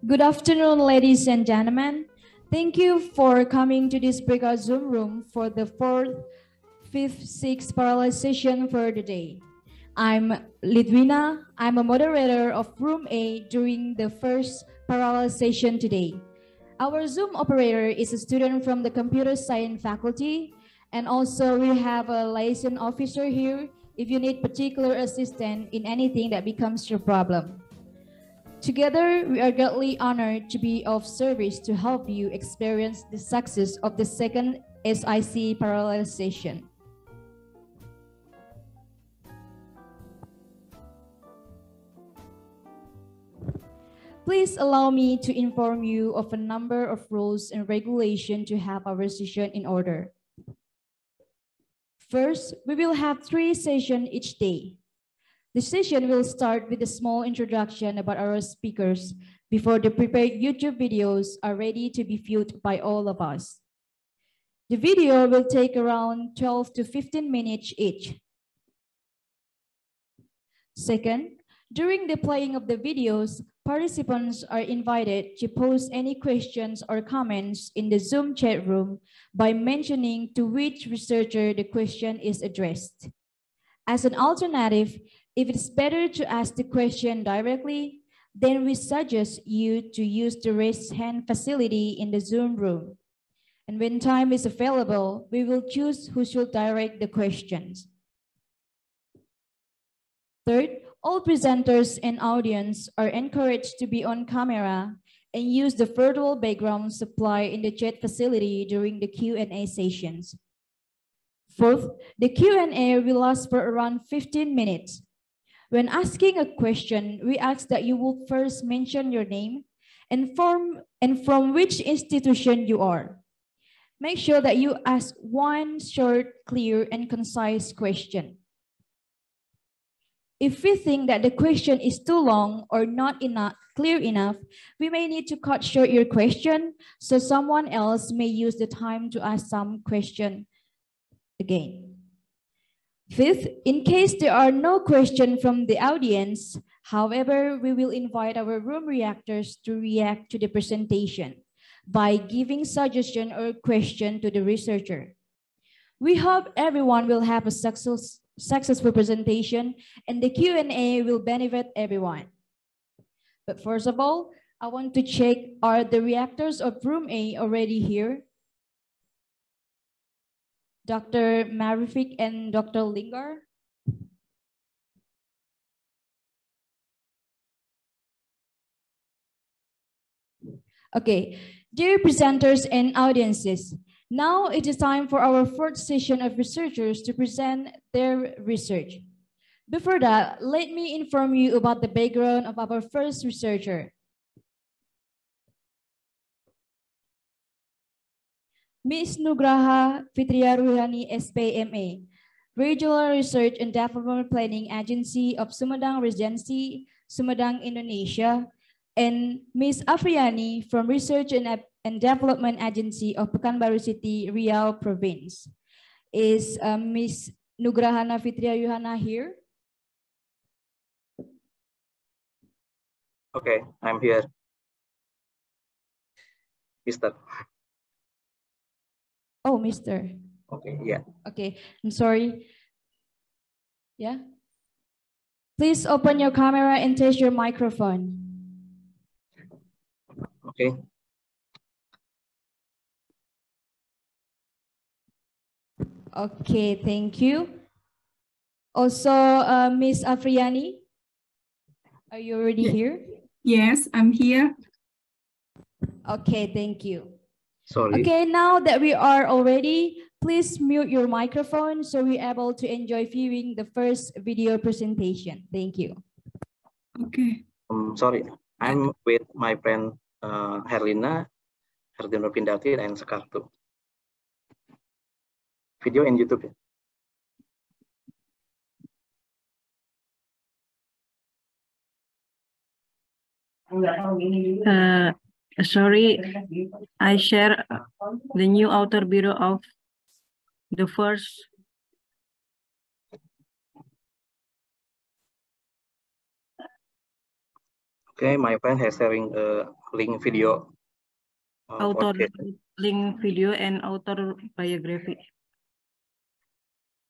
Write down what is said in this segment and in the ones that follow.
Good afternoon, ladies and gentlemen. Thank you for coming to this breakout Zoom room for the 4th, 5th, 6th parallel session for the day. I'm Lidwina. I'm a moderator of Room A during the first parallel session today. Our Zoom operator is a student from the Computer Science faculty, and also we have a liaison officer here if you need particular assistance in anything that becomes your problem. Together, we are greatly honored to be of service to help you experience the success of the second S.Si parallel session. Please allow me to inform you of a number of rules and regulations to have our session in order. First, we will have 3 sessions each day. The session will start with a small introduction about our speakers before the prepared YouTube videos are ready to be viewed by all of us. The video will take around 12 to 15 minutes each. Second, during the playing of the videos, participants are invited to post any questions or comments in the Zoom chat room by mentioning to which researcher the question is addressed. As an alternative, if it's better to ask the question directly, then we suggest you to use the raise hand facility in the Zoom room. And when time is available, we will choose who should direct the questions. Third, all presenters and audience are encouraged to be on camera and use the virtual background supplied in the chat facility during the Q&A sessions. Fourth, the Q&A will last for around 15 minutes. When asking a question, we ask that you will first mention your name and from which institution you are. Make sure that you ask one short, clear, and concise question. If we think that the question is too long or not clear enough, we may need to cut short your question so someone else may use the time to ask some question again. Fifth, in case there are no questions from the audience, however, we will invite our room reactors to react to the presentation by giving suggestion or question to the researcher. We hope everyone will have a successful presentation and the Q&A will benefit everyone. But first of all, I want to check, are the reactors of Room A already here? Dr. Marivic and Dr. Linggar? Okay, dear presenters and audiences, now it is time for our 4th session of researchers to present their research. Before that, let me inform you about the background of our first researcher. Ms. Nugrahana Fitria Ruhyana, S.P. M.A., Regional Research and Development Planning Agency of SUMEDANG REGENCY, SUMEDANG, Indonesia, and Ms. Afriyanni from Research and Development Agency of Pekanbaru City, Riau Province. Is Ms. Nugrahana Fitria Ruhyana here? Okay, I'm here. Mister. Oh, Mister. Okay, yeah. Okay, I'm sorry. Yeah. Please open your camera and test your microphone. Okay. Okay, thank you. Also, Ms. Afriyanni, are you already here? Yes, I'm here. Okay, thank you. Sorry. Okay, now that we are all ready, please mute your microphone so we're able to enjoy viewing the first video presentation. Thank you. Okay. Sorry, I'm with my friend Herlina. Herdi Nurpindati, dan Sekartu. Video in YouTube ya. Sorry, I share the new outer bureau of the first. Okay, my friend has sharing a link video. Author link video and author biography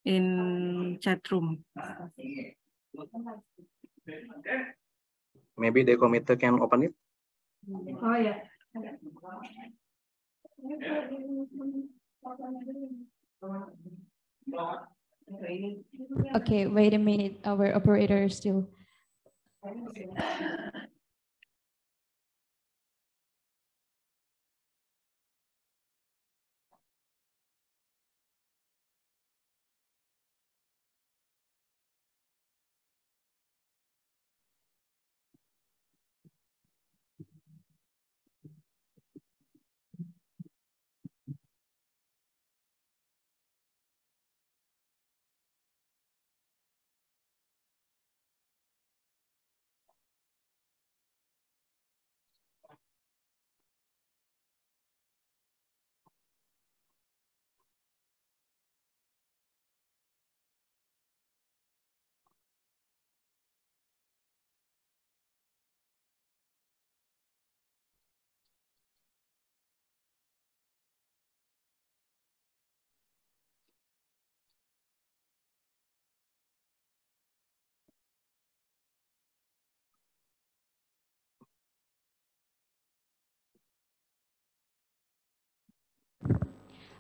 in chat room. Maybe the committee can open it. Oh yeah. Okay, wait a minute. Our operator is still.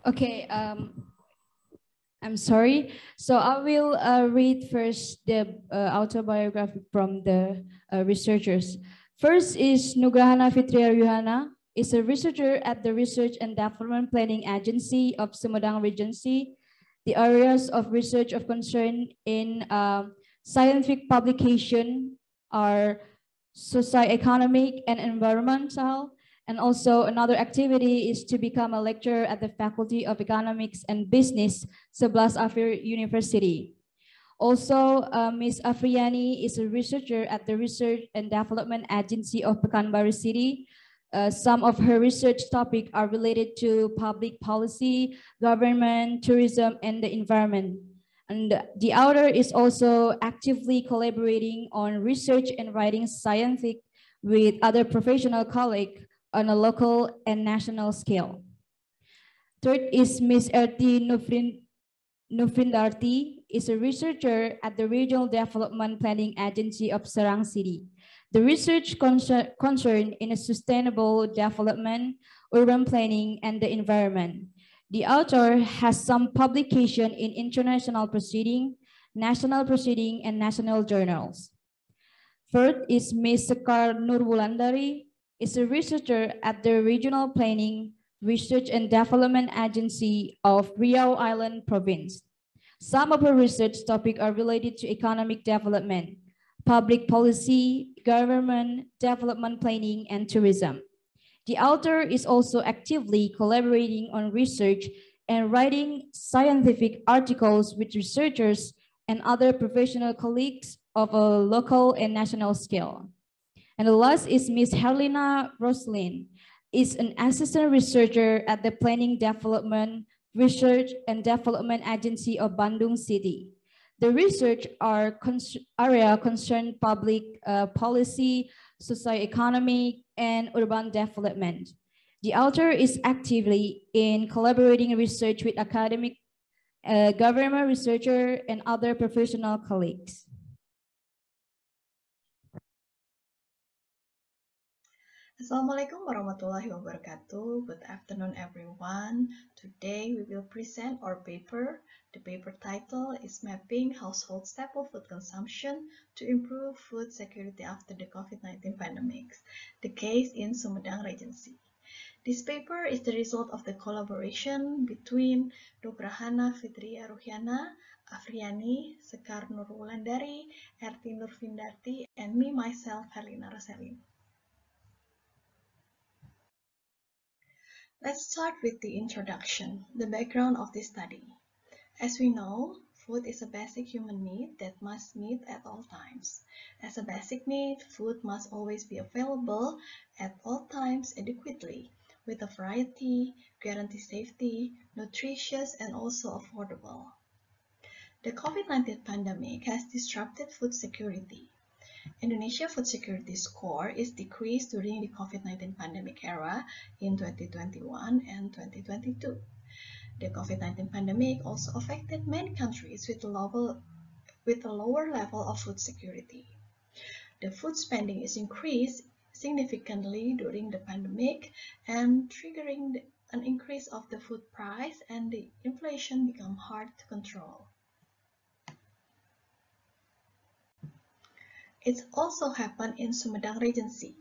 Okay, I'm sorry. So I will read first the autobiography from the researchers. First is Nugrahana Fitria Ruhyana, is a researcher at the Research and Development Planning Agency of SUMEDANG Regency. The areas of research of concern in scientific publication are socio-economic and environmental. And also another activity is to become a lecturer at the Faculty of Economics and Business, 11 Afriyanni University. Also, Ms. Afriyanni is a researcher at the Research and Development Agency of Pekanbaru City. Some of her research topics are related to public policy, government, tourism, and the environment. And the author is also actively collaborating on research and writing scientific with other professional colleagues on a local and national scale. Third is Ms. R.T. Nufindarti, is a researcher at the Regional Development Planning Agency of Serang City. The research concerned in a sustainable development, urban planning, and the environment. The author has some publication in international proceeding, national proceeding, and national journals. Fourth is Ms. Sekar Nurwulandari, is a researcher at the Regional Planning, Research and Development Agency of Riau Island Province. Some of her research topics are related to economic development, public policy, government, development planning, and tourism. The author is also actively collaborating on research and writing scientific articles with researchers and other professional colleagues of a local and national scale. And the last is Ms. Helena Roslin, is an assistant researcher at the Planning Development, Research and Development Agency of Bandung City. The research area concern public policy, socio-economic, and urban development. The author is actively in collaborating research with academic, government researcher, and other professional colleagues. Assalamualaikum warahmatullahi wabarakatuh. Good afternoon, everyone. Today we will present our paper. The paper title is Mapping Household Staple Food Consumption to Improve Food Security After the COVID-19 Pandemic, the case in Sumedang Regency. This paper is the result of the collaboration between Nugrahana Fitria Ruhyana, Afriyanni, Sekar Nurwulandari, R.T. Nurfindarti, and me, myself, Helena Roselin. Let's start with the introduction, the background of this study. As we know, food is a basic human need that must meet at all times. As a basic need, food must always be available at all times adequately, with a variety, guarantee safety, nutritious, and also affordable. The COVID-19 pandemic has disrupted food security. Indonesia food security score is decreased during the COVID-19 pandemic era in 2021 and 2022. The COVID-19 pandemic also affected many countries with a lower level of food security. The food spending is increased significantly during the pandemic and triggering an increase of the food price, and the inflation become hard to control. It also happened in Sumedang Regency.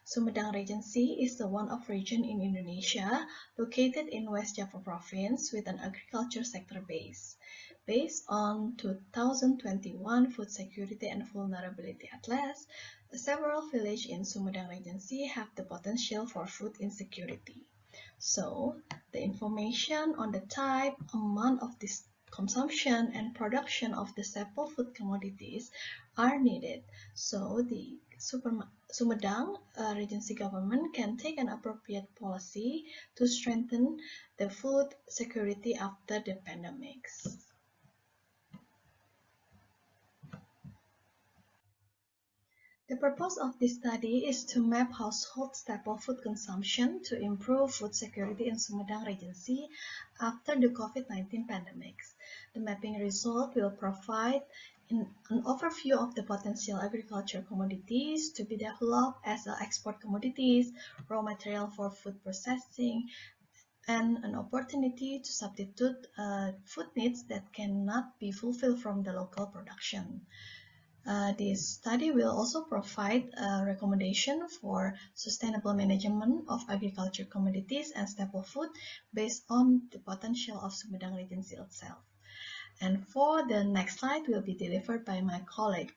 Sumedang Regency is the one-off region in Indonesia located in West Java Province with an agriculture sector base. Based on 2021 Food Security and Vulnerability Atlas, several villages in Sumedang Regency have the potential for food insecurity. So, the information on the type, amount of this consumption, and production of the staple food commodities are needed, so the Sumedang Regency government can take an appropriate policy to strengthen the food security after the pandemics. The purpose of this study is to map household staple food consumption to improve food security in Sumedang Regency after the COVID-19 pandemics. The mapping result will provide an overview of the potential agriculture commodities to be developed as export commodities, raw material for food processing, and an opportunity to substitute food needs that cannot be fulfilled from the local production. This study will also provide a recommendation for sustainable management of agriculture commodities and staple food based on the potential of Sumedang Regency itself. And for the next slide will be delivered by my colleague.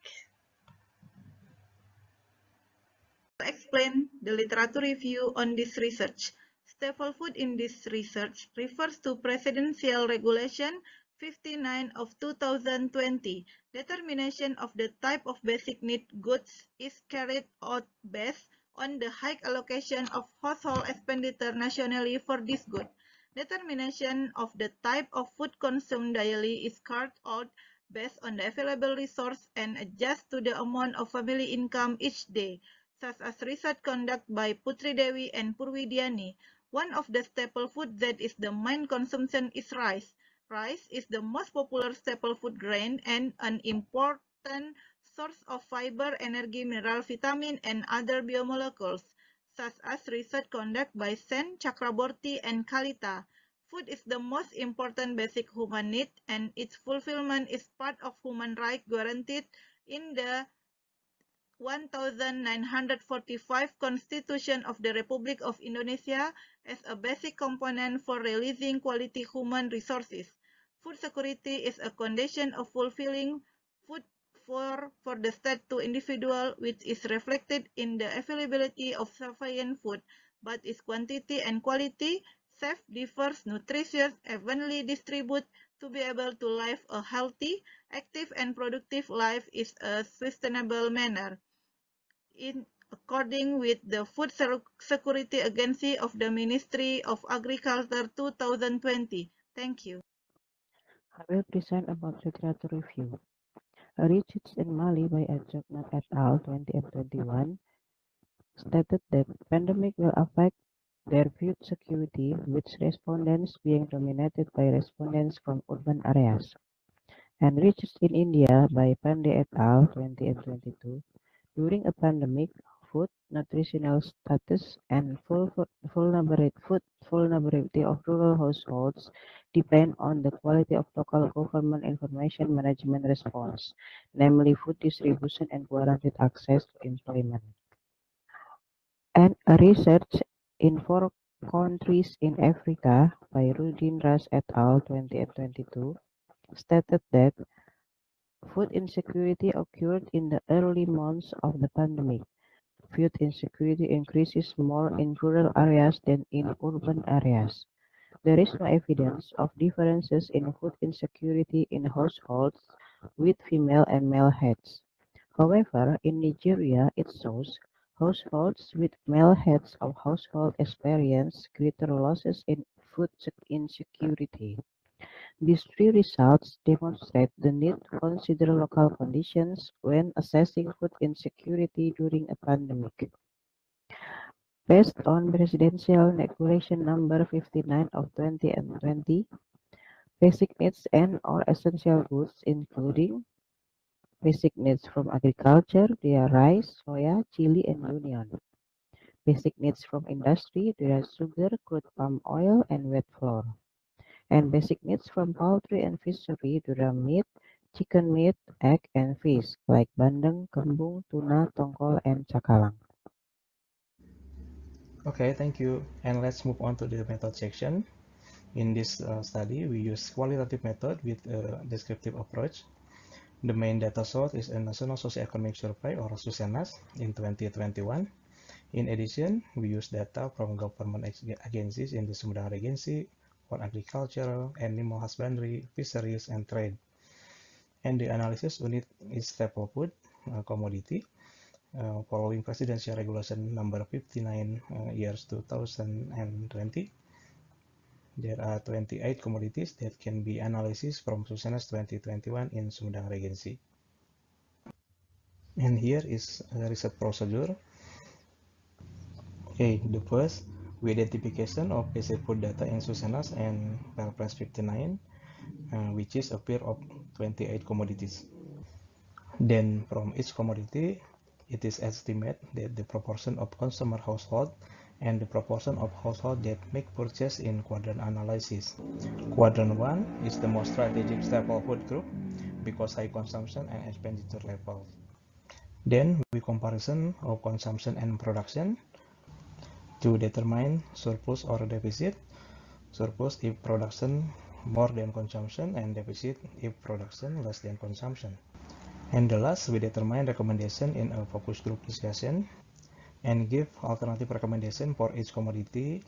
Explain the literature review on this research. Staple food in this research refers to Presidential Regulation 59 of 2020. Determination of the type of basic need goods is carried out based on the high allocation of household expenditure nationally for this good. Determination of the type of food consumed daily is carried out based on the available resource and adjust to the amount of family income each day, such as research conducted by Putri Dewi and Purwidiani. One of the staple food that is the main consumption is rice. Rice is the most popular staple food grain and an important source of fiber, energy, mineral, vitamin, and other biomolecules, such as research conducted by Sen, Chakraborty, and Kalita. Food is the most important basic human need, and its fulfillment is part of human right guaranteed in the 1945 Constitution of the Republic of Indonesia as a basic component for releasing quality human resources. Food security is a condition of fulfilling food for the state to individual, which is reflected in the availability of sufficient food, but its quantity and quality, safe, diverse, nutritious, evenly distributed to be able to live a healthy, active, and productive life in a sustainable manner. According with the Food Security Agency of the Ministry of Agriculture 2020. Thank you. I will present about literature review. A research in Mali by Adjogna et al. 2021 stated that pandemic will affect their food security, with respondents being dominated by respondents from urban areas. And research in India by Pandey et al. 2022 during a pandemic, food, nutritional status, and vulnerability of rural households depend on the quality of local government information management response, namely food distribution and guaranteed access to employment. And a research in 4 countries in Africa by Rudin Ras et al. 2022 stated that food insecurity occurred in the early months of the pandemic. food insecurity increases more in rural areas than in urban areas. There is no evidence of differences in food insecurity in households with female and male heads. However, in Nigeria, it shows households with male heads of household experience greater losses in food insecurity. These three results demonstrate the need to consider local conditions when assessing food insecurity during a pandemic. Based on Presidential Regulation Number 59 of 2020, basic needs and/or essential goods including basic needs from agriculture, they are rice, soya, chili, and onion. Basic needs from industry, they are sugar, crude palm oil, and wheat flour. And basic needs from poultry and fishery, there are meat, chicken meat, egg, and fish, like bandeng, kembung, tuna, tongkol, and cakalang. Okay, thank you. And let's move on to the method section. In this study, we use qualitative method with a descriptive approach. The main data source is a National Socioeconomic Survey or SUSENAS in 2021. In addition, we use data from government agencies in the Sumedang Regency for agriculture, animal husbandry, fisheries, and trade. And the analysis unit is staple food commodity. Following Presidential Regulation Number 59 years 2020, there are 28 commodities that can be analyzed from SUSENAS 2021 in Sumedang Regency. And here is a research procedure. Okay, the first, with identification of basic food data in SUSENAS and Perpres 59, which is a pair of 28 commodities. Then from each commodity, it is estimated that the proportion of consumer household and the proportion of household that make purchase in quadrant analysis. Quadrant 1 is the most strategic staple food group because high consumption and expenditure levels. Then we comparison of consumption and production to determine surplus or deficit. Surplus if production more than consumption and deficit if production less than consumption. And the last, we determine recommendation in a focus group discussion and give alternative recommendation for each commodity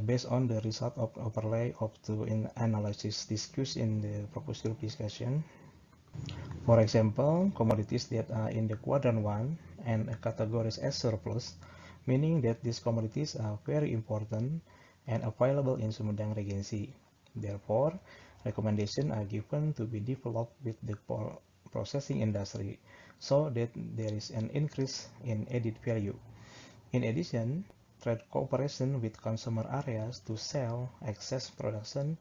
based on the result of overlay of the analysis discussed in the focus group discussion. For example, commodities that are in the quadrant 1 and categories as surplus, meaning that these commodities are very important and available in Sumedang Regency. Therefore, recommendations are given to be developed with the processing industry so that there is an increase in added value. In addition, trade cooperation with consumer areas to sell excess production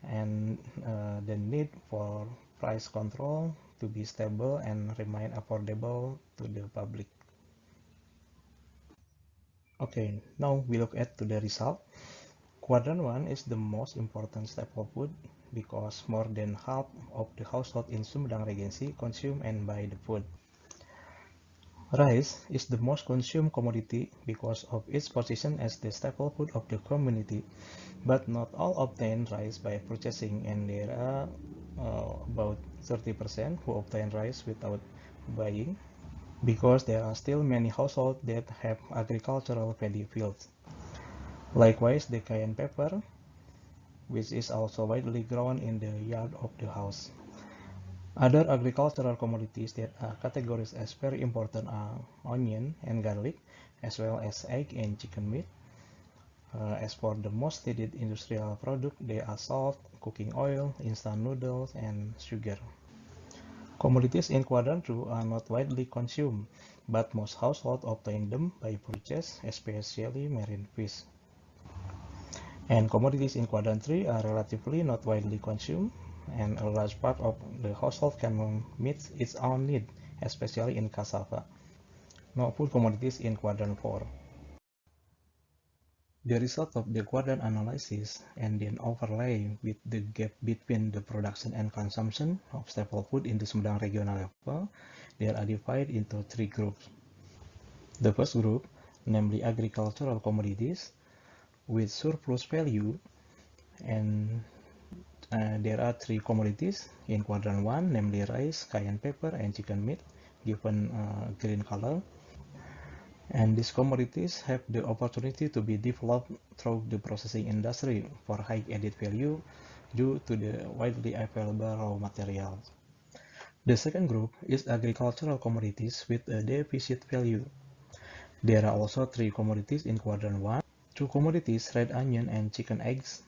and the need for price control to be stable and remain affordable to the public. Okay, now we look at the result. Quadrant 1 is the most important staple food because more than half of the household in Sumedang Regency consume and buy the food. Rice is the most consumed commodity because of its position as the staple food of the community, but not all obtain rice by purchasing, and there are about 30% who obtain rice without buying because there are still many households that have agricultural paddy fields. Likewise, the cayenne pepper, which is also widely grown in the yard of the house. Other agricultural commodities that are categorized as very important are onion and garlic, as well as egg and chicken meat. As for the most needed industrial product, they are salt, cooking oil, instant noodles, and sugar. Commodities in quadrant 2 are not widely consumed, but most households obtain them by purchase, especially marine fish. And commodities in quadrant 3 are relatively not widely consumed, and a large part of the household can meet its own need, especially in cassava. No food commodities in quadrant 4. The result of the quadrant analysis and then overlay with the gap between the production and consumption of staple food in the Sumedang regional level, they are divided into 3 groups. The first group, namely agricultural commodities with surplus value, and there are 3 commodities in quadrant 1, namely rice, cayenne pepper, and chicken meat, given green color. And these commodities have the opportunity to be developed through the processing industry for high added value due to the widely available raw materials. The second group is agricultural commodities with a deficit value. There are also 3 commodities in quadrant 1. 2 commodities, red onion and chicken eggs,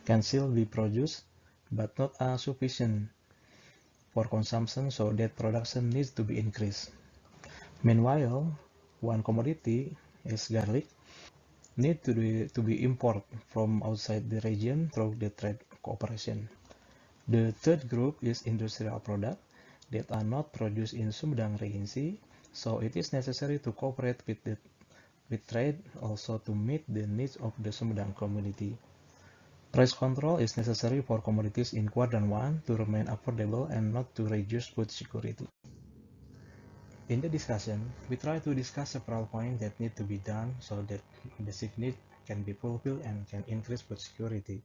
can still be produced, but not sufficient for consumption, so that production needs to be increased. Meanwhile, 1 commodity is garlic, need to be imported from outside the region through the trade cooperation. The third group is industrial products that are not produced in Sumedang Regency, so it is necessary to cooperate with trade also to meet the needs of the Sumedang community. Price control is necessary for commodities in quadrant 1 to remain affordable and not to reduce food security. In the discussion, we try to discuss several points that need to be done so that basic needs can be fulfilled and can increase food security.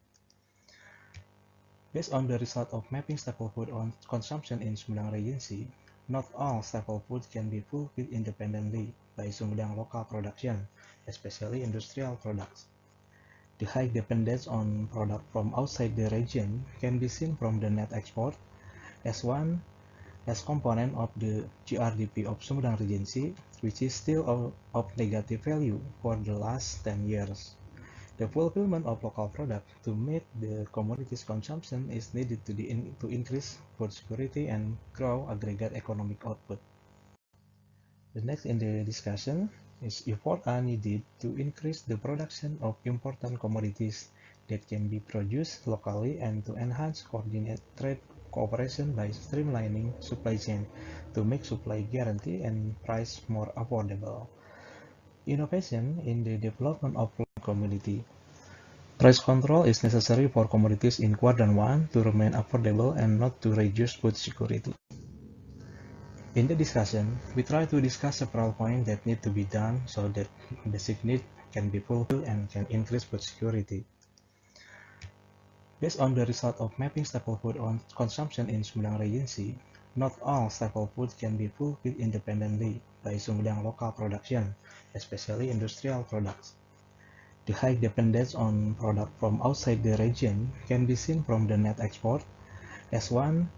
Based on the result of mapping staple food on consumption in Sumedang Regency, not all staple food can be fulfilled independently by Sumedang local production, especially industrial products. The high dependence on products from outside the region can be seen from the net export as one as component of the GRDP of Sumedang Regency, which is still of negative value for the last 10 years. The fulfillment of local products to meet the commodities consumption is needed to increase food security and grow aggregate economic output. The next in the discussion is efforts are needed to increase the production of important commodities that can be produced locally and to enhance coordinated trade cooperation by streamlining supply chain to make supply guarantee and price more affordable. Innovation in the development of community. Price control is necessary for commodities in quadrant 1 to remain affordable and not to reduce food security. In the discussion, we try to discuss several points that need to be done so that basic needs can be fulfilled and can increase food security. Based on the result of mapping staple food on consumption in Sumedang Regency, not all staple food can be fulfilled independently by Sumedang local production, especially industrial products. The high dependence on products from outside the region can be seen from the net export as one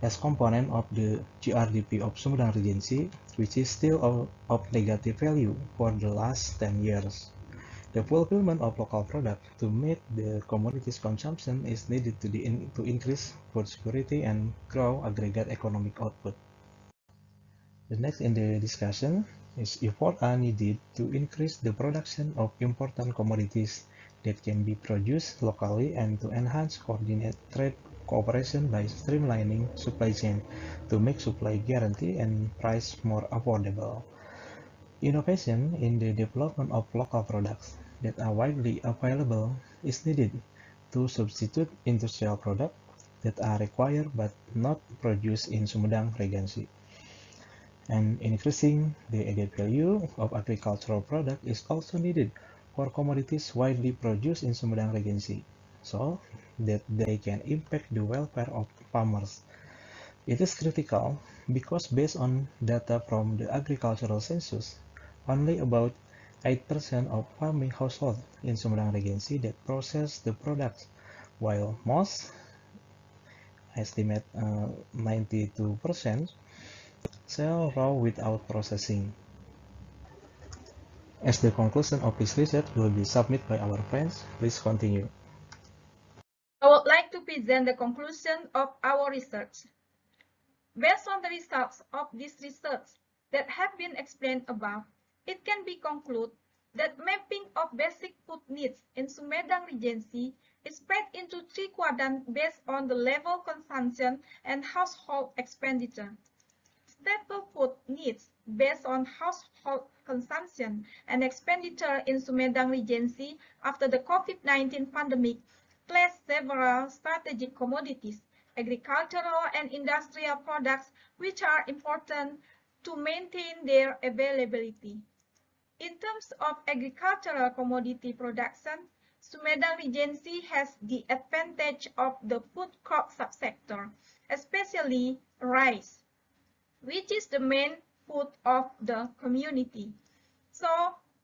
as component of the GRDP of Sumedang Regency, which is still of negative value for the last 10 years. The fulfillment of local products to meet the commodities consumption is needed to increase food security and grow aggregate economic output. The next in the discussion is efforts are needed to increase the production of important commodities that can be produced locally and to enhance coordinated trade cooperation by streamlining supply chain to make supply guarantee and price more affordable. Innovation in the development of local products that are widely available is needed to substitute industrial products that are required but not produced in Sumedang Regency. And increasing the added value of agricultural products is also needed for commodities widely produced in Sumedang Regency, so that they can impact the welfare of farmers. It is critical because based on data from the agricultural census, only about 8% of farming households in Sumedang Regency that process the products, while most, estimate 92%, sell raw without processing. As the conclusion of this research will be submitted by our friends, please continue. I would like to present the conclusion of our research. Based on the results of this research that have been explained above, it can be concluded that mapping of basic food needs in Sumedang Regency is spread into 3 quadrants based on the level consumption and household expenditure. Staple food needs based on household consumption and expenditure in Sumedang Regency after the COVID-19 pandemic place several strategic commodities, agricultural and industrial products which are important to maintain their availability. In terms of agricultural commodity production, Sumedang Regency has the advantage of the food crop subsector, especially rice, which is the main food of the community. So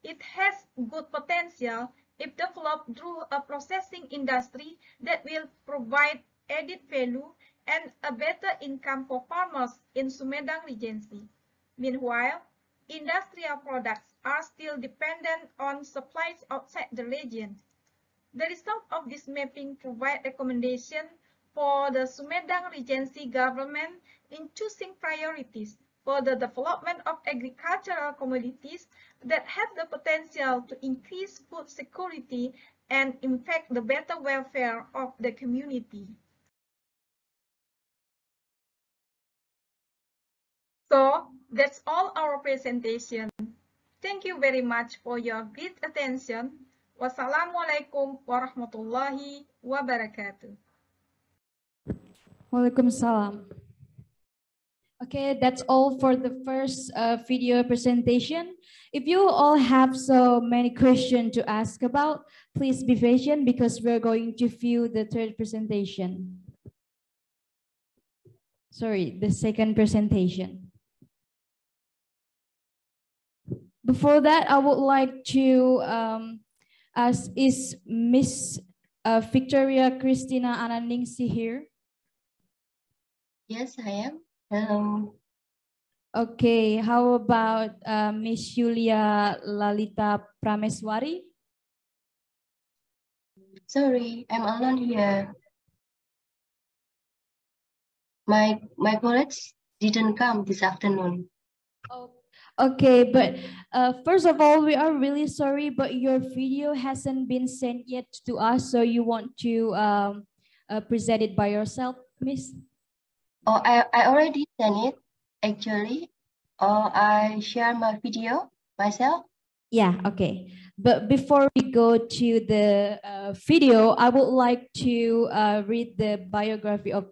it has good potential if developed through a processing industry that will provide added value and a better income for farmers in Sumedang Regency. Meanwhile, industrial products are still dependent on supplies outside the region. The result of this mapping provide recommendation for the Sumedang Regency government in choosing priorities for the development of agricultural commodities that have the potential to increase food security and impact the better welfare of the community. So that's all our presentation. Thank you very much for your great attention. Wassalamualaikum warahmatullahi wabarakatuh. Waalaikumsalam. Okay, that's all for the first video presentation. If you all have so many questions to ask about, please be patient because we're going to view the third presentation. Sorry, the second presentation. Before that, I would like to ask, is Miss Fitria Kristina Ananingsih here? Yes, I am. Hello. Okay, how about Miss Yulia Lalita Prameswari? Sorry, I'm alone here. My colleagues didn't come this afternoon. Oh, okay, but first of all, we are really sorry, but your video hasn't been sent yet to us, so you want to present it by yourself, Miss? Oh, I already sent it, actually. Oh, I share my video myself. Yeah, okay. But before we go to the video, I would like to read the biography of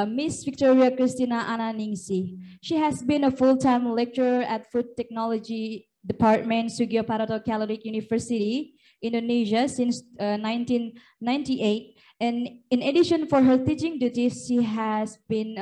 Miss Fitria Kristina Ananingsih. She has been a full-time lecturer at Food Technology Department, Sugio Parato Catholic University, Indonesia since 1998. And in addition for her teaching duties, she has been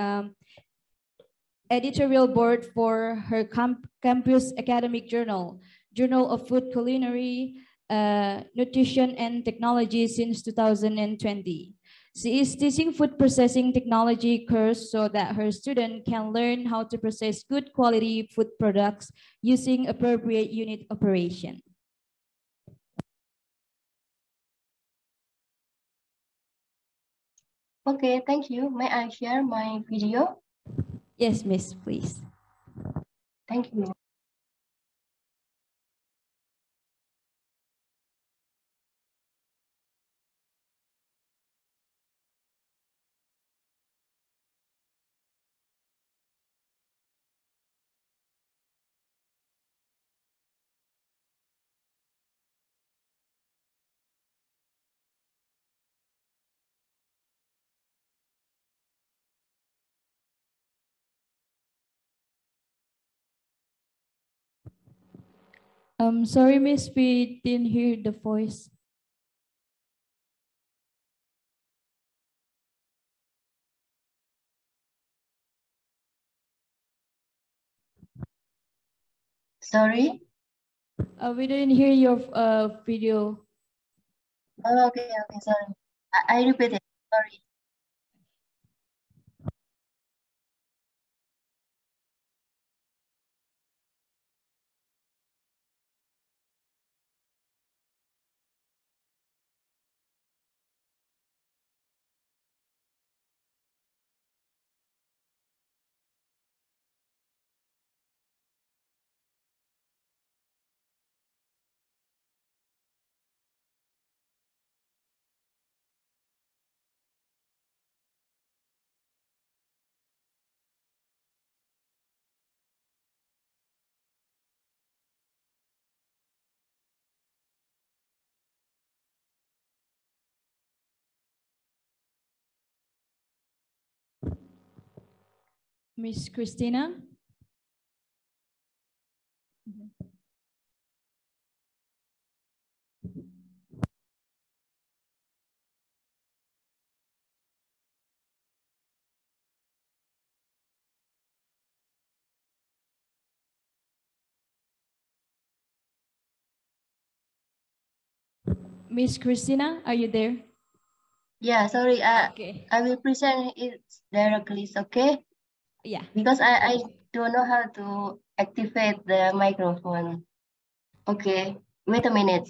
editorial board for her campus academic journal, Journal of Food Culinary, Nutrition and Technology since 2020. She is teaching food processing technology course so that her student can learn how to process good quality food products using appropriate unit operation. Okay, thank you. May I share my video? Yes, Miss, please. Thank you. Sorry, Miss, we didn't hear the voice. Sorry? We didn't hear your video. Oh, okay, sorry. I repeat it, sorry. Miss Kristina? Miss Kristina, are you there? Yeah, sorry. Okay. I will present it directly, okay? Yeah. Because I don't know how to activate the microphone. Okay, wait a minute.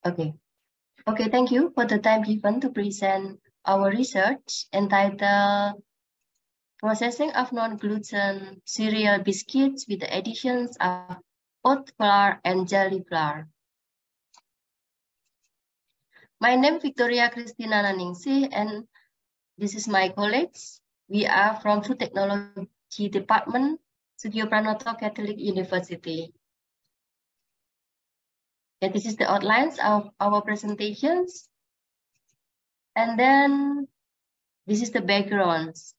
Okay. Okay, thank you for the time given to present our research entitled Processing of Non-Gluten Cereal Biscuits with the Additions of Oat Flour and JALI Flour. My name is Fitria Kristina Ananingsih, and this is my colleagues. We are from Food Technology Department, Sugio Pranoto Catholic University. And this is the outlines of our presentations. And then this is the backgrounds.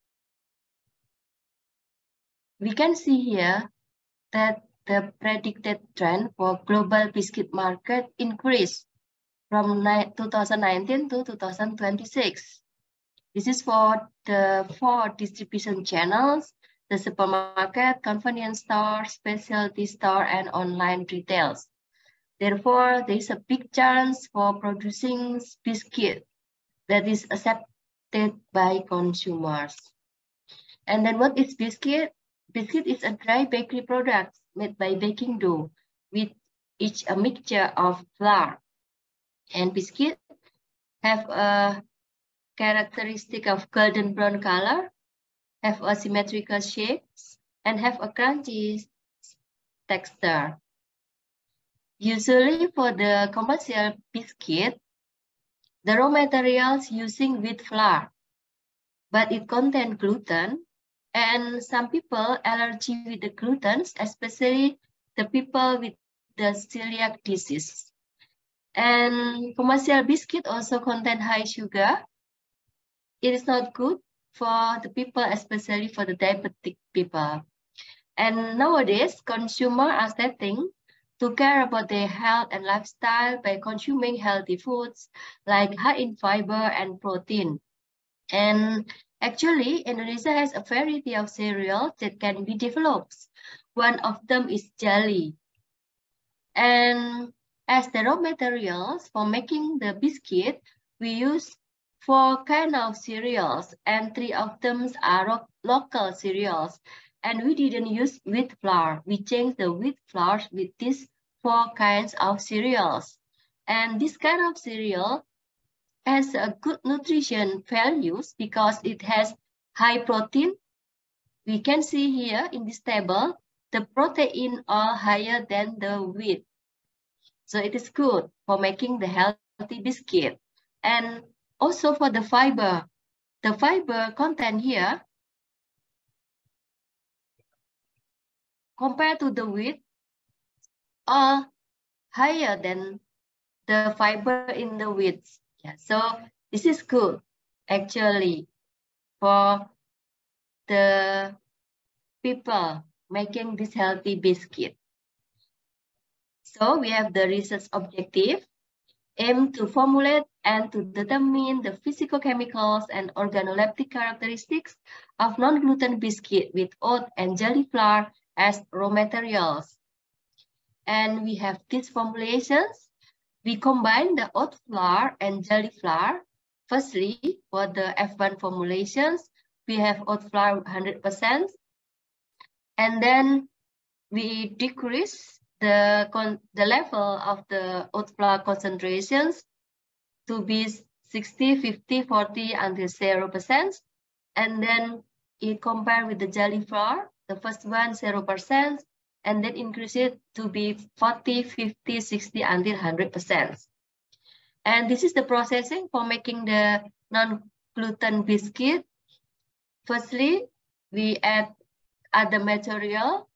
We can see here that the predicted trend for global biscuit market increased from 2019 to 2026. This is for the 4 distribution channels: the supermarket, convenience store, specialty store, and online retails. Therefore, there is a big chance for producing biscuit that is accepted by consumers. And then what is biscuit? Biscuit is a dry bakery product made by baking dough with each a mixture of flour. And biscuit have a characteristic of golden brown color, have a symmetrical shapes, and have a crunchy texture. Usually for the commercial biscuit, the raw materials using wheat flour, but it contains gluten, and some people allergy with the gluten, especially the people with the celiac disease. And commercial biscuit also contain high sugar. It is not good for the people, especially for the diabetic people. And nowadays, consumers are starting to care about their health and lifestyle by consuming healthy foods like high in fiber and protein. And actually, Indonesia has a variety of cereals that can be developed. One of them is JALI. And as the raw materials for making the biscuit, we use 4 kinds of cereals, and 3 of them are local cereals. And we didn't use wheat flour. We changed the wheat flour with these 4 kinds of cereals. And this kind of cereal has a good nutrition values because it has high protein. We can see here in this table, the protein are higher than the wheat. So it is good for making the healthy biscuit. And also for the fiber content here, compared to the wheat, are higher than the fiber in the wheat. Yeah, so this is good actually for the people making this healthy biscuit. So we have the research objective, aim to formulate and to determine the physicochemicals and organoleptic characteristics of non-gluten biscuit with oat and JALI flour as raw materials. And we have these formulations. We combine the oat flour and JALI flour. Firstly, for the F1 formulations, we have oat flour 100%. And then we decrease the level of the oat flour concentrations to be 60, 50, 40 until 0%. And then it compare with the JALI flour, the first one 0%, and then increase it to be 40, 50, 60 until 100%. And this is the processing for making the non-gluten biscuit. Firstly, we add other material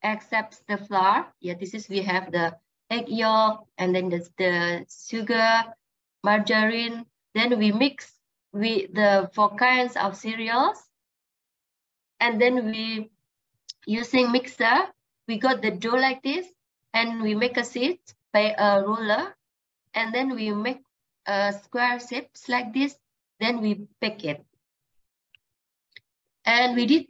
except the flour. Yeah, this is, we have the egg yolk, and then the sugar, margarine. Then we mix with the 4 kinds of cereals. And then we, using mixer, we got the dough like this, and we make a sheet by a ruler. And then we make square shapes like this. Then we bake it. And we did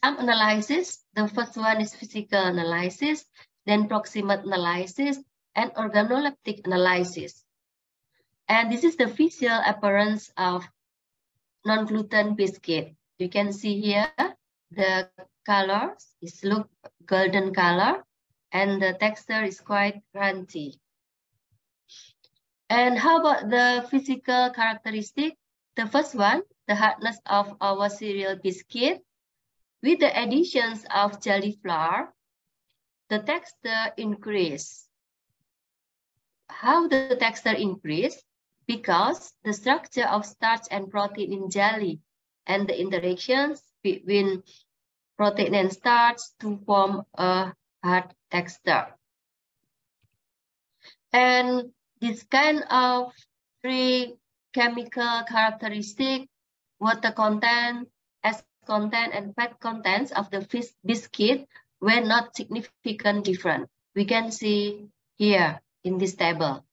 some analysis. The first one is physical analysis, then proximate analysis, and organoleptic analysis. And this is the visual appearance of non-gluten biscuit. You can see here the colors is look golden color, and the texture is quite crunchy. And how about the physical characteristic? The first one, the hardness of our cereal biscuit. With the additions of JALI flour, the texture increase. How the texture increase? Because the structure of starch and protein in JALI and the interactions between protein and starch to form a hard texture. And this kind of 3 chemical characteristics, water content, acid content, and fat contents of the biscuit were not significant different. We can see here in this table.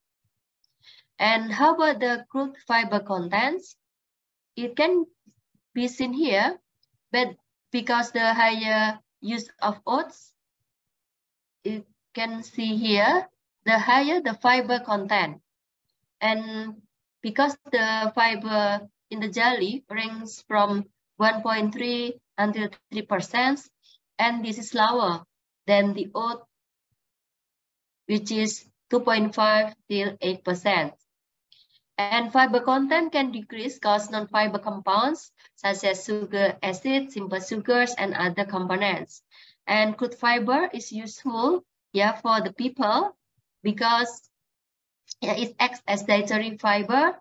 And how about the crude fiber contents? It can be seen here, but because the higher use of oats, you can see here, the higher the fiber content. And because the fiber in the JALI ranges from 1.3 until 3%, and this is lower than the oat, which is 2.5 till 8%. And fiber content can decrease because non-fiber compounds such as sugar acid, simple sugars, and other components. And crude fiber is useful, yeah, for the people because it acts as dietary fiber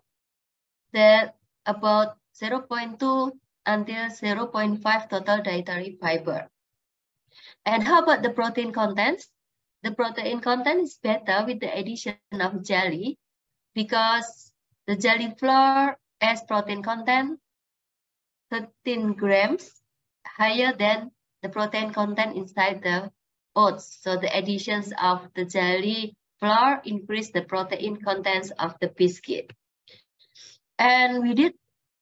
that about 0.2 until 0.5 total dietary fiber. And how about the protein contents? The protein content is better with the addition of JALI because the JALI flour has protein content 13 grams higher than the protein content inside the oats. So the additions of the JALI flour increase the protein contents of the biscuit. And we did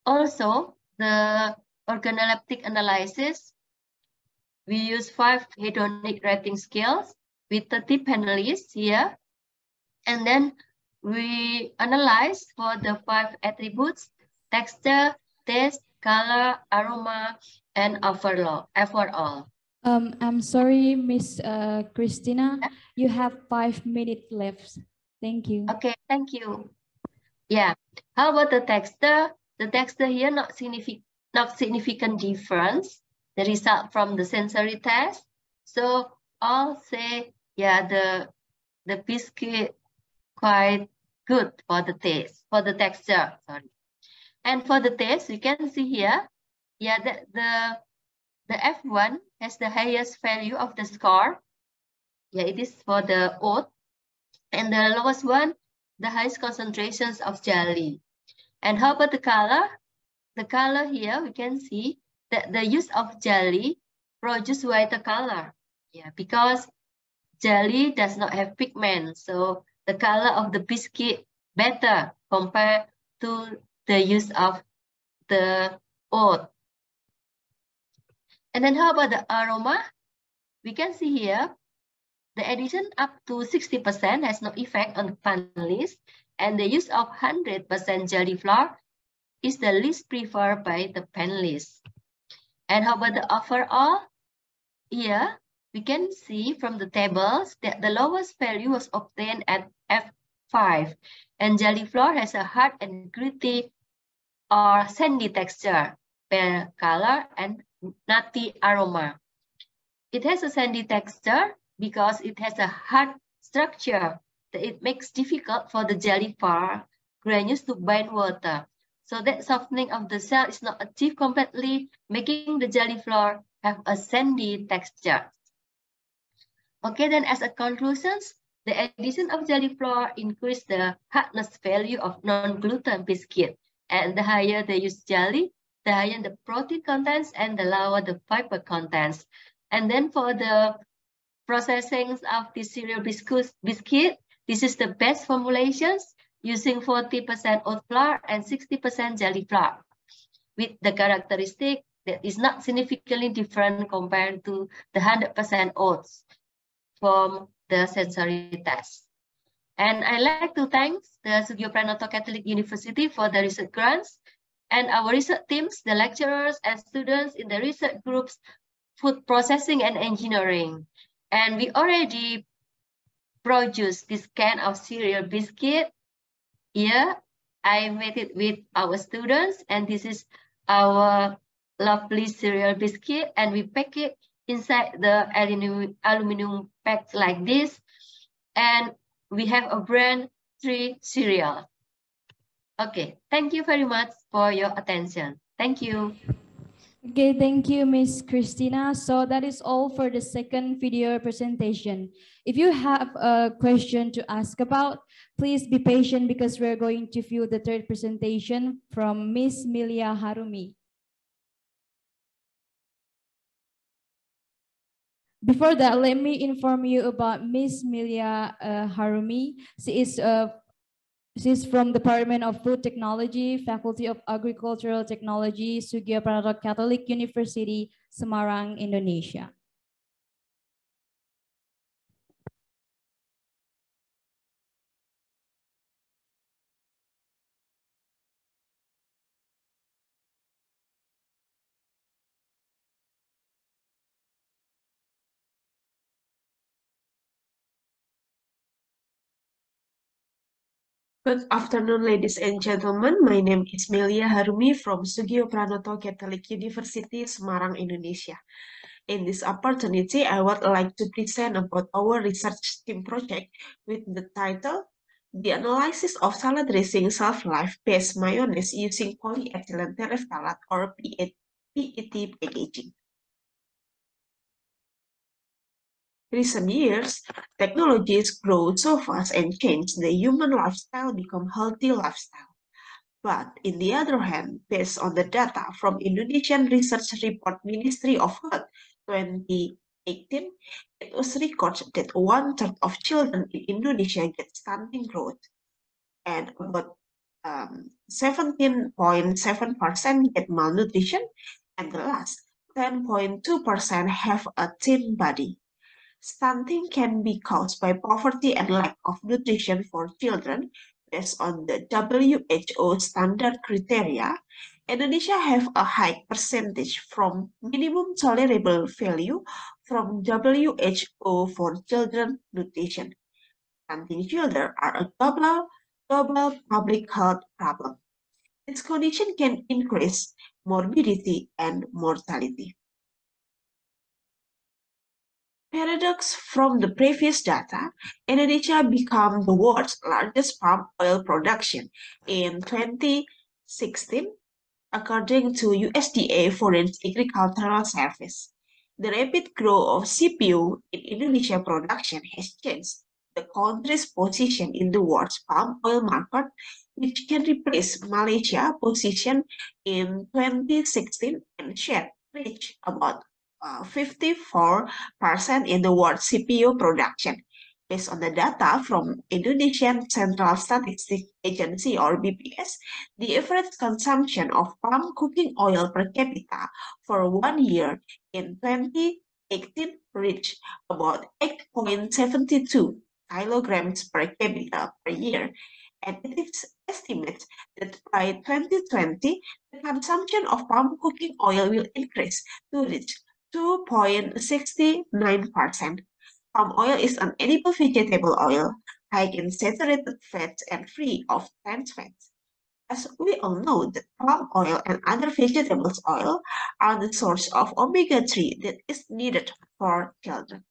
also the organoleptic analysis. We use 5 hedonic rating scales with 30 panelists here. And then we analyze for the 5 attributes: texture, taste, color, aroma, and overall. I'm sorry, Miss Kristina, you have 5 minutes left. Thank you. Okay, thank you. Yeah, how about the texture? The texture here not significant difference. The result from the sensory test. So all say, yeah, the biscuit quite good for the taste, for the texture, sorry. And for the taste, you can see here, yeah, the F1 has the highest value of the score. Yeah, it is for the oat. And the lowest one, the highest concentrations of JALI. And how about the color? The color here, we can see that the use of JALI produces whiter color. Yeah, because JALI does not have pigment. So the color of the biscuit better compared to the use of the oat. And then how about the aroma? We can see here, the addition up to 60% has no effect on the panelists, and the use of 100% JALI flour is the least preferred by the panelists. And how about the overall? Here, we can see from the tables that the lowest value was obtained at F5, and jelly flour has a hard and gritty or sandy texture, pale color, and nutty aroma. It has a sandy texture because it has a hard structure that it makes difficult for the jelly flour granules to bind water. So that softening of the cell is not achieved completely, making the jelly flour have a sandy texture. Okay, then as a conclusion, the addition of jelly flour increases the hardness value of non-gluten biscuit. And the higher they use jelly, the higher the protein contents and the lower the fiber contents. And then for the processing of the cereal biscuit, this is the best formulations using 40% oat flour and 60% jelly flour, with the characteristic that is not significantly different compared to the 100% oats from the sensory test. And I'd like to thank the Sugio Pranoto Catholic University for the research grants and our research teams, the lecturers and students in the research groups, food processing and engineering. And we already produced this kind of cereal biscuit. Here, I made it with our students, and this is our lovely cereal biscuit, and we pack it inside the aluminum packs like this, and we have a brand 3 cereal. Okay, thank you very much for your attention. Thank you. Okay, thank you, Miss Kristina. So that is all for the second video presentation. If you have a question to ask about, please be patient because we're going to view the third presentation from Miss Mellia Harumi. Before that, let me inform you about Miss Mellia Harumi. She's from Department of Food Technology, Faculty of Agricultural Technology, Sugio Pranoto Catholic University, Semarang, Indonesia. Good afternoon, ladies and gentlemen. My name is Mellia Harumi from Sugio Pranoto Catholic University, Semarang, Indonesia. In this opportunity, I would like to present about our research team project with the title, The Analysis of Salad Dressing Shelf-Life-Based Mayonnaise Using Polyethylene Terephthalate or PET Packaging. Recent years, technologies grow so fast and change the human lifestyle become healthy lifestyle. But in the other hand, based on the data from Indonesian Research Report Ministry of Health 2018, it was recorded that 1/3 of children in Indonesia get stunting growth, and about 17.7% get malnutrition, and the last 10.2% have a thin body. Stunting can be caused by poverty and lack of nutrition for children. Based on the WHO standard criteria, Indonesia have a high percentage from minimum tolerable value from WHO for children nutrition. Stunting children are a global public health problem. This condition can increase morbidity and mortality. Paradox from the previous data, Indonesia became the world's largest palm oil production in 2016, according to USDA Foreign Agricultural Service. The rapid growth of CPU in Indonesia production has changed the country's position in the world's palm oil market, which can replace Malaysia's position in 2016 and share reach about 54% in the world CPU production. Based on the data from Indonesian Central Statistics Agency or BPS, the average consumption of palm cooking oil per capita for 1 year in 2018 reached about 8.72 kilograms per capita per year, and it is estimated that by 2020, the consumption of palm cooking oil will increase to reach 2.69%. Palm oil is an edible vegetable oil, high in saturated fats and free of trans fats. As we all know that palm oil and other vegetables oil are the source of omega-3 that is needed for children.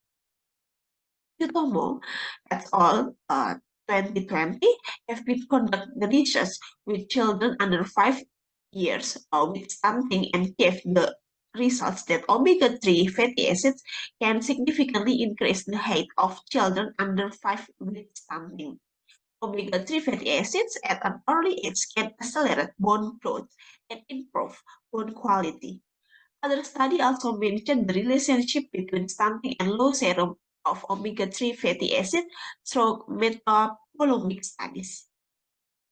Yutomo et al. 2020 have been conducted research with children under 5 years with stunting and gave the results that omega-3 fatty acids can significantly increase the height of children under 5 with stunting. Omega-3 fatty acids at an early age can accelerate bone growth and improve bone quality. Other studies also mentioned the relationship between stunting and low serum of omega-3 fatty acid through metabolomic studies.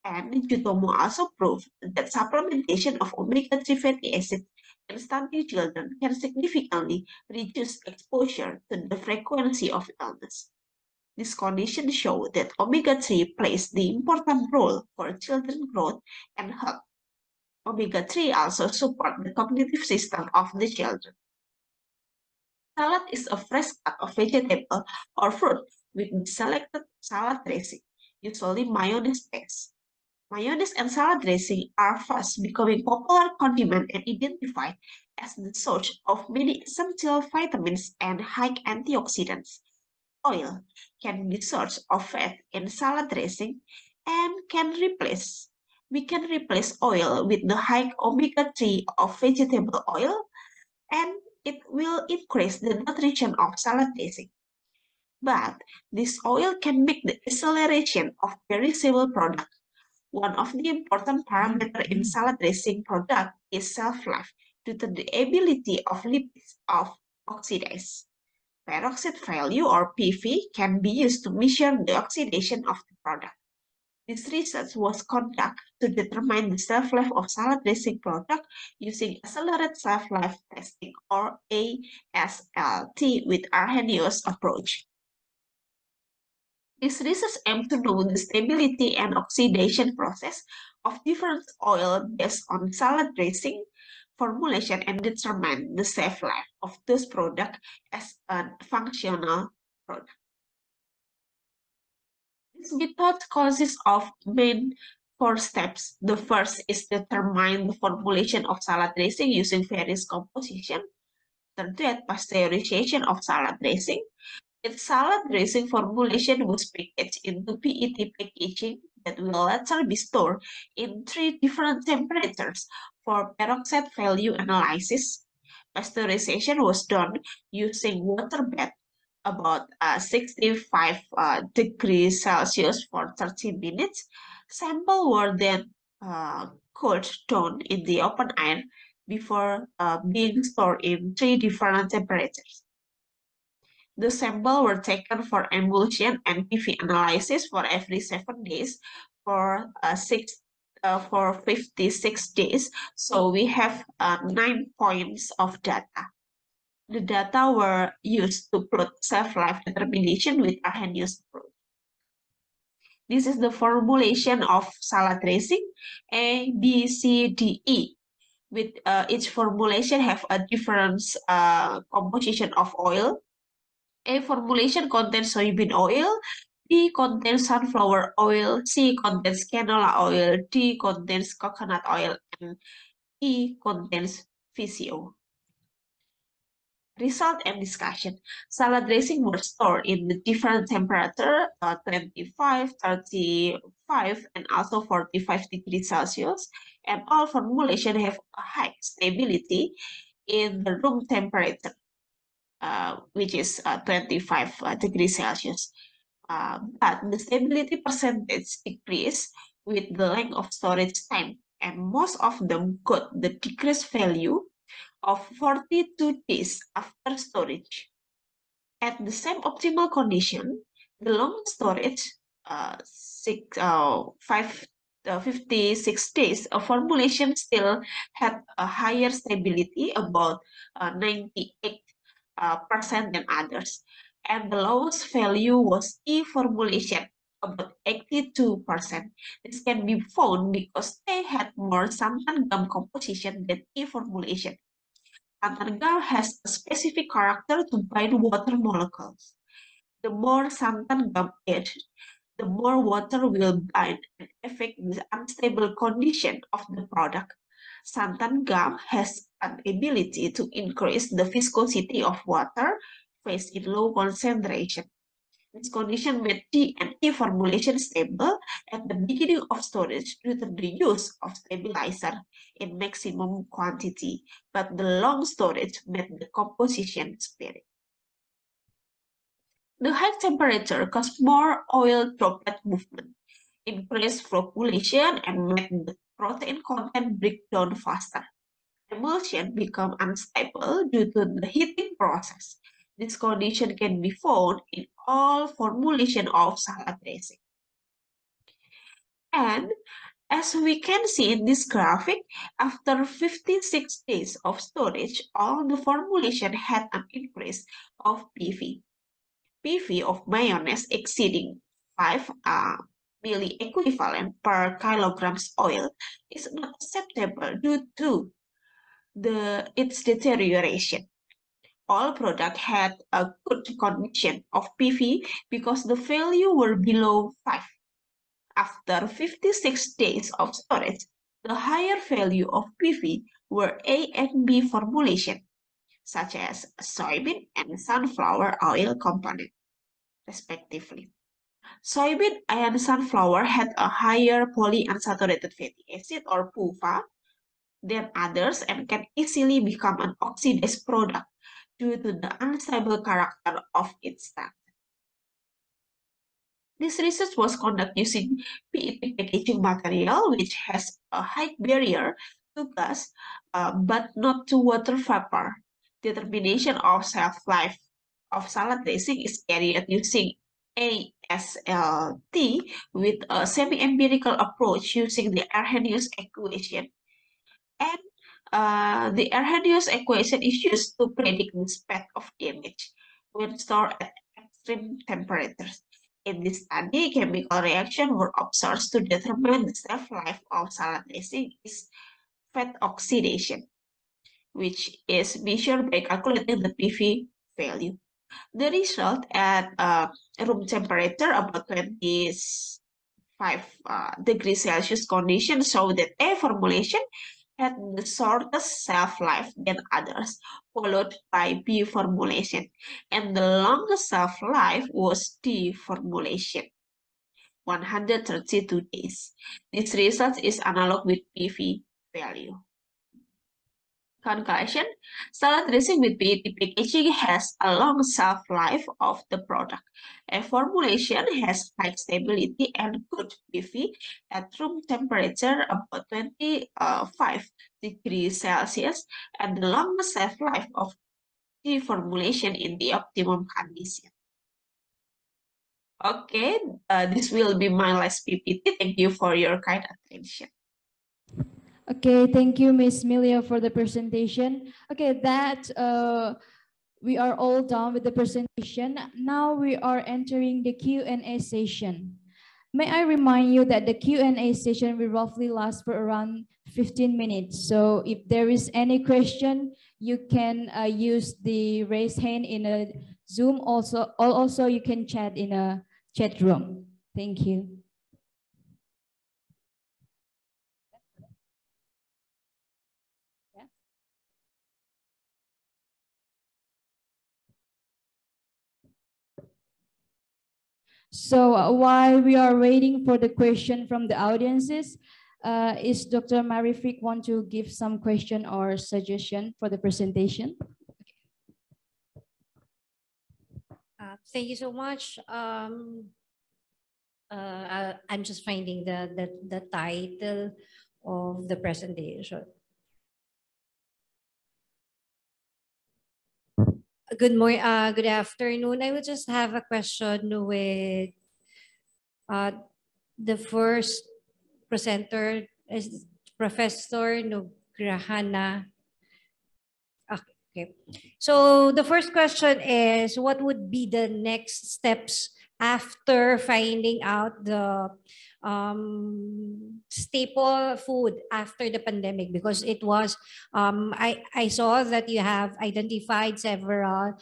And Yutomo also proved that supplementation of omega-3 fatty acid in stunting children can significantly reduce exposure to the frequency of illness. This condition shows that omega-3 plays the important role for children's growth and health. Omega-3 also support the cognitive system of the children. Salad is a fresh cut of vegetable or fruit with the selected salad dressing, usually mayonnaise base. Mayonnaise and salad dressing are fast becoming popular condiments and identified as the source of many essential vitamins and high antioxidants. Oil can be source of fat in salad dressing and we can replace oil with the high omega-3 of vegetable oil, and it will increase the nutrition of salad dressing. But this oil can make the acceleration of perishable product. One of the important parameters in salad dressing product is shelf-life due to the ability of lipids of oxidize. Peroxide value or PV can be used to measure the oxidation of the product. This research was conducted to determine the shelf-life of salad dressing product using accelerated shelf-life testing or ASLT with Arrhenius approach. This research aimed to know the stability and oxidation process of different oil based on salad dressing formulation and determine the shelf life of those products as a functional product. This method consists of main 4 steps. The first is determine the formulation of salad dressing using various composition. Then pasteurization of salad dressing. Its salad dressing formulation was packaged into PET packaging that will later be stored in 3 different temperatures for peroxide value analysis. Pasteurization was done using water bath about 65 degrees Celsius for 30 minutes. Samples were then cooled down in the open air before being stored in 3 different temperatures. The samples were taken for emulsion and PV analysis for every 7 days for 56 days. So we have 9 points of data. The data were used to plot shelf-life determination with Arrhenius approach. This is the formulation of salad dressing A, B, C, D, E. With each formulation have a different composition of oil. A formulation contains soybean oil, B contains sunflower oil, C contains canola oil, D contains coconut oil, and E contains fish oil. Result and discussion. Salad dressing were stored in the different temperature, 25, 35, and also 45 degrees Celsius, and all formulation have a high stability in the room temperature. Which is 25 degrees Celsius. But the stability percentage decreased with the length of storage time, and most of them got the decreased value of 42 days after storage. At the same optimal condition, the long storage, 56 days, a formulation still had a higher stability, about 98% than others, and the lowest value was E formulation, about 82%. This can be found because they had more santan gum composition than E formulation. Santan gum has a specific character to bind water molecules. The more santan gum aged, the more water will bind and affect the unstable condition of the product. Santan gum has an ability to increase the viscosity of water phase in low concentration. This condition made T and E formulation stable at the beginning of storage due to the use of stabilizer in maximum quantity, but the long storage made the composition spirit. The high temperature caused more oil droplet movement, increased flocculation, and made the protein content break down faster. Emulsion become unstable due to the heating process. This condition can be found in all formulation of salad dressing. And as we can see in this graphic, after 56 days of storage, all the formulation had an increase of PV. PV of mayonnaise exceeding 5 milli equivalent per kilograms oil is not acceptable due to its deterioration. All products had a good condition of PV because the value were below 5. After 56 days of storage, the higher value of PV were A and B formulation, such as soybean and sunflower oil component, respectively. Soybean and sunflower had a higher polyunsaturated fatty acid or PUFA than others and can easily become an oxidized product due to the unstable character of its structure. This research was conducted using PET packaging material, which has a high barrier to gas, but not to water vapor. Determination of shelf life of salad dressing is carried using ASLT with a semi-empirical approach using the Arrhenius equation. And the Arrhenius equation is used to predict the speed of damage when stored at extreme temperatures. In this study, chemical reactions were observed to determine the shelf life of salad dressing is fat oxidation, which is measured by calculating the PV value. The result at room temperature about 25 degrees Celsius condition show that A formulation had the shortest shelf life than others, followed by B formulation, and the longest shelf life was D formulation, 132 days. This result is analog with PV value. Conclusion, salad dressing with PET packaging has a long shelf life of the product. A formulation has high stability and good PV at room temperature about 25 degrees Celsius and the longest shelf life of the formulation in the optimum condition. Okay, this will be my last PPT. Thank you for your kind attention. Okay, thank you, Ms. Mellia, for the presentation. Okay, we are all done with the presentation. Now we are entering the Q&A session. May I remind you that the Q&A session will roughly last for around 15 minutes. So if there is any question, you can use the raise hand in a Zoom. Also you can chat in a chat room. Thank you. So while we are waiting for the question from the audiences, is Dr. Marivic want to give some question or suggestion for the presentation? Thank you so much. I'm just finding the title of the presentation. Good morning, good afternoon. I would just have a question with the first presenter is Professor Nugrahana. Okay. So the first question is, what would be the next steps after finding out the staple food after the pandemic? Because it was, I saw that you have identified several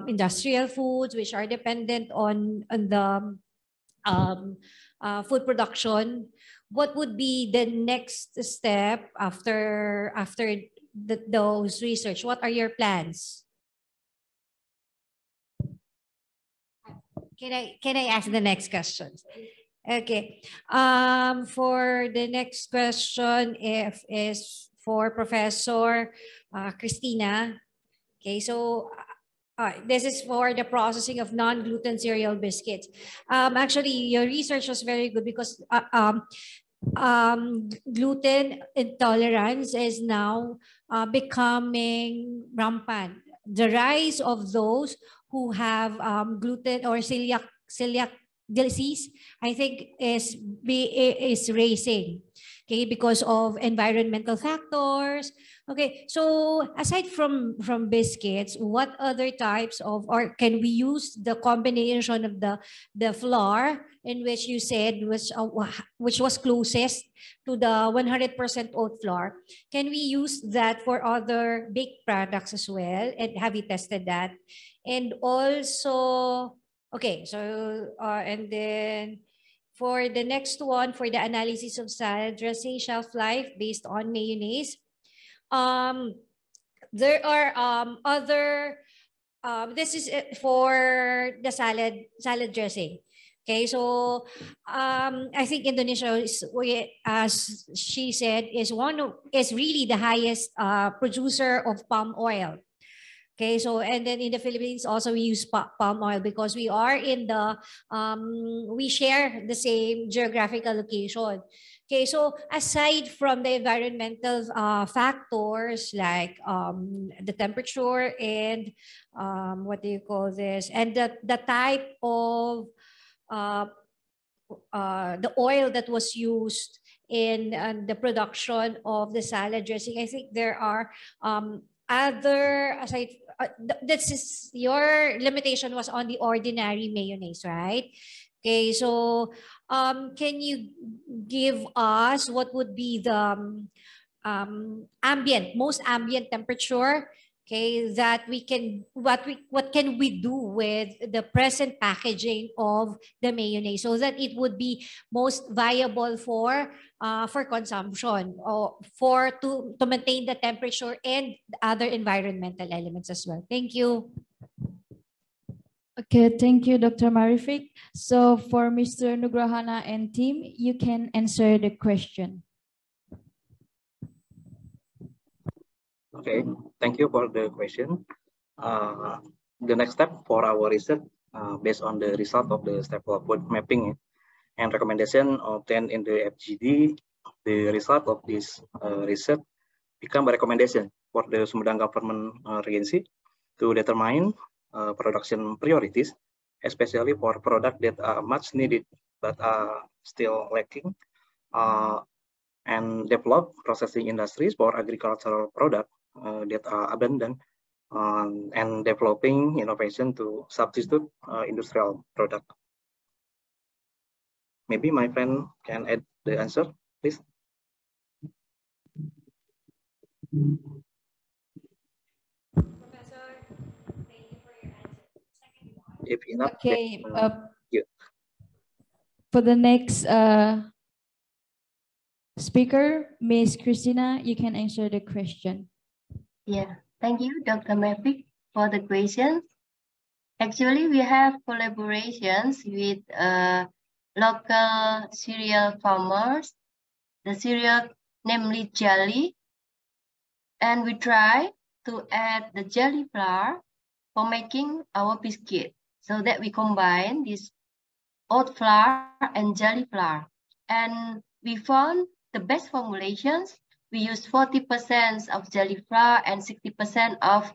industrial foods which are dependent on the food production. What would be the next step after those research? What are your plans? Can I ask the next questions? Okay. For the next question, is for Professor Kristina. Okay, so this is for the processing of non-gluten cereal biscuits. Actually, your research was very good because gluten intolerance is now becoming rampant. The rise of those who have gluten or celiac disease, I think, is raising. Okay, because of environmental factors. Okay, so aside from biscuits, what other types of, or can we use the combination of the flour in which you said which was closest to the 100% oat flour? Can we use that for other baked products as well? And have you tested that? And also, okay, so and then for the next one, for the analysis of salad dressing shelf life based on mayonnaise, there are other, this is for the salad dressing. Okay, so I think Indonesia is, as she said, is really the highest producer of palm oil. Okay, so and then in the Philippines also we use palm oil because we are in the, we share the same geographical location. Okay, so aside from the environmental factors like the temperature and what do you call this, and the type of the oil that was used in the production of the salad dressing, I think there are other, aside, this is, your limitation was on the ordinary mayonnaise, right? Okay, so can you give us what would be the most ambient temperature, okay, that we can, what can we do with the present packaging of the mayonnaise so that it would be most viable for consumption, or to maintain the temperature and other environmental elements as well? Thank you. Okay, thank you, Dr. Marivic. So for Mr. Nugrahana and team, you can answer the question. Okay, thank you for the question. The next step for our research, based on the result of the staple food mapping and recommendation obtained in the FGD, the result of this research become a recommendation for the Sumedang government regency to determine production priorities, especially for products that are much needed but are still lacking, and develop processing industries for agricultural products that are abundant, and developing innovation to substitute industrial product. Maybe my friend can add the answer, please. Professor, thank you for your answer. If enough, Okay, yeah. For the next speaker, Ms. Kristina, you can answer the question. Yeah, thank you, Dr. Marivic, for the questions. Actually, we have collaborations with local cereal farmers, the cereal namely JALI, and we try to add the JALI flour for making our biscuit, so that we combine this oat flour and JALI flour. And we found the best formulations. We use 40% of JALI flour and 60% of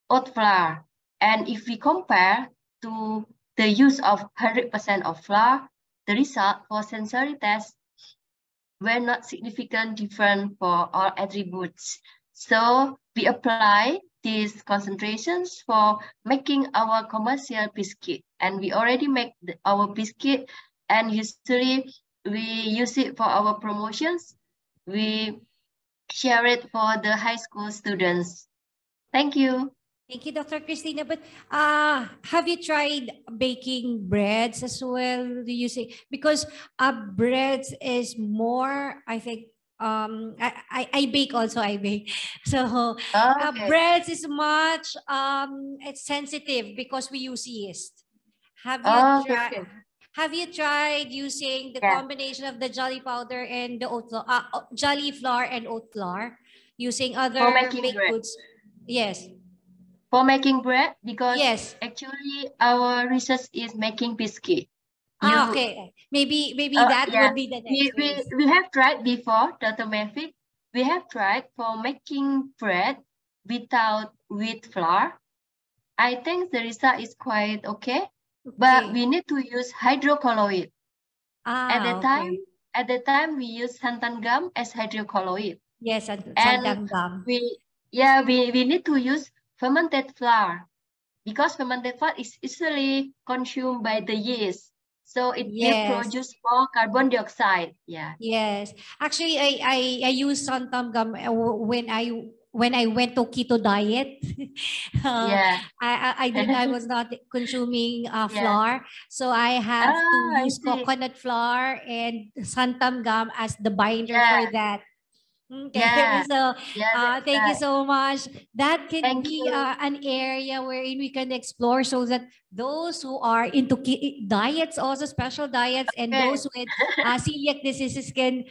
oat flour. And if we compare to the use of 100% of flour, the result for sensory tests were not significant different for all attributes. So we apply these concentrations for making our commercial biscuit. And we already make our biscuit, and usually we use it for our promotions. We share it for the high school students. Thank you. Thank you, Dr. Kristina. But have you tried baking breads as well? Do you say because breads is more? I think I bake also. I bake, so Okay. breads is much it's sensitive because we use yeast. Have you Okay. tried? Have you tried using the Yeah. combination of the jelly powder and the oat flour, jelly flour and oat flour, using For other making baked bread. goods? Yes. For making bread, because Yes. actually our research is making biscuit. Okay. Maybe that Yeah, would be the next phase. we have tried before, Dr. Mavic. We have tried for making bread without wheat flour. I think the result is quite okay, but we need to use hydrocolloid. At the time we use santan gum as hydrocolloid. Yes, and santan gum. we need to use fermented flour because fermented flour is easily consumed by the yeast. So it produces more carbon dioxide. Yeah. Yes. Actually, I use santan gum when I went to keto diet. I was not consuming flour, so I have to use coconut flour and santan gum as the binder for that. Okay, so thank you so much. That can be an area wherein we can explore so that those who are into diets, also special diets, and those with celiac diseases can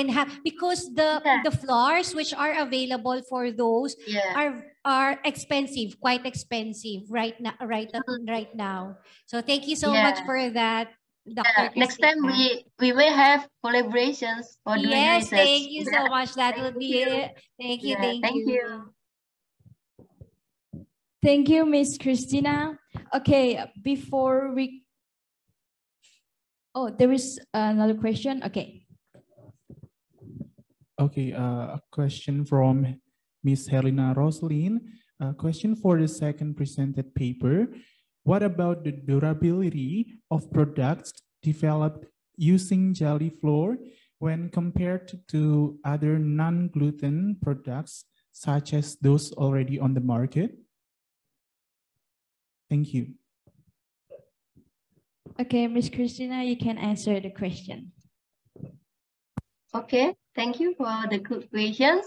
have, because the flours which are available for those are expensive, quite expensive right now. Right now. So thank you so much for that, Dr. Kristina. Next time we will have collaborations for doing research. Thank you so much. That will be it. Thank you. Thank you. Thank you, Miss Kristina. Okay, before we... Oh, there is another question. Okay. Okay, a question from Miss Helena Roslin. A question for the second presented paper. What about the durability of products developed using jelly flour when compared to other non-gluten products, such as those already on the market? Thank you. Okay, Ms. Kristina, you can answer the question. Okay, thank you for the good questions.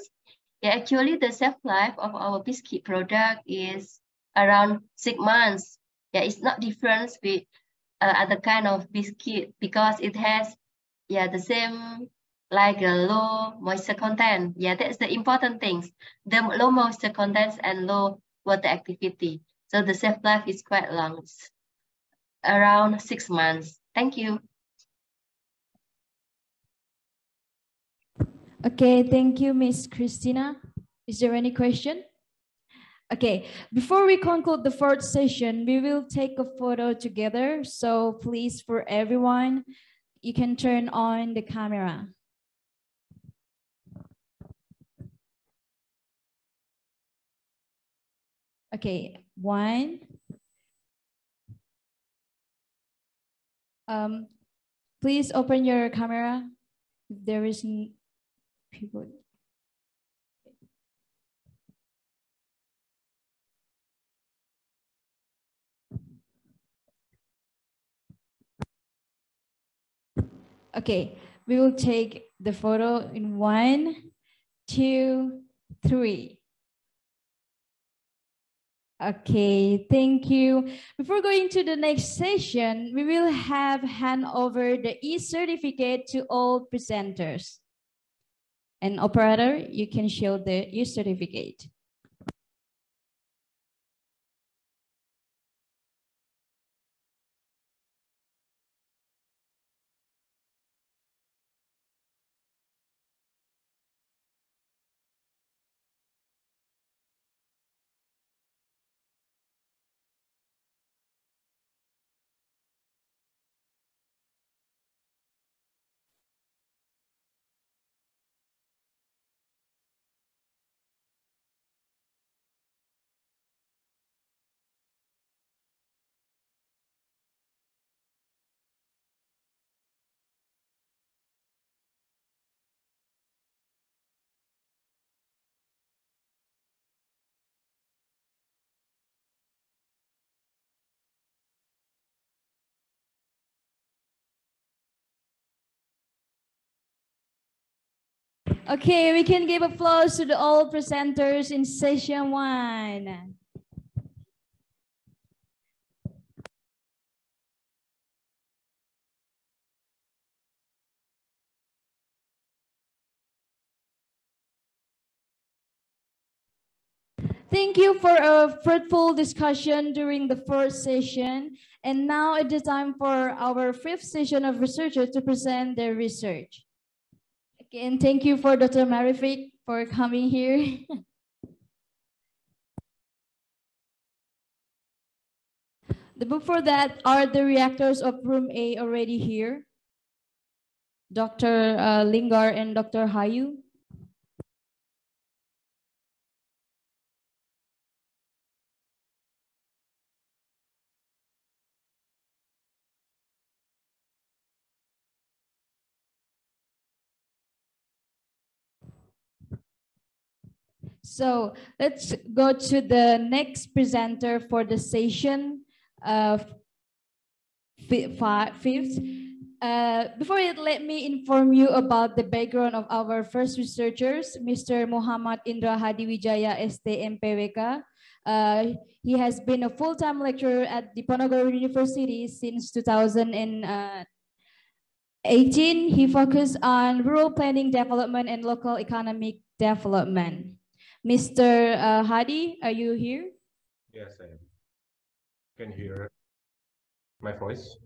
Yeah, actually the shelf life of our biscuit product is around 6 months. Yeah, it's not different with other kind of biscuit because it has the same like a low moisture content. Yeah, that's the important things. The low moisture content and low water activity. So the shelf life is quite long, around 6 months. Thank you. Okay, thank you, Miss Kristina. Is there any question? Okay, before we conclude the fourth session, we will take a photo together. So please, for everyone, you can turn on the camera. Okay, one. Please open your camera. If there is people. Okay, we will take the photo in 1, 2, 3. Okay, thank you. Before going to the next session, we will hand over the e-certificate to all presenters. And operator, you can show the e-certificate. Okay, we can give applause to all presenters in session 1. Thank you for a fruitful discussion during the first session. And now it is time for our 5th session of researchers to present their research. Again, thank you for Dr. Marivic for coming here. Before that, are the reactors of room A already here? Dr. Linggar and Dr. Hayu? So let's go to the next presenter for the session fifth. Before it, let me inform you about the background of our first researchers, Mr. Muhammad Indra Hadiwijaya, ST MPWK. He has been a full-time lecturer at Diponegoro University since 2018. He focused on rural planning development and local economic development. Mr. Hadi, are you here? Yes, I am. Can you hear my voice?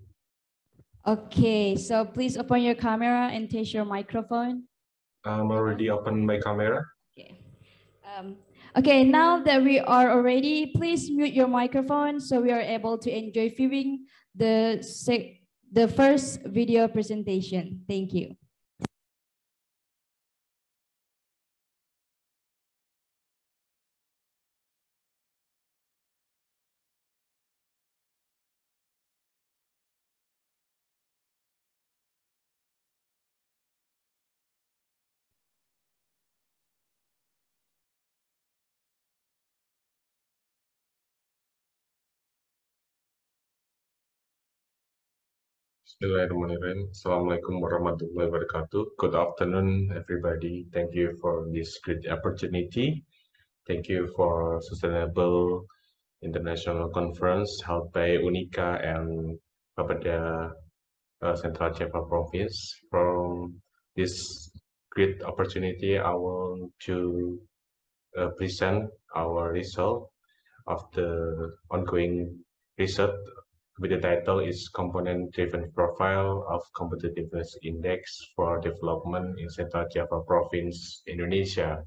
Okay, so please open your camera and test your microphone. I'm already open my camera. Okay. Okay, now that we are already, please mute your microphone so we are able to enjoy viewing the first video presentation. Thank you. Bismillahirrahmanirrahim. Assalamualaikum warahmatullahi wabarakatuh. Good afternoon, everybody. Thank you for this great opportunity. Thank you for Sustainable International Conference held by UNICA and Bapeda Central Java Province. From this great opportunity, I want to present our result of the ongoing research with the title is Component-Driven Profile of Competitiveness Index for Development in Central Java Province, Indonesia.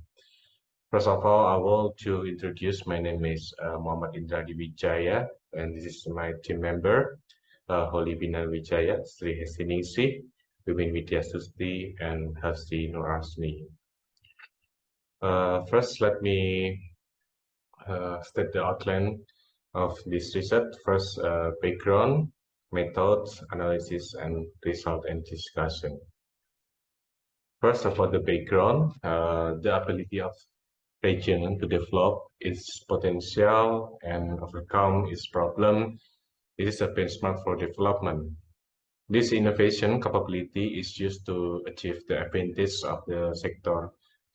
First of all, I want to introduce, my name is Muhammad Indra Wijaya, and this is my team member, Lidwina Bryan, S.Si, Women Vidya Susti, and S.Si Nurasmi. First, let me state the outline of this research. First, background, methods, analysis, and result and discussion. First, about the background, the ability of region to develop its potential and overcome its problem. This is a benchmark for development. This innovation capability is used to achieve the advantage of the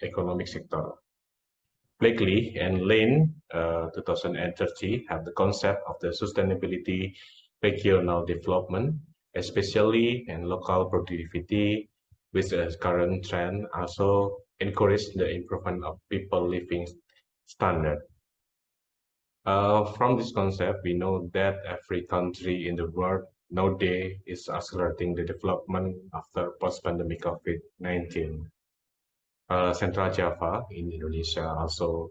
economic sector. Blakely and Lane, 2030, have the concept of the sustainability regional development, especially in local productivity, with the current trend also encourage the improvement of people living standard. From this concept, we know that every country in the world nowadays is accelerating the development after post-pandemic COVID-19. Central Java in Indonesia also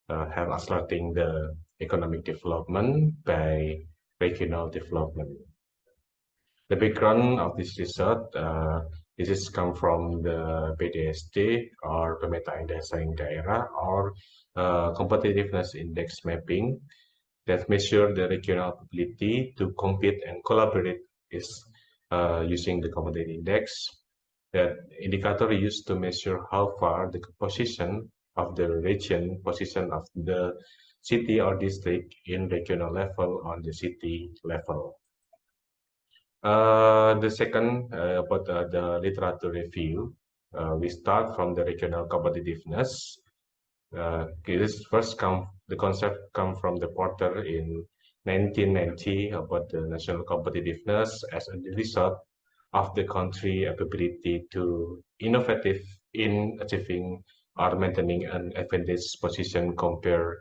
have accelerating the economic development by regional development. The background of this research, this is come from the PDSD or Pemetaan Desa Daerah or competitiveness index mapping that measure the regional ability to compete and collaborate is using the competitive index. That indicator used to measure how far the position of the region, position of the city or district in regional level on the city level. The second about the literature review. We start from the regional competitiveness. The concept come from the Porter in 1990 about the national competitiveness as a result of the country ability to innovative in achieving or maintaining an advantageous position compared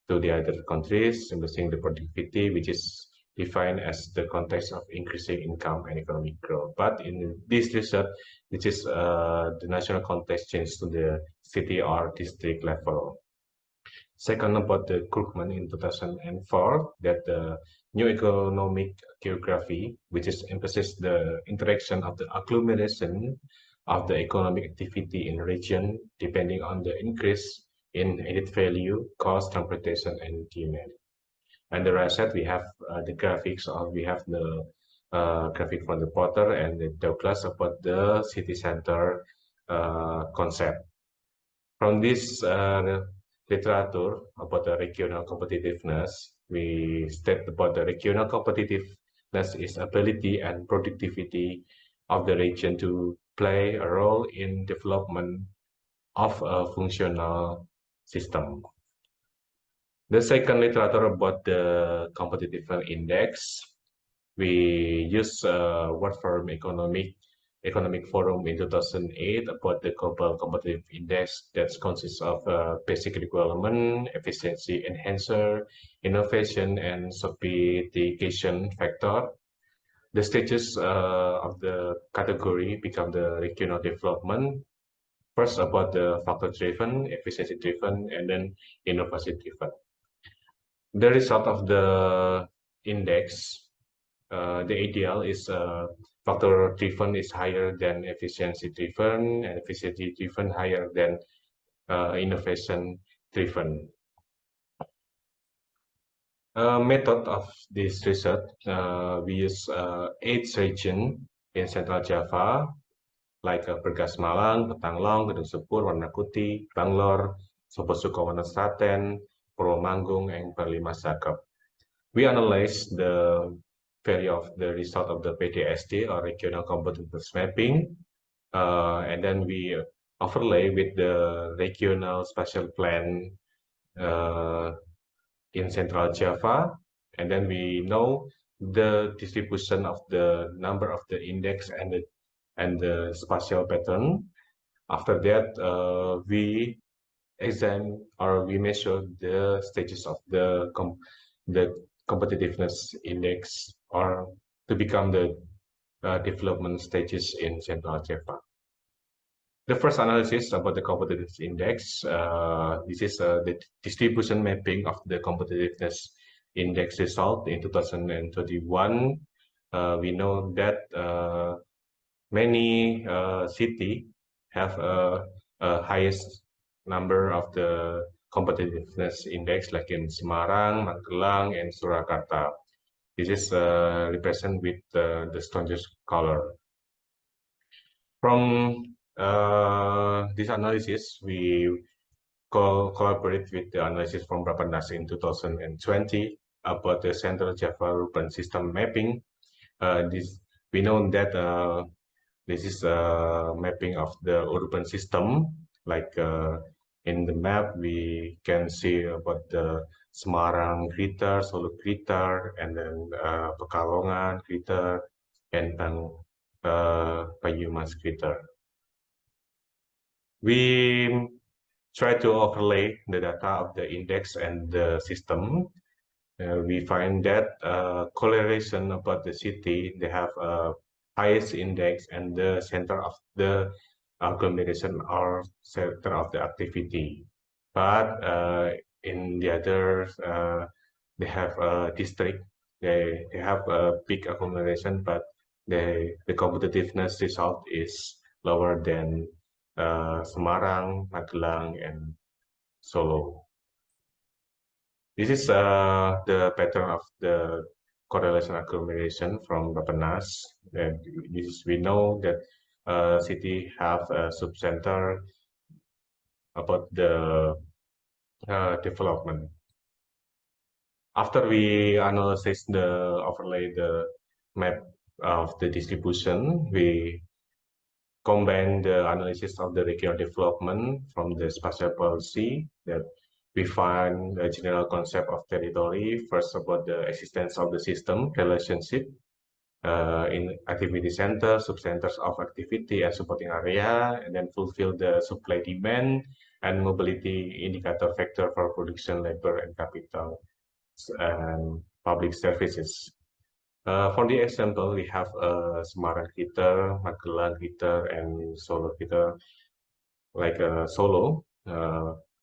to the other countries, increasing the productivity, which is defined as the context of increasing income and economic growth. But in this research, which is the national context changed to the city or district level. Second, about the Krugman in 2004, that the new economic geography, which is emphasizes the interaction of the agglomeration of the economic activity in region, depending on the increase in added value, cost, transportation, and demand. And the right side, we have the graphics, or we have the graphic from the Porter and the Douglas about the city center concept. From this literature about the regional competitiveness, we state about the regional competitiveness is ability and productivity of the region to play a role in development of a functional system. The second literature about the competitiveness index, we use World Forum Economic Forum in 2008 about the global competitive index that consists of basic requirement, efficiency enhancer, innovation, and sophistication factor. The stages of the category become the regional development. First about the factor-driven, efficiency-driven, and then innovation-driven. The result of the index, the ideal is factor-driven is higher than efficiency-driven, and efficiency-driven higher than innovation-driven. Method of this research, we use 8 regions in Central Java, like Bergas Malang, Batanglong, Gedung Sepur, Warna Putih, Banglor, Sopo Sukowono Klaten, Purwomanggung, and Perlima Sakep. We analyze the value of the result of the PDSD or regional competitiveness mapping, and then we overlay with the regional spatial plan in Central Java, and then we know the distribution of the number of the index and the spatial pattern. After that, we examine or we measure the stages of the competitiveness index or to become the development stages in Central Java. The first analysis about the competitiveness index, this is the distribution mapping of the competitiveness index result in 2021. We know that many cities have a highest number of the competitiveness index, like in Semarang, Magelang, and Surakarta. This is represented with the strongest color. From this analysis, we collaborate with the analysis from Bappenas in 2020 about the Central Java urban system mapping. We know that this is a mapping of the urban system. Like in the map, we can see about the Semarang Gritter, Solo Gritter, and then Pekalongan Gritter, and Banyumas Gritter. We try to overlay the data of the index and the system. We find that correlation about the city, they have a highest index and the center of the agglomeration or center of the activity. But in the others, they have a district, they have a big agglomeration, but the competitiveness result is lower than Semarang, Magelang, and Solo. This is the pattern of the correlation agglomeration from Bappenas. We know that city have a subcenter about the development. After we analyze the overlay the map of the distribution, we combine the analysis of the regional development from the spatial policy that we find the general concept of territory, first about the existence of the system relationship in activity center, subcenters of activity and supporting area, and then fulfill the supply demand and mobility indicator factor for production, labor, and capital and public services. For the example, we have Semarang Gitter, Magelang Gitter, and Solo Gitter. Like Solo,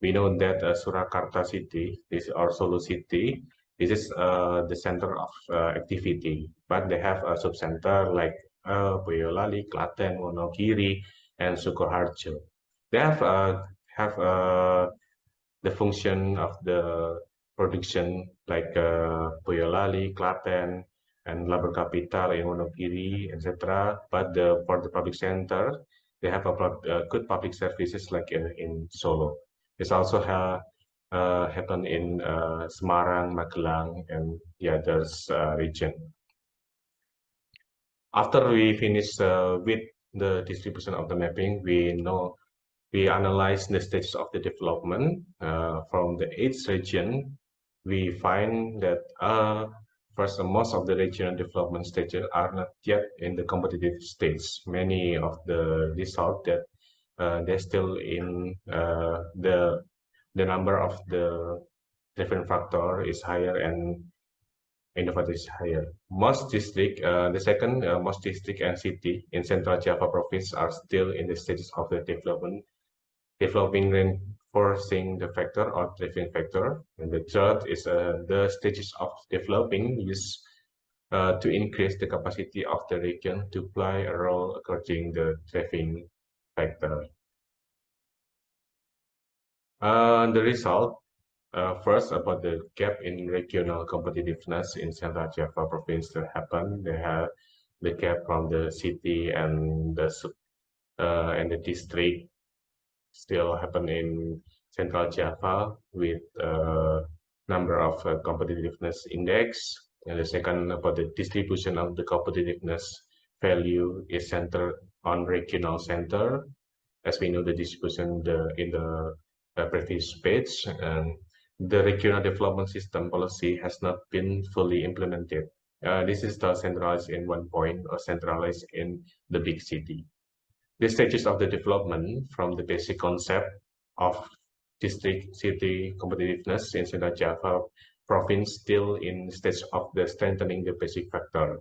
we know that Surakarta city, this or Solo city, this is the center of activity, but they have a sub-center like Boyolali, Klaten, Wonogiri, and Sukoharjo. They have the function of the production like Boyolali, Klaten, and labor capital in Wonogiri, etc. But for the public center, they have a good public services like in Solo. This also happen in Semarang, Magelang, and the others region. After we finish with the distribution of the mapping, we analyze the stages of the development from the 8th region. We find that first, most of the regional development stages are not yet in the competitive stage. Many of the result that they're still in the number of the different factor is higher and innovative is higher. Most district, the second most district and city in Central Java province are still in the stages of the developing reinforcing the factor or driving factor, and the third is the stages of developing use to increase the capacity of the region to play a role according the driving factor. The result, first about the gap in regional competitiveness in Central Java province that happened. They have the gap from the city and the district still happen in Central Java with number of competitiveness index. And the second about the distribution of the competitiveness value is centered on regional center. As we know, the distribution in the previous page, and the regional development system policy has not been fully implemented. This is still centralized in one point or centralized in the big city. The stages of the development from the basic concept of district city competitiveness in Central Java province still in stage of the strengthening the basic factor.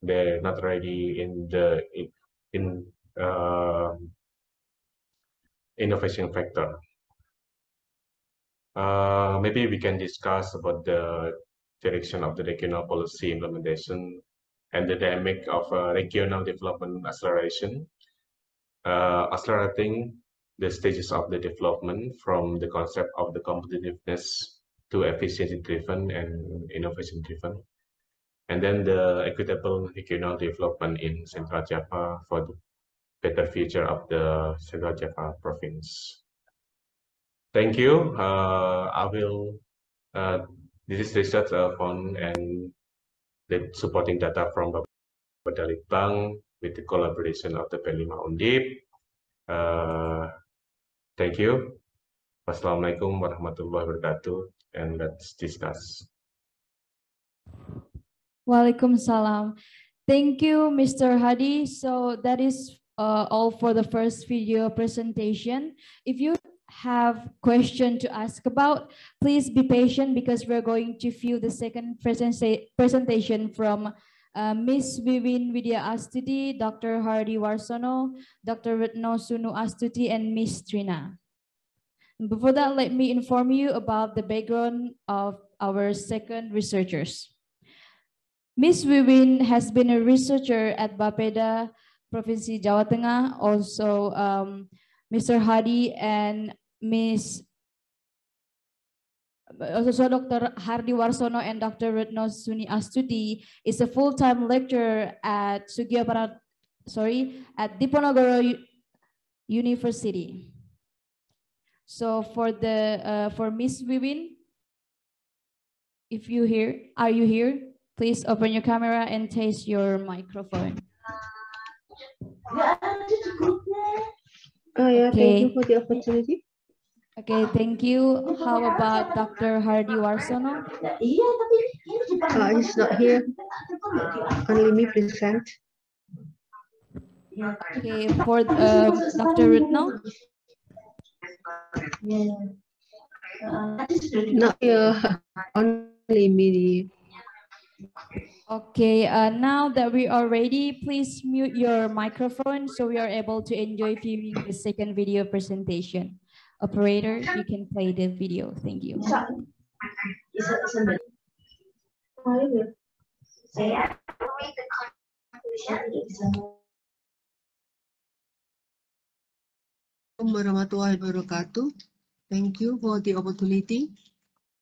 They're not ready in the innovation factor. Maybe we can discuss about the direction of the regional policy implementation and the dynamic of regional development acceleration. Accelerating the stages of the development from the concept of the competitiveness to efficiency driven and innovation driven, and then the equitable regional development in Central Java for the better future of the Central Java province. Thank you. I will. This is research fund and the supporting data from Balitbang with the collaboration of the P5 Undip. Thank you. Wassalamualaikum warahmatullahi wabarakatuh. And let's discuss. Waalaikumsalam. Thank you, Mr. Hadi. So that is all for the first video presentation. If you have question to ask about, please be patient because we're going to view the second presentation from Ms. Vivin Vidya Astuti, Dr. Hardy Warsono, Dr. Retno Sunu Astuti, and Ms. Trina. Before that, let me inform you about the background of our second researchers. Ms. Vivin has been a researcher at Bapeda, Provinsi Jawa Tengah. Also, Mr. Hadi and also Dr. Hardy Warsono and Dr. Retno Suni Astuti is a full-time lecturer at at Diponegoro University. So for Ms. Vivin, if you are you here? Please open your camera and taste your microphone. Yeah, thank you Okay. for the opportunity. Okay, thank you. How about Dr. Hardi Warsono? He's not here. Only me present. Okay, for Dr. Rutno? Not here. Only me. Okay, now that we are ready, please mute your microphone so we are able to enjoy viewing the second video presentation. Operator, you can play the video. Thank you. Warahmatullahi wabarakatuh. Thank you for the opportunity.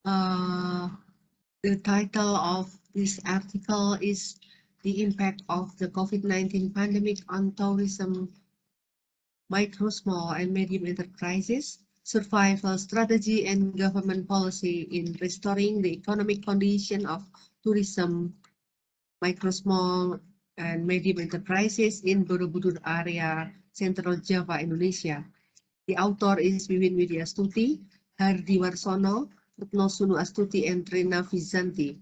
The title of this article is The Impact of the COVID-19 Pandemic on Tourism, Micro, Small and Medium Enterprises, Survival Strategy and Government Policy in Restoring the Economic Condition of Tourism, Micro, Small and Medium Enterprises in Borobudur area, Central Java, Indonesia. The author is Wiwin Widya Astuti, Hardi Warsono, Retno Sunu Astuti, and Rena Vizanti.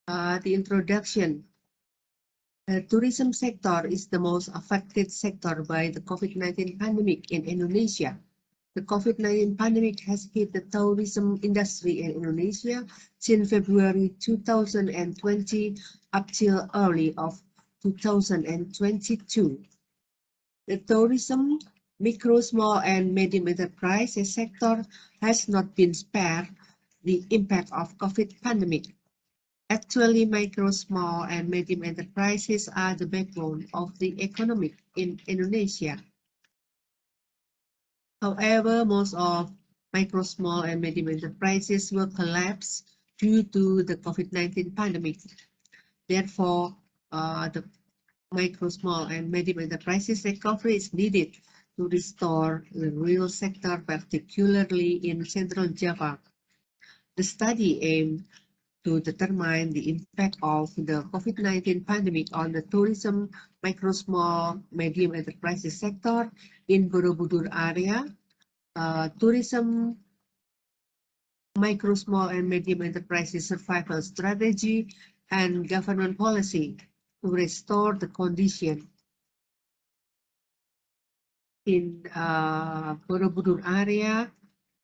The introduction. The tourism sector is the most affected sector by the COVID-19 pandemic in Indonesia. The COVID-19 pandemic has hit the tourism industry in Indonesia since February 2020 up till early of 2022. The tourism, micro, small, and medium enterprises sector has not been spared the impact of COVID pandemic. Actually, micro, small, and medium enterprises are the backbone of the economy in Indonesia. However, most of micro, small, and medium enterprises will collapse due to the COVID-19 pandemic. Therefore, the micro, small, and medium enterprises recovery is needed to restore the real sector, particularly in Central Java. The study aimed to determine the impact of the COVID-19 pandemic on the tourism, micro, small, medium enterprises sector in Borobudur area, tourism, micro, small, and medium enterprises survival strategy, and government policy to restore the condition. In Borobudur area,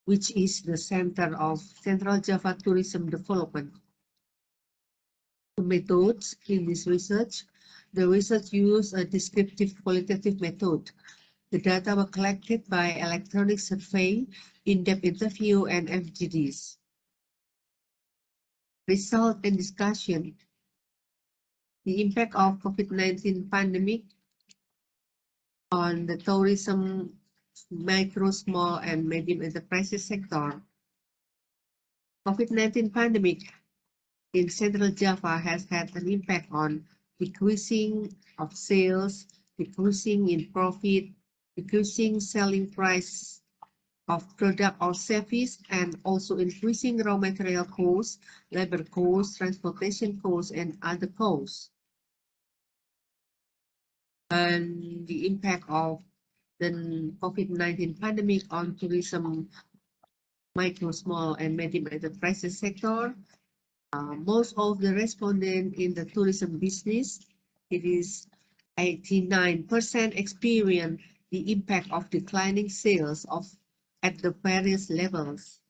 which is the center of Central Java tourism development. The methods in this research, the research used a descriptive qualitative method. The data were collected by electronic survey, in-depth interview, and FGDs. Result and discussion. The impact of COVID-19 pandemic on the tourism, micro, small, and medium enterprises sector. COVID-19 pandemic in Central Java has had an impact on decreasing of sales, decreasing in profit, decreasing selling price of product or service, and also increasing raw material costs, labor costs, transportation costs, and other costs. And the impact of the COVID-19 pandemic on tourism, micro, small, and medium enterprises sector. Most of the respondents in the tourism business, it is 89% experience the impact of declining sales at the various levels.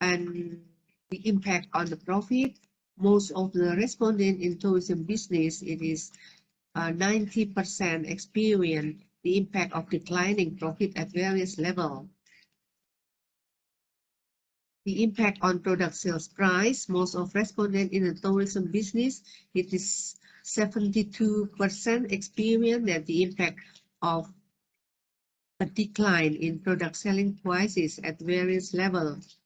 And the impact on the profit, most of the respondents in tourism business, it is 90% experience the impact of declining profit at various levels. The impact on product sales price, most of respondents in the tourism business, it is 72% experience that the impact of a decline in product selling prices at various levels.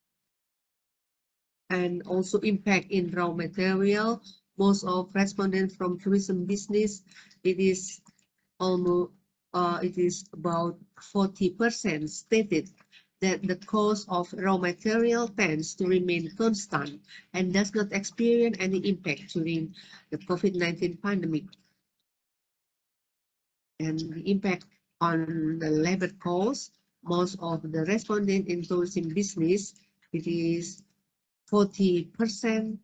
And also impact in raw material, most of respondents from tourism business, it is almost, it is about 40% stated that the cost of raw material tends to remain constant and does not experience any impact during the COVID-19 pandemic. And the impact on the labor cost, most of the respondents in tourism business, it is 40%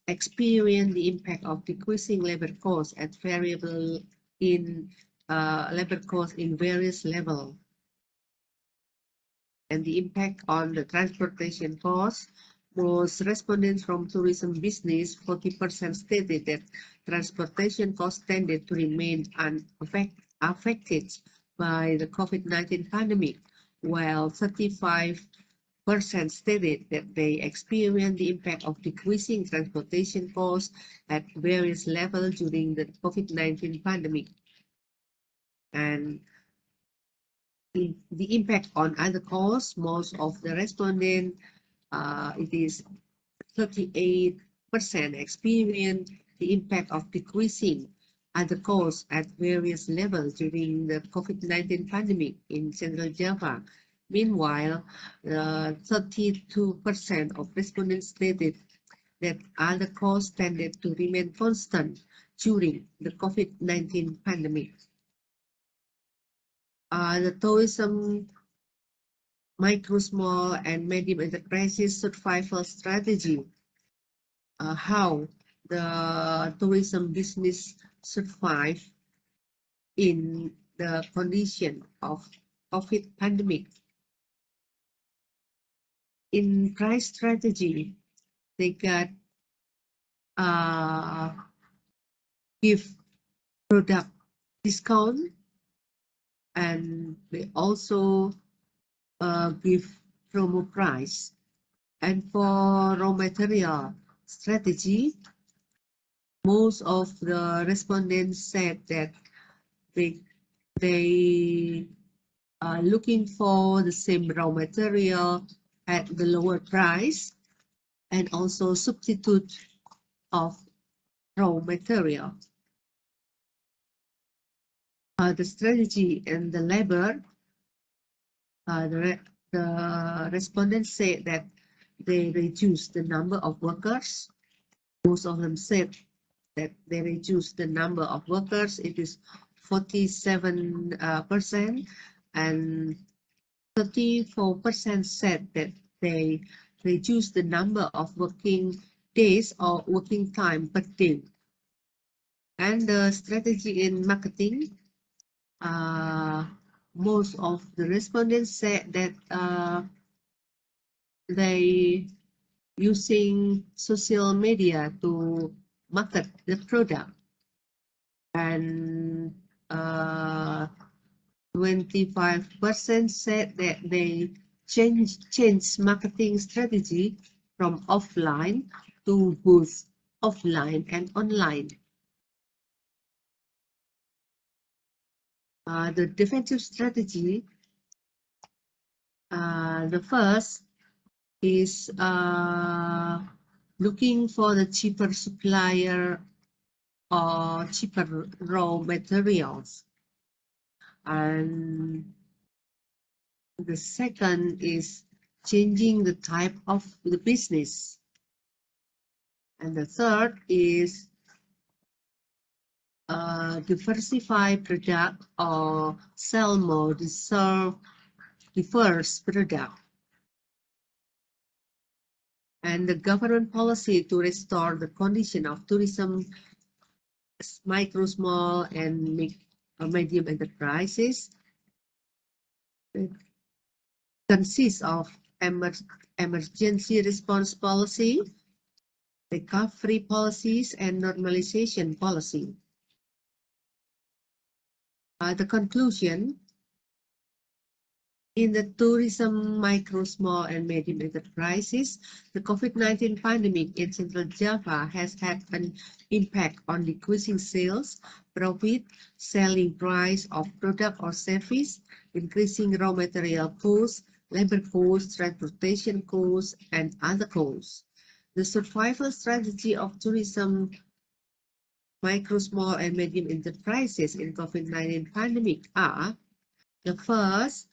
experience the impact of decreasing labor costs at variable in labor costs in various levels. And the impact on the transportation costs, most respondents from tourism business, 40% stated that transportation costs tended to remain unaffected by the COVID-19 pandemic, while 35% stated that they experienced the impact of decreasing transportation costs at various levels during the COVID-19 pandemic. And the impact on other costs, most of the respondents, it is 38% experience the impact of decreasing other costs at various levels during the COVID-19 pandemic in Central Java. Meanwhile, 32% of respondents stated that other costs tended to remain constant during the COVID-19 pandemic. The tourism micro, small, and medium enterprises survival strategy. How the tourism business survive in the condition of COVID pandemic. In price strategy, they got give product discount, and they also give promo price. And for raw material strategy, most of the respondents said that they are looking for the same raw material at the lower price, and also substitute of raw material. The strategy and the labor, the respondents said that they reduce the number of workers. Most of them said that they reduce the number of workers. It is 47%, and 34% said that they reduce the number of working days or working time per day. And the strategy in marketing, most of the respondents said that they using social media to market the product, and 25% said that they change marketing strategy from offline to both offline and online. The defensive strategy, the first is looking for the cheaper supplier or cheaper raw materials. And the second is changing the type of the business. And the third is diversify product or sell more diverse product. And the government policy to restore the condition of tourism, micro, small, and medium enterprises. It consists of emergency response policy, recovery policies, and normalization policy. The conclusion, in the tourism, micro, small, and medium enterprises, the COVID-19 pandemic in Central Java has had an impact on decreasing sales, profit, selling price of product or service, increasing raw material costs, labor costs, transportation costs, and other costs. The survival strategy of tourism, micro, small, and medium enterprises in COVID-19 pandemic are: the first,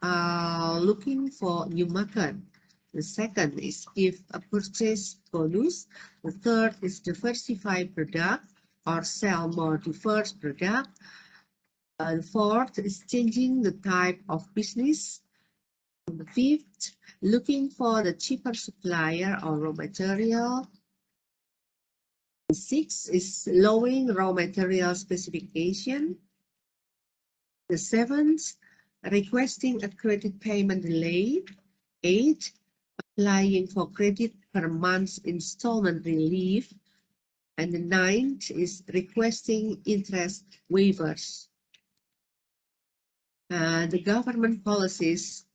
looking for new market. The second is give a purchase bonus. The third is diversify product or sell more diverse product. The fourth is changing the type of business. The fifth, looking for the cheaper supplier or raw material. The sixth is lowering raw material specification. The seventh, requesting a credit payment delay. 8, applying for credit per month installment relief. And the 9th is requesting interest waivers. The government policies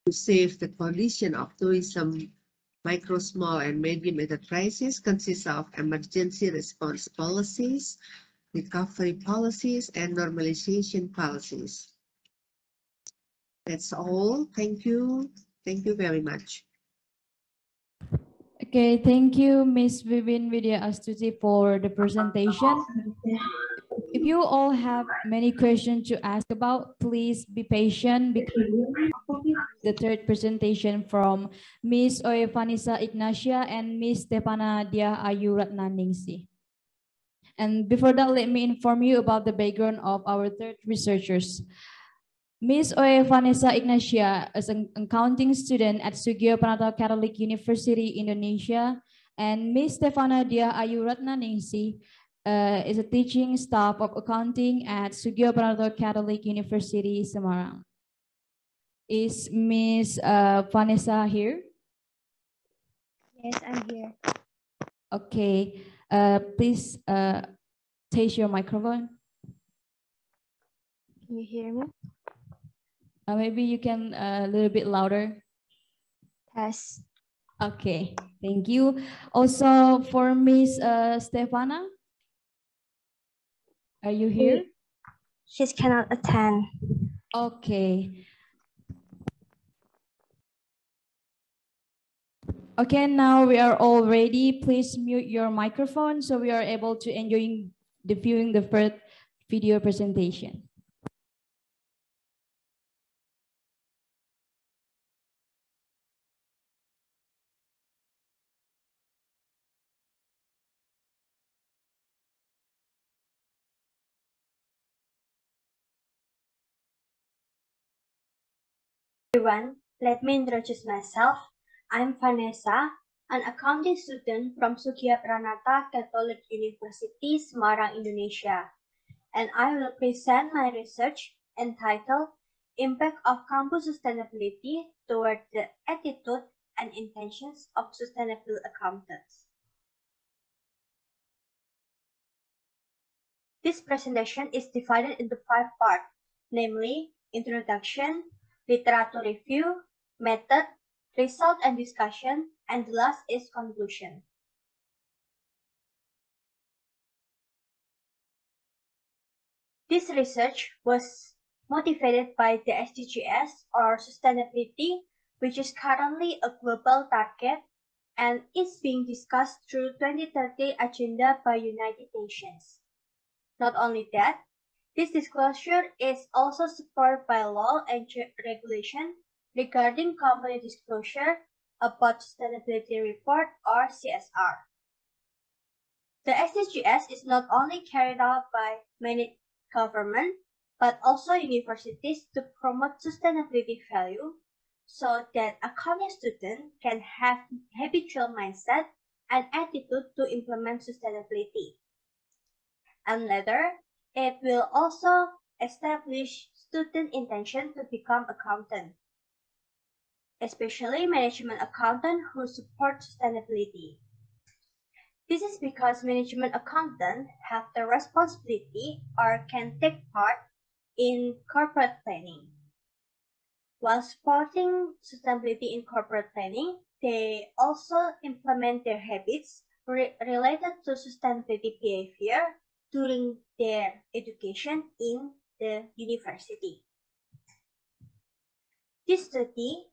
to save the condition of tourism, micro, small, and medium enterprises consist of emergency response policies, recovery policies, and normalization policies. That's all. Thank you. Thank you very much. Okay, thank you, Ms. Vivin Vidya Astuti, for the presentation. If you all have many questions to ask about, please be patient because the third presentation from Ms. Vanessa Ignacia and Ms. Stefana Dia Ayu Ratnaningsih. And before that, let me inform you about the background of our third researchers. Ms. Vanessa Ignacia is an accounting student at Sugio Pranata Catholic University, Indonesia, and Ms. Stefana Dia Ayu Ratnaningsih is a teaching staff of accounting at Sugio Pranata Catholic University, Semarang. Is Ms. Vanessa here? Yes, I'm here. Okay, please take your microphone. Can you hear me? Maybe you can a little bit louder. Test. Okay, thank you. Also for Ms. Stefana, are you here? She cannot attend. Okay. Okay, now we are all ready. Please mute your microphone so we are able to enjoy the viewing the first video presentation. Everyone, let me introduce myself. I'm Vanessa, an accounting student from Sugio Pranata Catholic University, Semarang, Indonesia, and I will present my research entitled Impact of Campus Sustainability Toward the Attitude and Intentions of Sustainable Accountants. This presentation is divided into 5 parts, namely Introduction, Literature Review, Method, Result and Discussion, and the last is Conclusion. This research was motivated by the SDGs or sustainability, which is currently a global target and is being discussed through 2030 agenda by United Nations. Not only that, this disclosure is also supported by law and regulation regarding company disclosure about sustainability report or CSR. The SDGs is not only carried out by many government, but also universities to promote sustainability value so that accounting students can have habitual mindset and attitude to implement sustainability. And later, it will also establish student intention to become accountant, especially management accountant who support sustainability. This is because management accountants have the responsibility or can take part in corporate planning. While supporting sustainability in corporate planning, they also implement their habits related to sustainability behavior during their education in the university. This study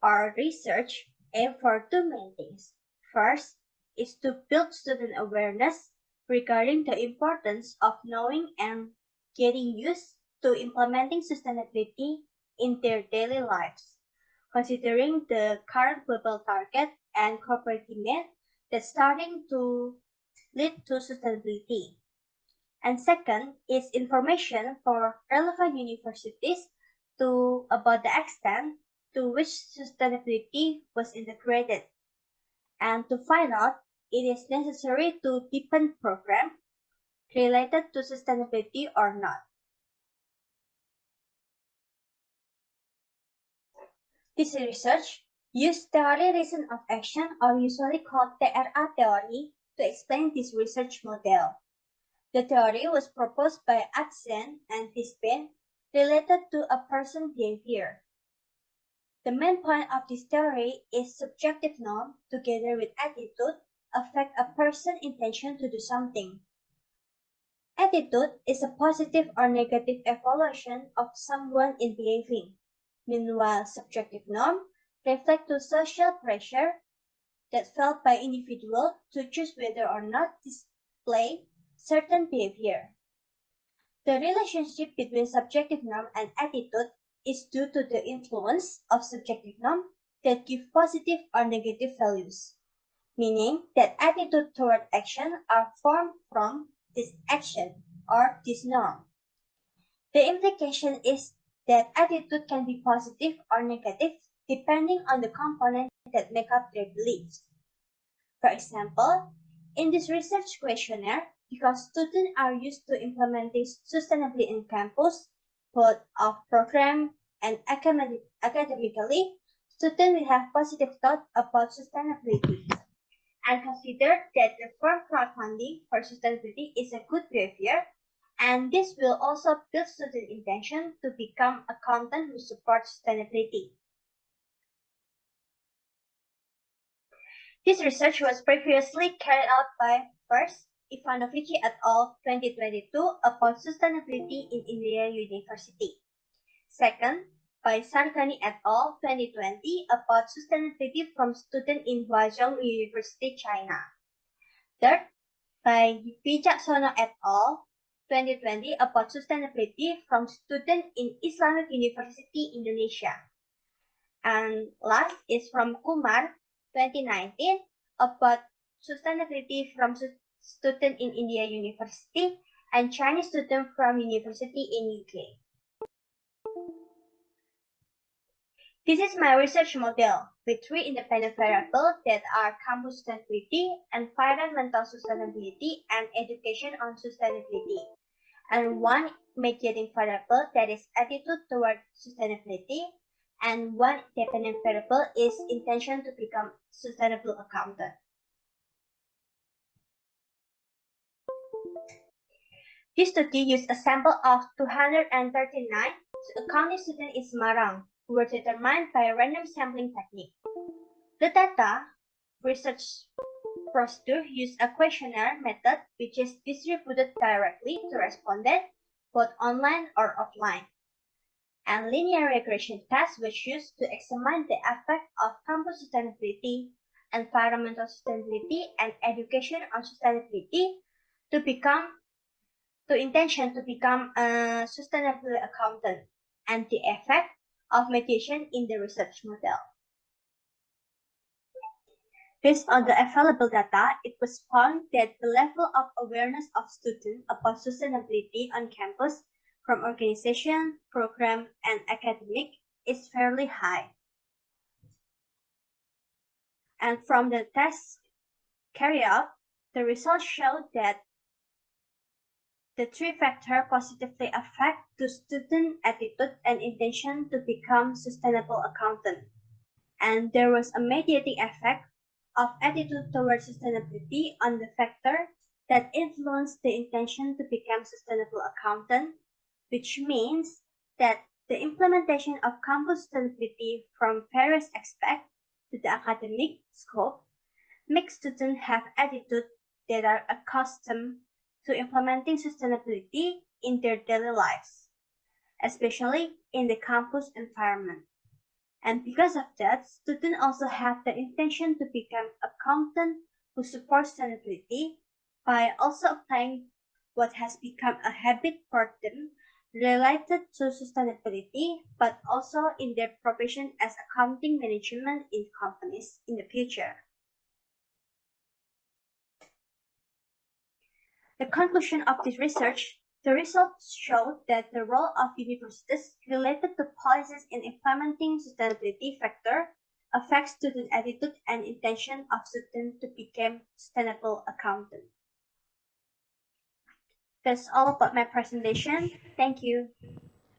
or research aims for 2 main things. First is to build student awareness regarding the importance of knowing and getting used to implementing sustainability in their daily lives, considering the current global target and corporate demand that's starting to lead to sustainability. And second is information for relevant universities about the extent to which sustainability was integrated. And to find out, it is necessary to deepen program related to sustainability or not. This research used theory reason of action, or usually called TRA theory, to explain this research model. The theory was proposed by Adsen and Tisben related to a person's behavior. The main point of this theory is subjective norm together with attitude affect a person's intention to do something. Attitude is a positive or negative evaluation of someone in behaving. Meanwhile, subjective norm reflect to social pressure that felt by individual to choose whether or not display certain behavior. The relationship between subjective norm and attitude is due to the influence of subjective norm that give positive or negative values, meaning that attitude toward action are formed from this action or this norm. The implication is that attitude can be positive or negative depending on the components that make up their beliefs. For example, in this research questionnaire, because students are used to implementing sustainably in campus, both of program and academically, students will have positive thought about sustainability and consider that the firm crowdfunding for sustainability is a good behavior, and this will also build student intention to become accountant who support sustainability. This research was previously carried out by first Ivanovic et al. 2022 about sustainability in India University. Second, by Sarkani et al. 2020 about sustainability from students in Huazhong University, China. Third, by Wijaksono et al. 2020 about sustainability from students in Islamic University, Indonesia. And last is from Kumar 2019 about sustainability from students in India University and Chinese students from University in UK. This is my research model with 3 independent variables that are campus sustainability, environmental sustainability, and education on sustainability, and 1 mediating variable that is attitude toward sustainability, and 1 dependent variable is intention to become sustainable accountant. This study used a sample of 239 accounting students in Semarang, who were determined by a random sampling technique. The data research procedure used a questionnaire method which is distributed directly to respondents, both online or offline. And linear regression tests was used to examine the effect of campus sustainability, environmental sustainability, and education on sustainability to intention to become a sustainable accountant, and the effect of mediation in the research model. Based on the available data, it was found that the level of awareness of students about sustainability on campus from organization, program, and academic is fairly high. And from the tests carried out, the results showed that the 3 factors positively affect the student attitude and intention to become sustainable accountant. And there was a mediating effect of attitude towards sustainability on the factor that influenced the intention to become sustainable accountant, which means that the implementation of campus sustainability from various aspects to the academic scope makes students have attitudes that are accustomed to implementing sustainability in their daily lives, especially in the campus environment. And because of that, students also have the intention to become accountant who support sustainability by also applying what has become a habit for them related to sustainability, but also in their profession as accounting management in companies in the future. The conclusion of this research, the results show that the role of universities related to policies in implementing sustainability factor affects student attitude and intention of students to become sustainable accountant. That's all about my presentation. Thank you.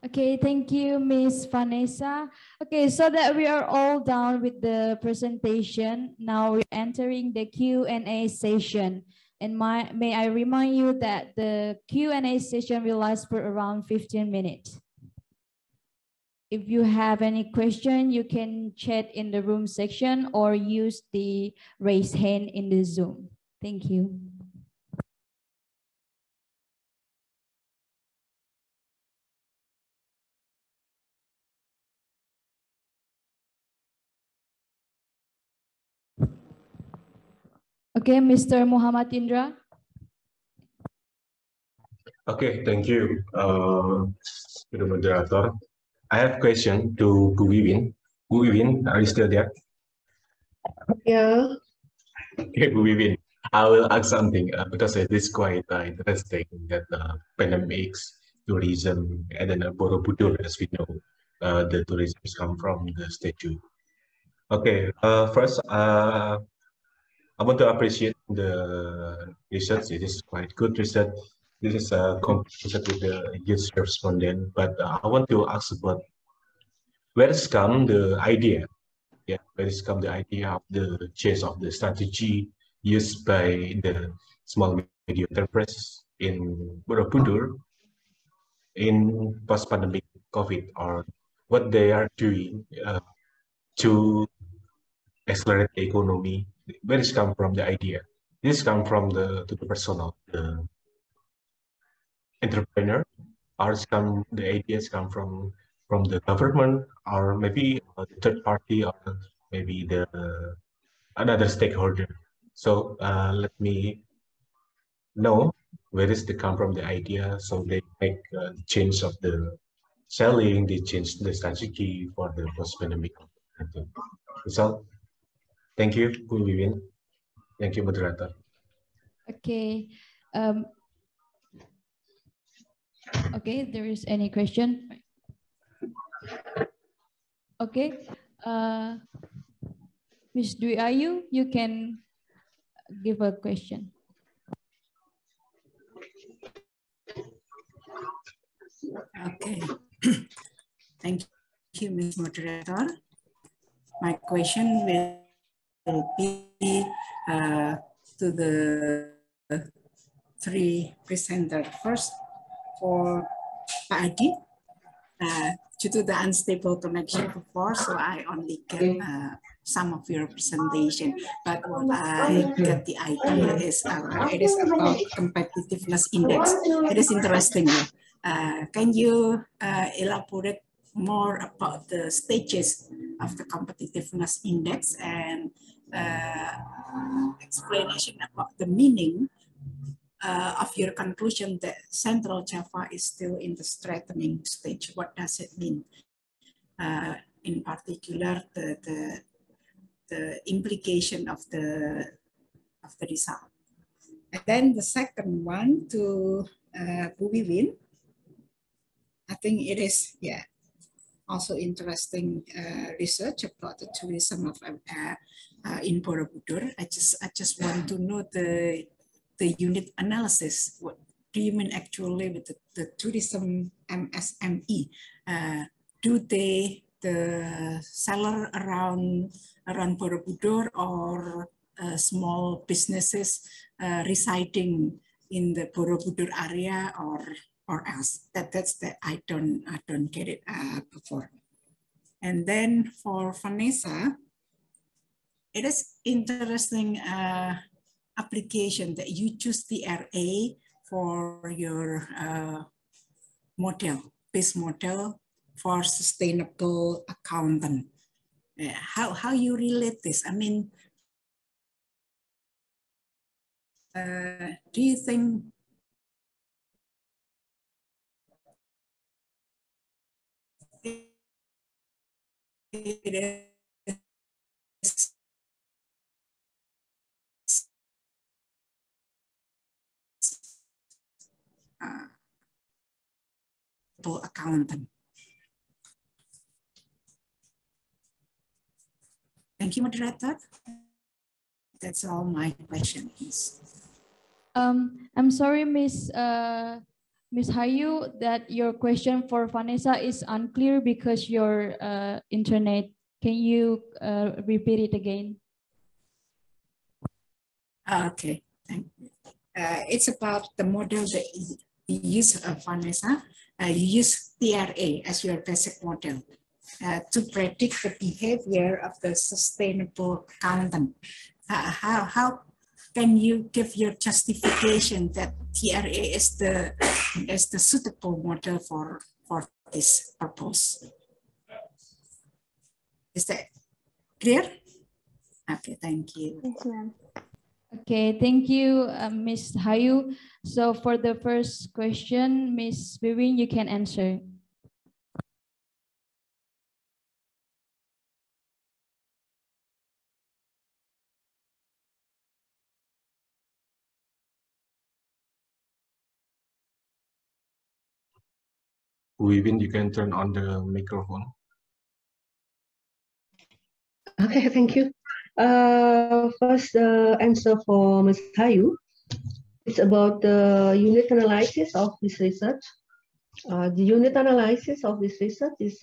Okay, thank you, Miss Vanessa. Okay, so that we are all done with the presentation, now we're entering the Q&A session. And may I remind you that the Q&A session will last for around 15 minutes. If you have any question, you can chat in the room section or use the raise hand in the Zoom. Thank you. Okay, Mr. Muhammad Indra. Okay, thank you, to the moderator. I have a question to Bu Wiwin. Bu Wiwin, are you still there? Yeah. Okay, Bu Wiwin, I will ask something because it is quite interesting that pandemics, tourism, and then Borobudur, as we know, the tourism come from the statue. Okay, first, I want to appreciate the research. It is quite good research. This is a completed with the youth respondent, but I want to ask about where is come the idea? Yeah, where is come the idea of the change of the strategy used by the small medium enterprise in Borobudur in post-pandemic COVID, or what they are doing to accelerate the economy? Where is come from the idea? This come from the personal, the entrepreneur, or the ideas come from the government, or maybe the third party, or maybe the another stakeholder. So let me know where is the come from the idea, so they make the change of the selling, they change the strategy for the post-pandemic. So thank you, Bu Wiwin. Thank you, moderator. Okay. Okay, there is any question? Okay. Ms. Dwi Ayu, you can give a question. Okay. Thank you, Ms. Moderator. My question will be to the three presenters. First, for Pak Adi, due to the unstable connection before, so I only get some of your presentation. But what I get the idea is it is about competitiveness index. It is interesting. Can you elaborate more about the stages of the competitiveness index and explanation about the meaning of your conclusion that Central Java is still in the strengthening stage? What does it mean? In particular, the implication of the result. And then the second one to Bu Wiwin. I think it is also interesting research about the tourism of in Borobudur. I just want to know the unit analysis. What do you mean actually with the tourism MSME? Do they the seller around Borobudur or small businesses residing in the Borobudur area or else? That's that I don't get it before. And then for Vanessa, it is interesting application that you choose the RA for your base model for sustainable accountant. How you relate this? I mean, do you think it is accountant. Thank you, moderator. That's all my questions. I'm sorry, Miss Hayu, that your question for Vanessa is unclear because your internet. Can you repeat it again? Okay, thank you. It's about the model that you use, Vanessa. You use TRA as your basic model to predict the behavior of the sustainable accountant. How can you give your justification that TRA is the suitable model for this purpose? Is that clear? Okay, thank you. Yes, ma'am. Okay, thank you, Ms. Hayu. So for the first question, Ms. Vivian, you can answer. Vivian, you can turn on the microphone. Okay, thank you. First answer for Ms. Hayu. It's about the unit analysis of this research. The unit analysis of this research is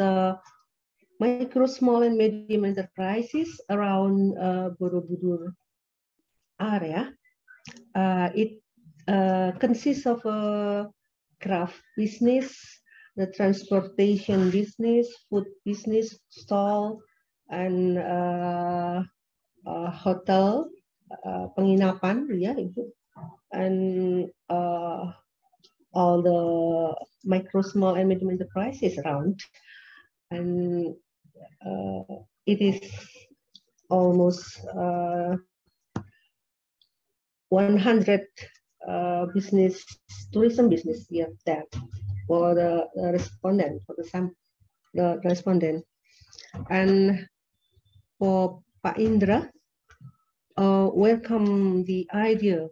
micro, small, and medium enterprises around Borobudur area. It consists of a craft business, the transportation business, food business, stall, and hotel, penginapan, ya Ibu, and all the micro, small, and medium enterprises around. And it is almost 100 business, tourism business here there for the respondent, for the respondent. And for Pak Indra, welcome the idea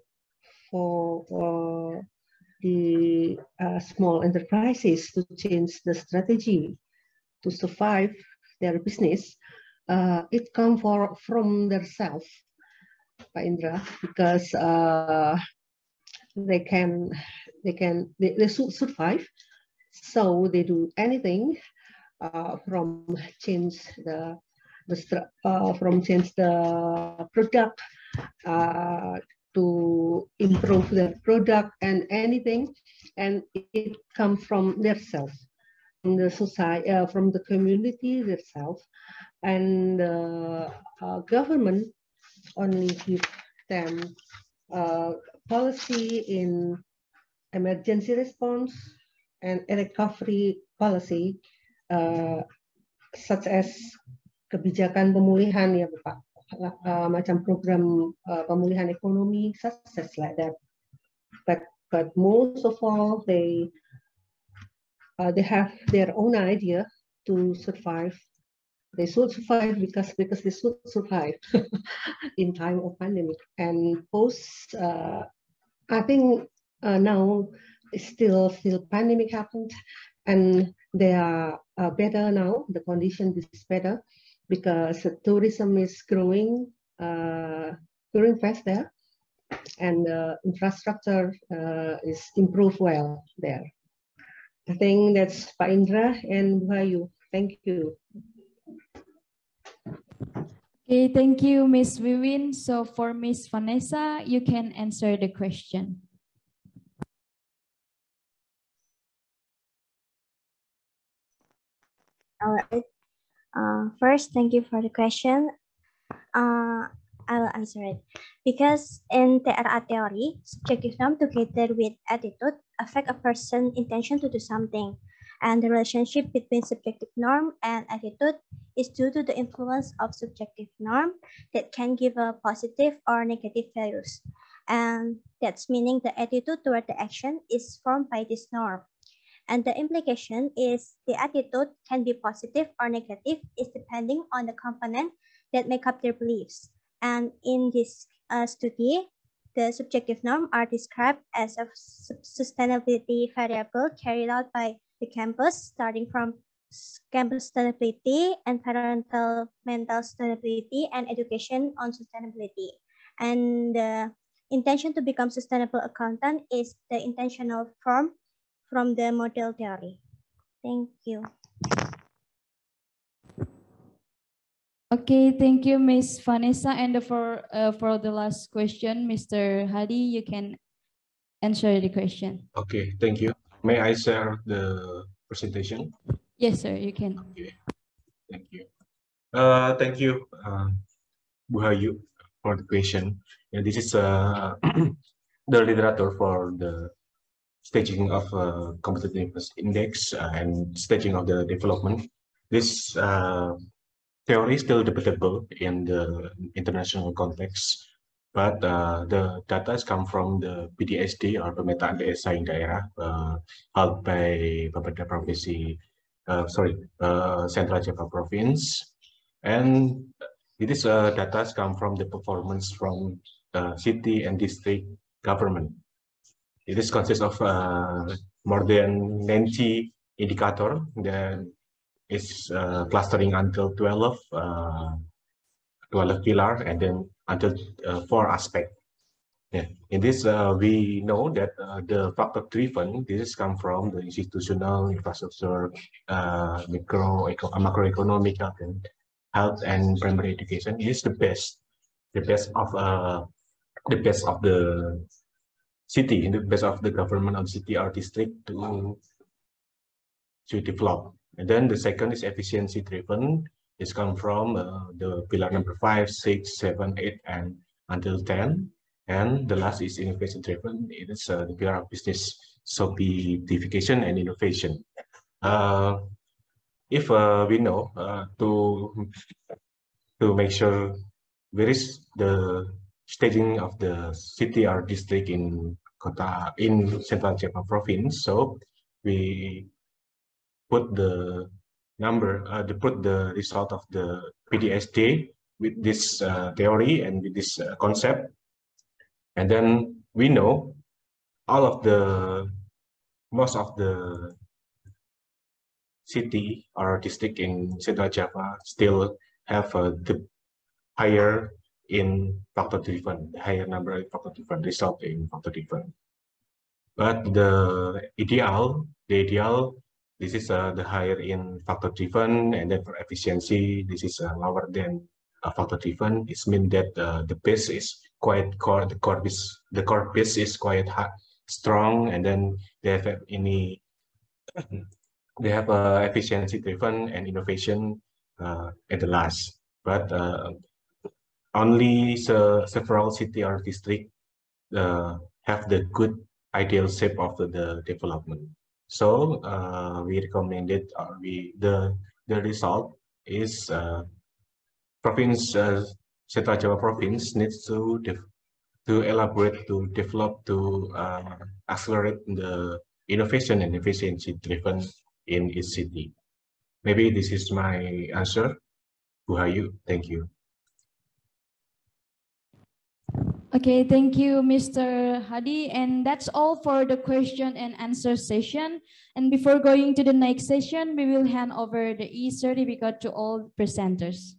for the small enterprises to change the strategy to survive their business. It comes from themselves, Pak Indra, because they should survive, so they do anything from change the product to improve the product and anything, and it comes from themselves, from the society, from the community themselves, and government only give them policy in emergency response and recovery policy, such as kebijakan pemulihan ya Pak, macam program pemulihan ekonomi, such as like that. But most of all, they have their own idea to survive. They should survive because they should survive in time of pandemic. And post, I think now still pandemic happened, and they are better now. The condition is better because tourism is growing fast there, and infrastructure is improved well there. I think that's Pak Indra and Bu Hayu. Thank you. Okay, thank you, Ms. Vivian. So for Ms. Vanessa, you can answer the question. All right. First, thank you for the question. I will answer it. Because in TRA theory, subjective norm together with attitude affect a person's intention to do something. And the relationship between subjective norm and attitude is due to the influence of subjective norm that can give a positive or negative values. And that's meaning the attitude toward the action is formed by this norm. And the implication is the attitude can be positive or negative, is depending on the component that make up their beliefs. And in this study, the subjective norms are described as a sustainability variable carried out by the campus, starting from campus sustainability, environmental mental sustainability, and education on sustainability. And the intention to become sustainable accountant is the intentional form from the model theory. Thank you. Okay, thank you, Ms. Vanessa. And for the last question, Mr. Hadi, you can answer the question. Okay, thank you. May I share the presentation? Yes, sir, you can. Okay, thank you. Thank you, Bu Hayu, for the question. And this is the literature for the staging of competitiveness index and staging of the development. This theory is still debatable in the international context, but the data has come from the PDSD or pemetaan desa in daerah held by Bapeda Provinsi, Central Java Province, and it is data has come from the performance from city and district government. It is consists of more than 90 indicator that is clustering until 12 pillar and then until 4 aspect. Yeah. In this, we know that the factor driven, this is come from the institutional infrastructure, macroeconomic health and primary education is the best of the city, in the best of the government of city or district to develop. And then the second is efficiency driven. It's come from the pillar number 5, 6, 7, 8, and until 10. And the last is innovation driven. It is the pillar of business sophistication and innovation. If we know to make sure where is the staging of the city or district in Central Java Province, so we put the number, put the result of the PDSD with this theory and with this concept, and then we know most of the city or district in Central Java still have the higher in factor driven, the higher number of factor driven result in factor driven. But the ideal, this is the higher in factor driven, and then for efficiency, this is lower than factor driven. It means that the base is quite core, the core base is quite strong, and then they have efficiency driven and innovation at the last. But only several city or district have the good ideal shape of the development. So we recommended, or the result is province Central Java Province needs to elaborate, to develop, to accelerate the innovation and efficiency driven in its city. Maybe this is my answer. Bu Hayu, thank you. Okay, thank you, Mr. Hadi. And that's all for the question and answer session. And before going to the next session, we will hand over the e-certificate to all presenters.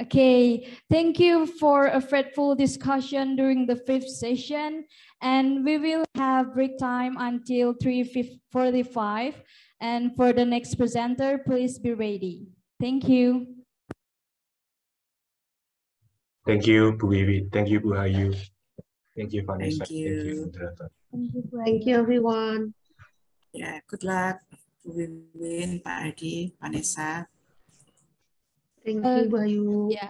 Okay, thank you for a fruitful discussion during the fifth session, and we will have break time until 3:45. And for the next presenter, please be ready. Thank you. Thank you, Bu Wiwi. Thank you, Bu Hayu. Thank you, Vanessa. Thank you. Thank you, Moderator. Thank you, everyone. Yeah, good luck, Bu Wiwin, Pak Adi, Vanessa. Thank you, Bu Hayu. Yeah.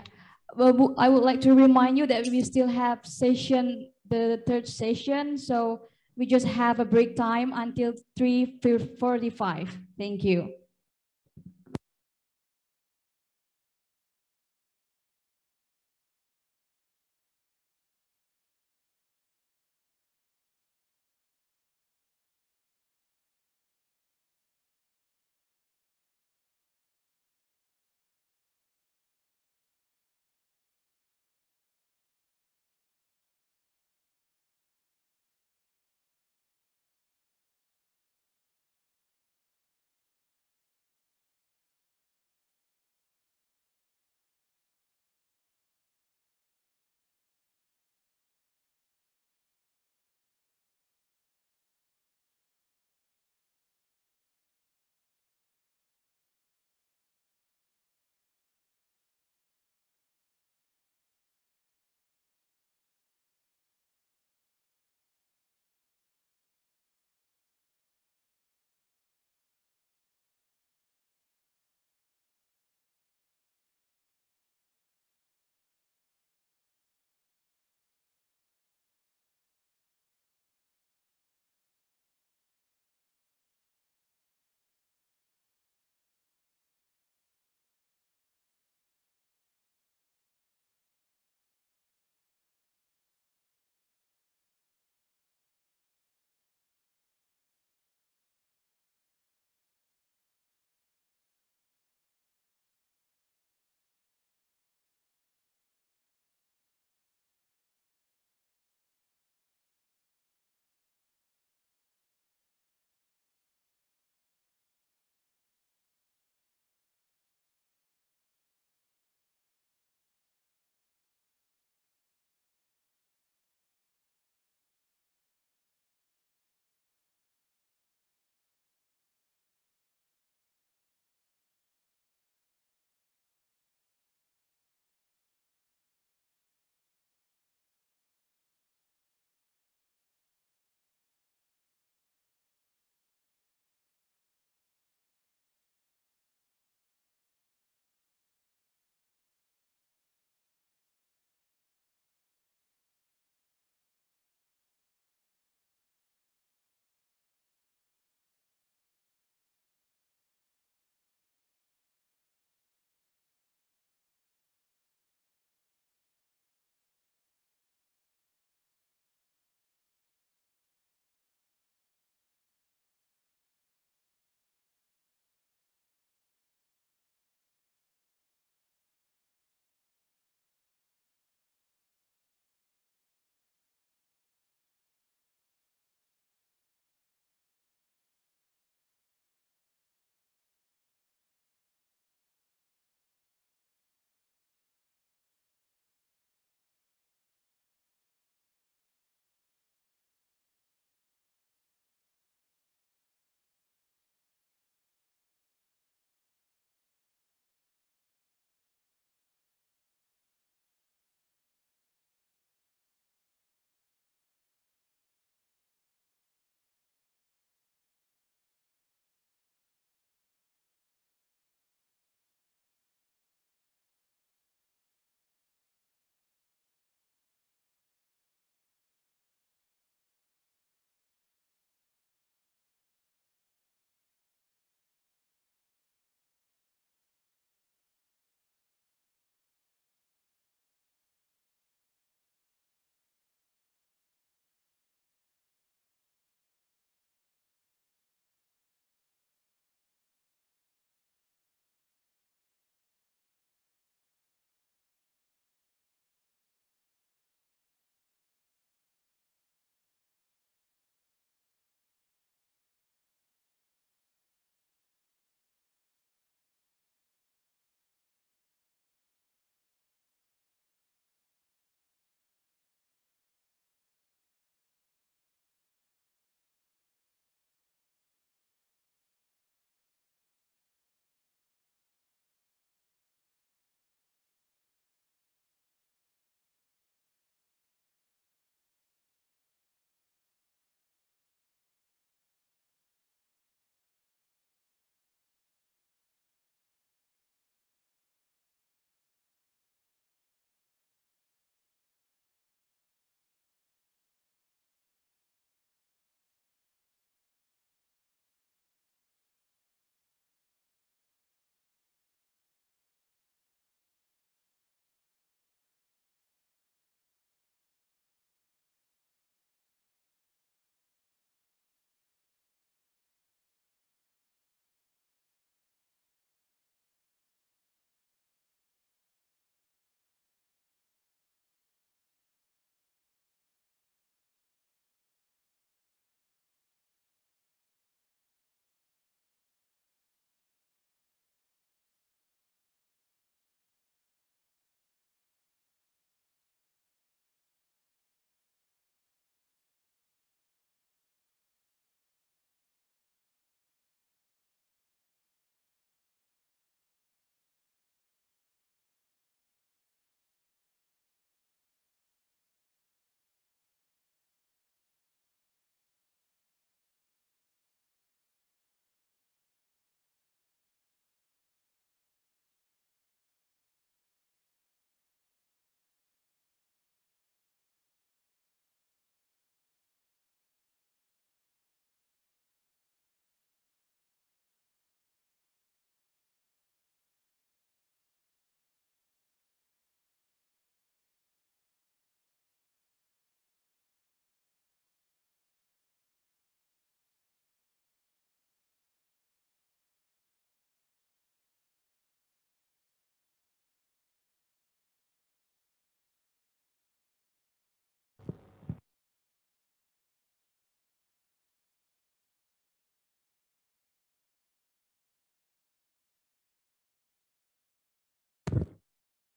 Well, I would like to remind you that we still have the third session. So we just have a break time until 3:45. Thank you.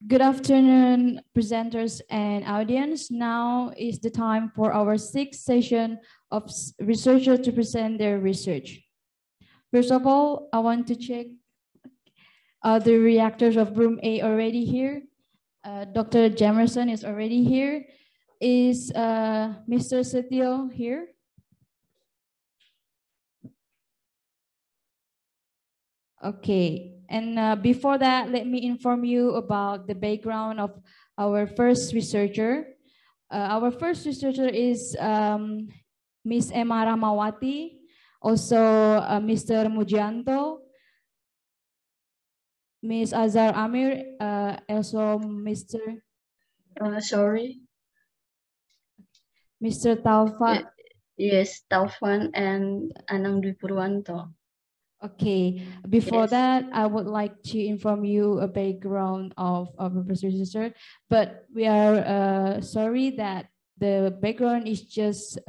Good afternoon, presenters and audience. Now is the time for our sixth session of researchers to present their research. First of all, I want to check the reactors of room A already here. Dr. Jamerson is already here. Is Mr. Setio here? Okay, and before that, let me inform you about the background of our first researcher. Our first researcher is Ms. Emma Ramawati, also Mr. Mujianto, Ms. Azhar Amir, also Mr. Mr. Taufan. Yes, Taufan and Anang Dwi Purwanto. Okay, before that, I would like to inform you a background of our researcher, but we are sorry that the background is just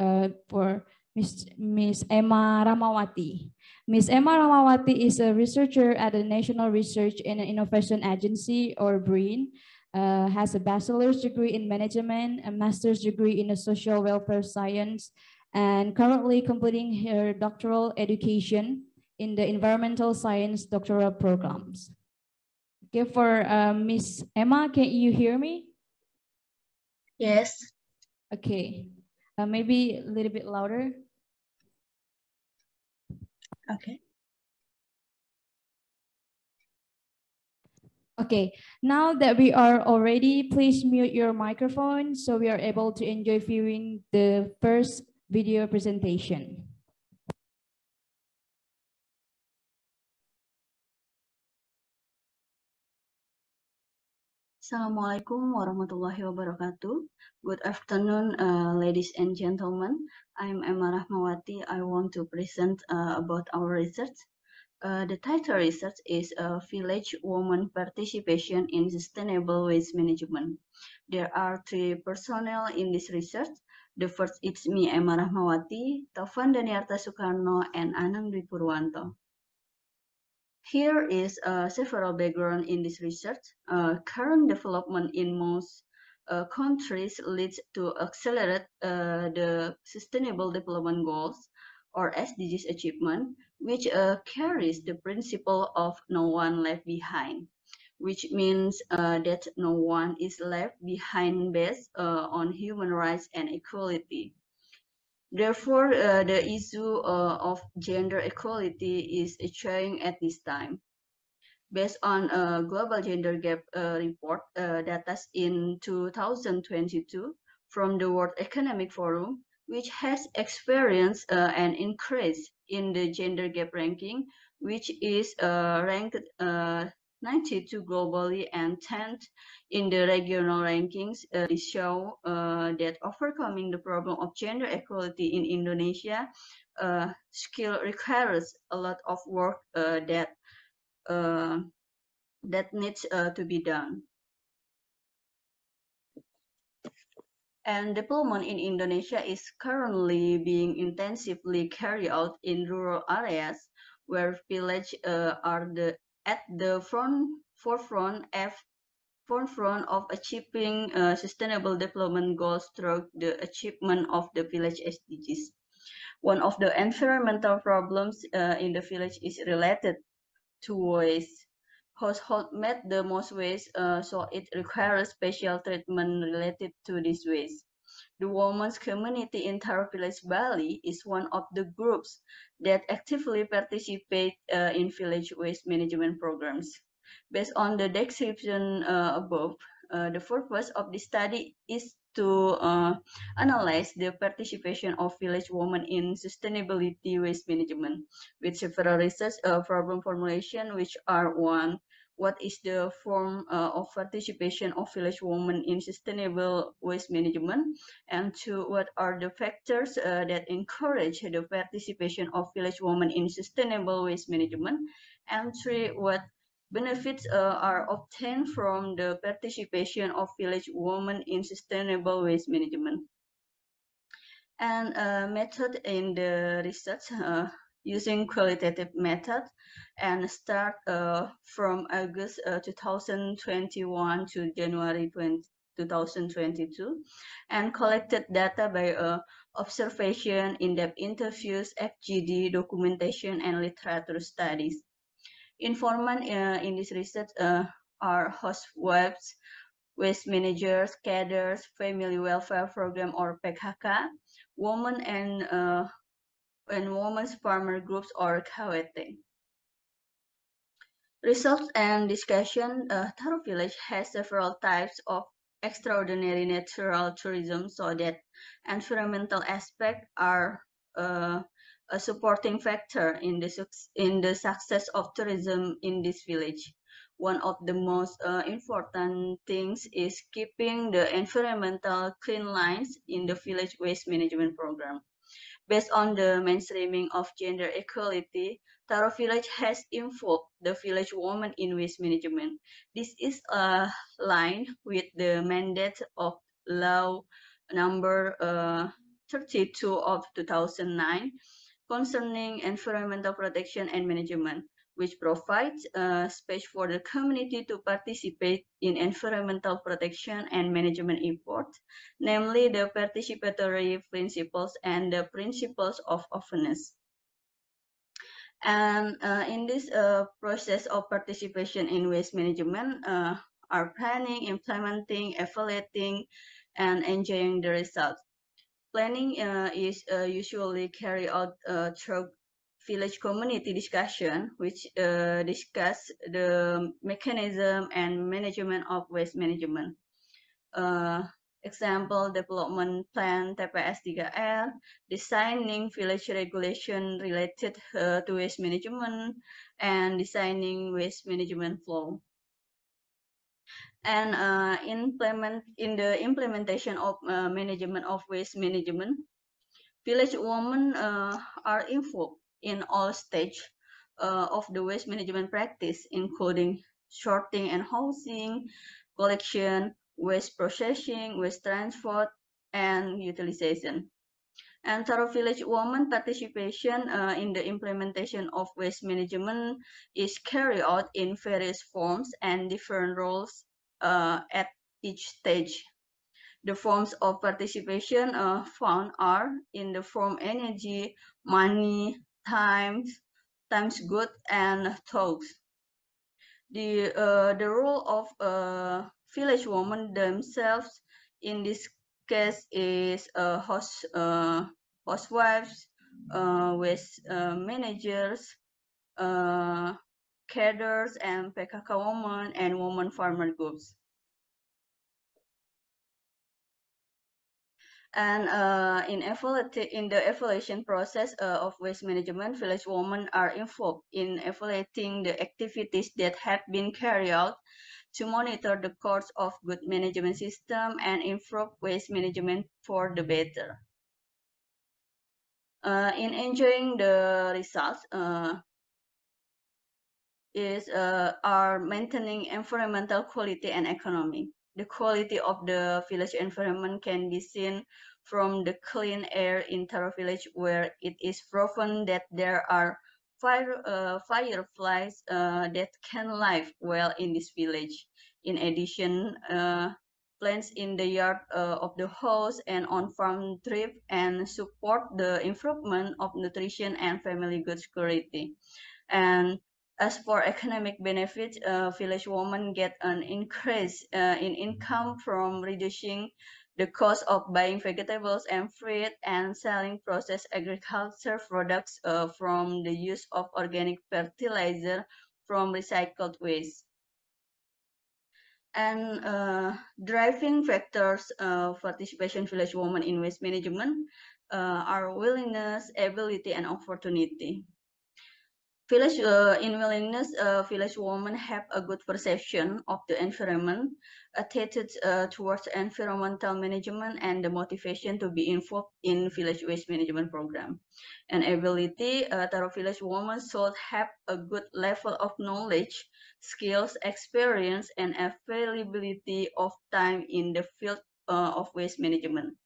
for Ms. Emma Ramawati. Ms. Emma Ramawati is a researcher at the National Research and Innovation Agency, or BRIN, has a bachelor's degree in management, a master's degree in social welfare science, and currently completing her doctoral education in the environmental science doctoral programs. Okay, for Miss Emma, can you hear me? Yes. Okay, maybe a little bit louder. Okay. Okay, now that we are all ready, please mute your microphone so we are able to enjoy viewing the first video presentation. Assalamualaikum warahmatullahi wabarakatuh. Good afternoon, ladies and gentlemen. I'm Emma Rahmawati. I want to present about our research. The title research is Village Women Participation in Sustainable Waste Management. There are 3 personnel in this research. The first is me, Emma Rahmawati, Taufan Daniarta Soekarno, and Anang Dwi Purwanto. Here is several background in this research. Current development in most countries leads to accelerate the Sustainable Development Goals, or SDGs achievement, which carries the principle of no one left behind, which means that no one is left behind based on human rights and equality. Therefore, the issue of gender equality is changing at this time. Based on a global gender gap report data in 2022 from the World Economic Forum, which has experienced an increase in the gender gap ranking, which is ranked 92 globally and 10th in the regional rankings. This show that overcoming the problem of gender equality in Indonesia still requires a lot of work that needs to be done. And development in Indonesia is currently being intensively carried out in rural areas where villages are at the forefront of achieving sustainable development goals through the achievement of the village SDGs. One of the environmental problems in the village is related to waste. Household made the most waste, so it requires special treatment related to this waste. The women's community in Taro Village, Bali is one of the groups that actively participate in village waste management programs. Based on the description above, the purpose of this study is to analyze the participation of village women in sustainability waste management with several research problem formulation, which are: 1, what is the form of participation of village women in sustainable waste management? And 2, what are the factors that encourage the participation of village women in sustainable waste management? And 3, what benefits are obtained from the participation of village women in sustainable waste management? And method in the research, using qualitative methods and start from August 2021 to January 2022, and collected data by observation, in-depth interviews, FGD, documentation, and literature studies. Informant in this research are housewives, waste managers, cadres, family welfare program or PKK, women and women's farmer groups or KWT. Results and discussion. Taro Village has several types of extraordinary natural tourism, so that environmental aspects are a supporting factor in the success of tourism in this village. One of the most important things is keeping the environmental clean lines in the village waste management program. Based on the mainstreaming of gender equality, Taro Village has involved the village women in waste management. This is aligned with the mandate of Law Number 32 of 2009 concerning environmental protection and management, which provides space for the community to participate in environmental protection and management efforts, namely the participatory principles and the principles of openness. And in this process of participation in waste management, are planning, implementing, evaluating, and enjoying the results. Planning is usually carried out through village community discussion, which discuss the mechanism and management of waste management. Example, development plan TPS 3R, designing village regulation related to waste management, and designing waste management flow. And in the implementation of management of waste management, village women are involved in all stages of the waste management practice, including sorting and housing, collection, waste processing, waste transport, and utilization. And Taro Village women participation in the implementation of waste management is carried out in various forms and different roles at each stage. The forms of participation found are in the form energy, money, times good, and talks. The role of village women themselves in this case is housewives, waste managers, cadres, and PKK women and women farmer groups. And in the evaluation process of waste management, village women are involved in evaluating the activities that have been carried out to monitor the course of good management system and improve waste management for the better. In enjoying the results are maintaining environmental quality and economy. The quality of the village environment can be seen from the clean air in Taro Village, where it is proven that there are fireflies that can live well in this village. In addition, plants in the yard of the house and on-farm thrive and support the improvement of nutrition and family good security. And as for economic benefits, village women get an increase in income from reducing the cost of buying vegetables and fruit and selling processed agriculture products from the use of organic fertilizer from recycled waste. And driving factors of participation village women in waste management are willingness, ability, and opportunity. Village in willingness, village women have a good perception of the environment, attitude towards environmental management, and the motivation to be involved in village waste management program. And ability, Taro village women should have a good level of knowledge, skills, experience, and availability of time in the field of waste management.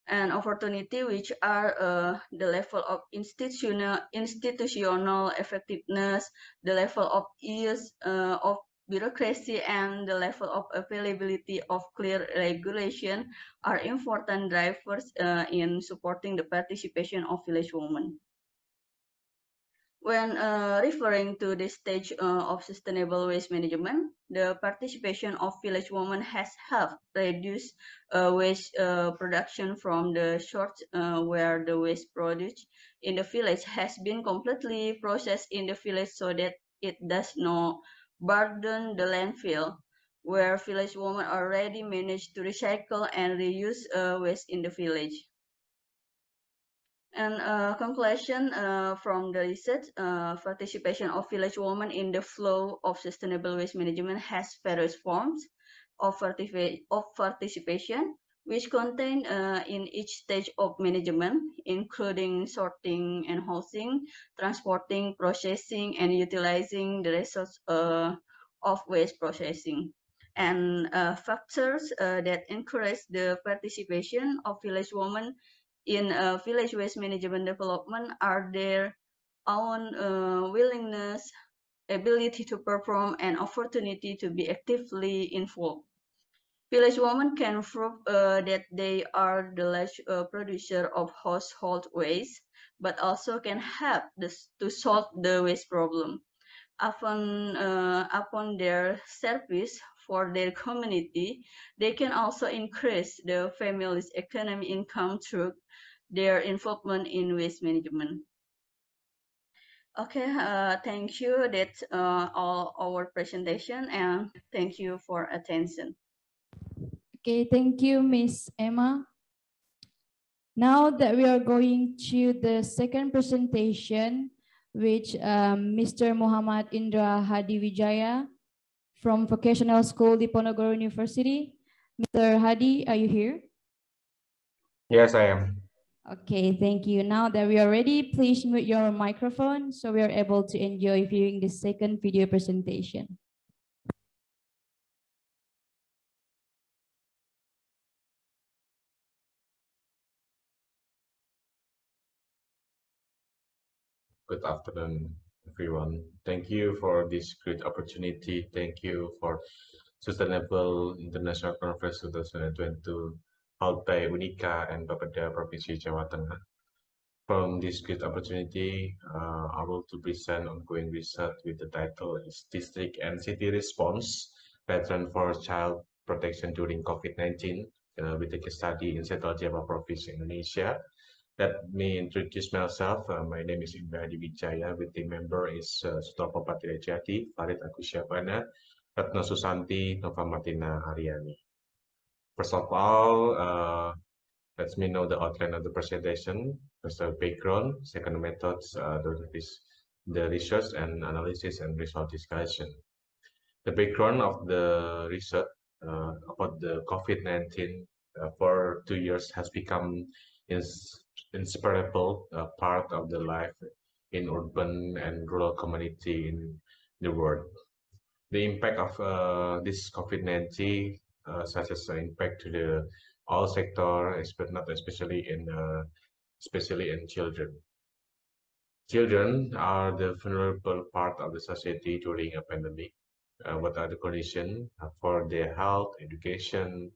and opportunity, which are the level of institutional effectiveness, the level of ease of bureaucracy, and the level of availability of clear regulation, are important drivers in supporting the participation of village women. When referring to the stage of sustainable waste management, the participation of village women has helped reduce waste production from the source where the waste produced in the village has been completely processed in the village so that it does not burden the landfill, where village women already manage to recycle and reuse waste in the village. And conclusion from the research, participation of village women in the flow of sustainable waste management has various forms of participation, which contain in each stage of management, including sorting and housing, transporting, processing, and utilizing the results of waste processing. And factors that encourage the participation of village women in village waste management development are their own willingness, ability to perform, and opportunity to be actively involved. Village women can prove that they are the large producer of household waste, but also can help to solve the waste problem. Upon their service for their community, they can also increase the family's economic income through their involvement in waste management. Okay, thank you. That's all our presentation, and thank you for attention. Okay, thank you, Miss Emma. Now that we are going to the second presentation, which Mr. Muhammad Indra Hadi Wijaya from Vocational School Diponegoro University. Mr. Hadi, are you here? Yes, I am. Okay, thank you. Now that we are ready, please mute your microphone so we are able to enjoy viewing the second video presentation. Good afternoon, everyone. Thank you for this great opportunity. Thank you for Sustainable International Conference 2022 Alfai Unika and Bapeda Provinsi Jawa Tengah. From this great opportunity, I will to present ongoing research with the title is District and City Response Pattern for Child Protection During COVID-19 with a case study in Central Java Province, Indonesia. Let me introduce myself. My name is Indra Wijaya. With the member is Sutopo Patirajati, Farid Agusyabana, Ratna Susanti, Nova Martina Ariani. First of all, let me know the outline of the presentation. First, the background. Second, methods, the research and analysis and result discussion. The background of the research about the COVID-19 for 2 years has become inseparable part of the life in urban and rural community in the world. The impact of this COVID-19, such as the impact to the all sector, not especially in children. Children are the vulnerable part of the society during a pandemic. What are the conditions for their health, education,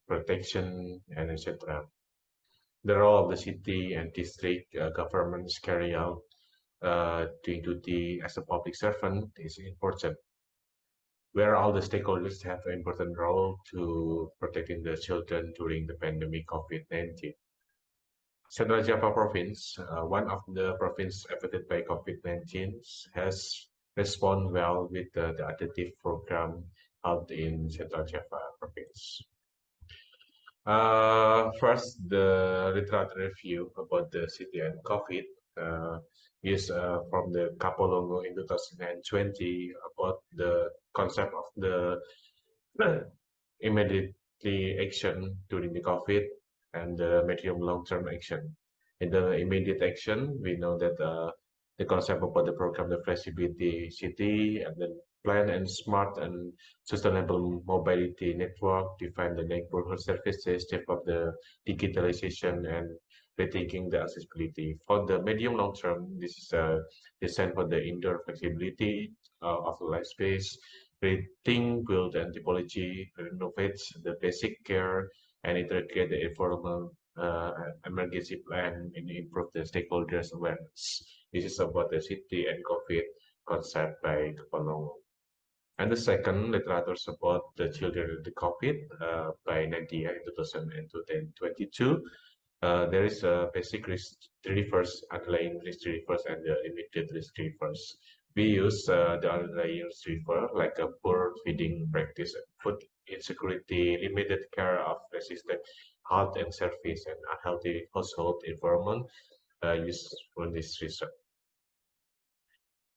protection, and etc. The role of the city and district governments carry out doing duty as a public servant is important, where all the stakeholders have an important role to protecting the children during the pandemic COVID-19. Central Java Province, one of the provinces affected by COVID-19, has responded well with the adaptive program held in Central Java Province. First, the literature review about the city and COVID is from the Kapolongo in 2020 about the concept of the immediately action during the COVID and the medium long-term action. In the immediate action, we know that the concept about the program, the flexibility city, and then plan and smart and sustainable mobility network, define the neighborhood services, develop the digitalization, and rethinking the accessibility. For the medium long term, this is designed for the indoor flexibility of the life space, rethink, build, and typology, renovate the basic care, and integrate the informal emergency plan and improve the stakeholders' awareness. This is about the city and COVID concept by Kepala. And the second literature about the children with the COVID by Nadia in 2022. There is a basic risk reverse, underlying risk reverse, and the immediate risk reverse. We use the underlying risk reverse like a poor feeding practice, food insecurity, limited care of resistant health and service, and unhealthy household environment used on this research.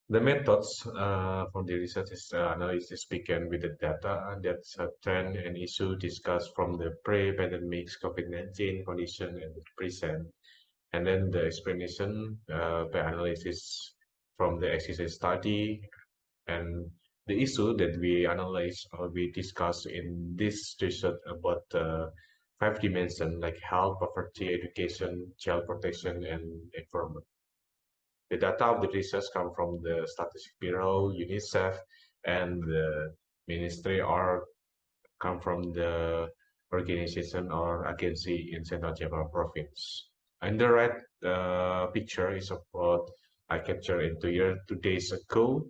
The methods from the research is analysis began with the data that's a trend and issue discussed from the pre-pandemic COVID-19 condition and the present, and then the explanation by analysis from the existing study, and the issue that we analyze or we discuss in this research about 5 dimensions like health, poverty, education, child protection, and environment. The data of the research come from the Statistics Bureau, UNICEF, and the ministry, or come from the organization or agency in Central Java province. And the right picture is about I captured in 2 days ago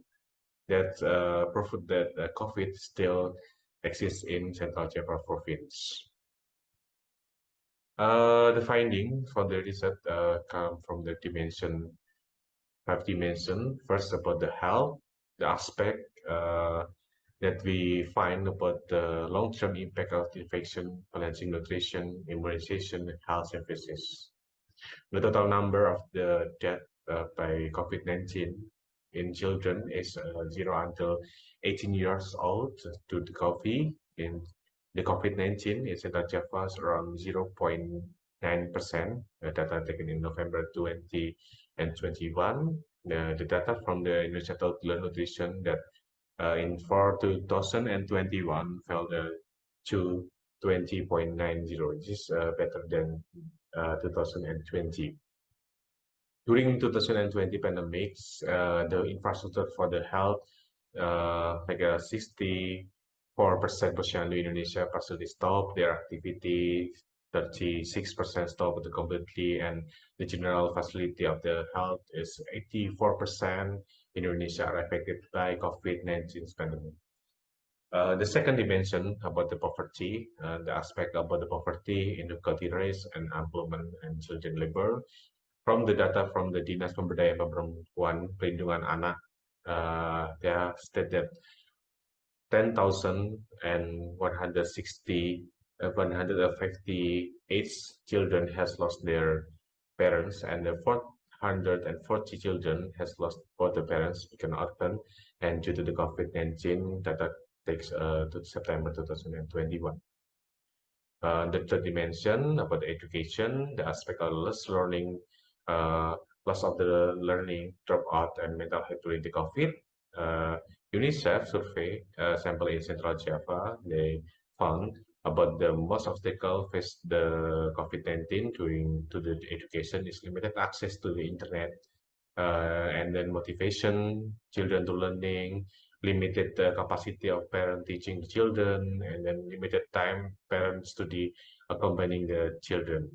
that proved that COVID still exists in Central Java province. The finding for the research come from the 5 dimensions. First, about the health, the aspect that we find about the long-term impact of infection, balancing nutrition, immunization, and health services. The total number of the death by COVID-19 in children is 0 until 18 years old to the COVID. In the COVID-19 in Central Java is around 0.9%. Data taken in November 2021. The data from the Indonesia Toddler Nutrition that in 2021 fell to 20.90. This is better than 2020. During 2020 pandemics, the infrastructure for the health, like 64% posyandu Indonesia partially stopped their activity, 36% stopped completely, and the general facility of the health is 84% in Indonesia are affected by COVID-19 pandemic. The second dimension about the poverty, the aspect about the poverty, inequality race, and unemployment and children labor. From the data from the Dinas Pemberdayaan Perempuan Perlindungan Anak, they have stated 158 children has lost their parents, and 440 children has lost both the parents in orphan, and due to the COVID-19 data takes to September 2021. The third dimension about education, the aspect of loss learning, loss of the learning, dropout, and mental health during the COVID. UNICEF survey sample in Central Java, they found about the most obstacle faced the COVID-19 during to the education is limited access to the internet, and then motivation, children to learning, limited capacity of parent teaching the children, and then limited time parents to the accompanying the children.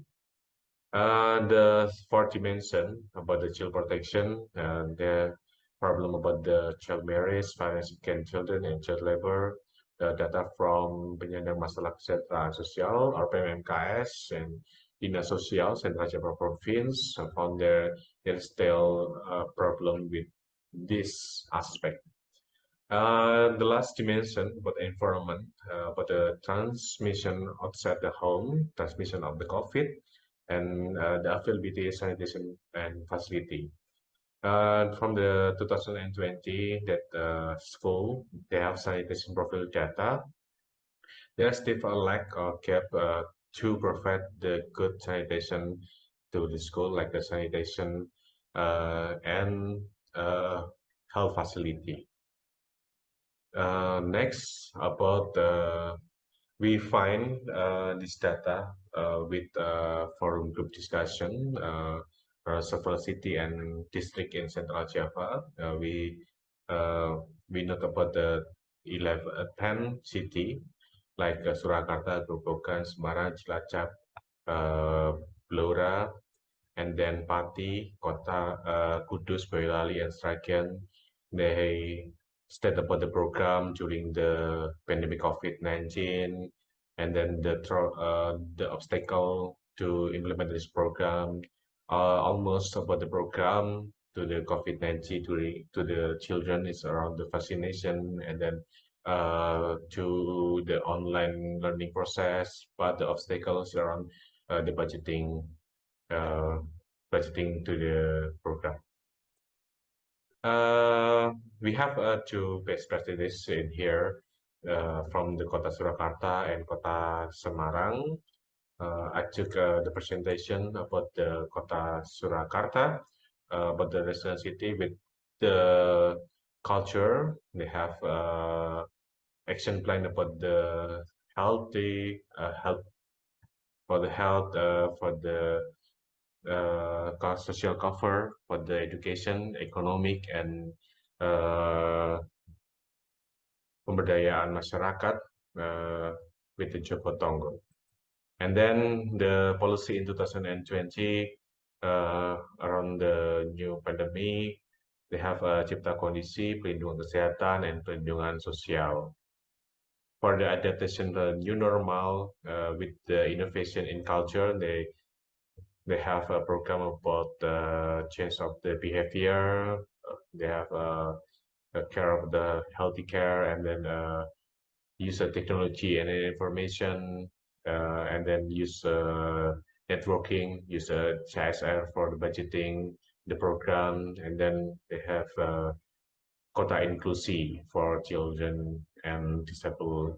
The fourth dimension about the child protection, the problem about the child marriage, violence against children, and child labor. The data from Penyandang Masalah Kesejahteraan Sosial or PMMKS and Dinas Sosial Central Java Province found there's still a problem with this aspect. The last dimension about environment, about the transmission outside the home, transmission of the COVID, and the availability, sanitation, and facility. From the 2020 that school, they have sanitation profile data. There's still a lack or gap to provide the good sanitation to the school, like the sanitation and health facility. Next, about we find this data with forum group discussion several city and district in Central Java. We note about the 10 city like Surakarta, Grobogan, Semarang, Cilacap, Blora, and then Pati, Kota, Kudus, Boyolali, and Sragen. They state about the program during the pandemic COVID-19, and then the obstacle to implement this program, almost about the program to the COVID-19 to the children is around the vaccination, and then to the online learning process, but the obstacles around the budgeting to the program. We have two best practices in here from the Kota Surakarta and Kota Semarang. I took the presentation about the Kota Surakarta, about the resident city with the culture. They have action plan about the healthy health for the health for the social cover for the education, economic, and pemberdayaan masyarakat with the Jogotongo. And then the policy in 2020 around the new pandemic, they have cipta kondisi, perlindungan kesehatan, and perlindungan sosial. For the adaptation to the new normal with the innovation in culture, they have a program about change of the behavior. They have care of the healthy care, and then use technology and information, and then use networking, use CSR for the budgeting, the program, and then they have Kota Inklusi for children and disability.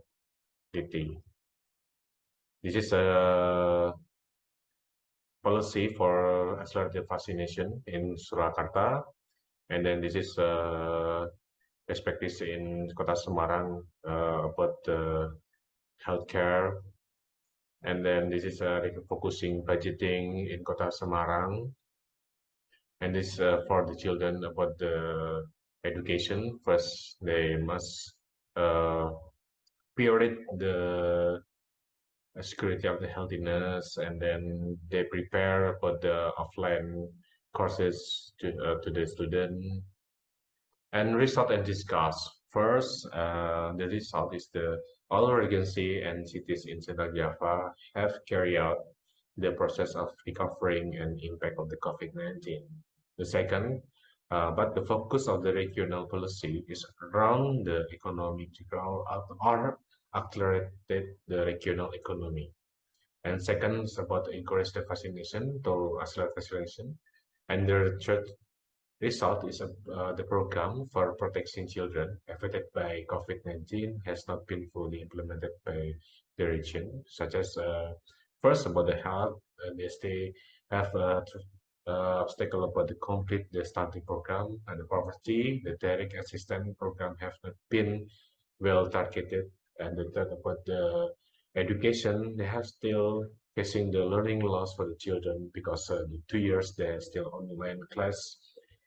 This is a policy for accelerated vaccination in Surakarta, and then this is best practice in Kota Semarang about healthcare, and then this is focusing budgeting in Kota Semarang, and this for the children about the education. First, they must prioritize the security of the healthiness, and then they prepare for the offline courses to the student, and result and discuss. First, the result is all regency and cities in Central Java have carried out the process of recovering and impact of the COVID-19. The second, but the focus of the regional policy is around the economic to grow or accelerated the regional economy. And second is about encourage the vaccination to accelerate vaccination. And the third result is the program for protecting children affected by COVID-19 has not been fully implemented by the region, such as first about the health, they have obstacle about the complete the starting program, and the poverty, the direct assistance program have not been well targeted, and the third about the education, they have still facing the learning loss for the children because the 2 years they're still online class,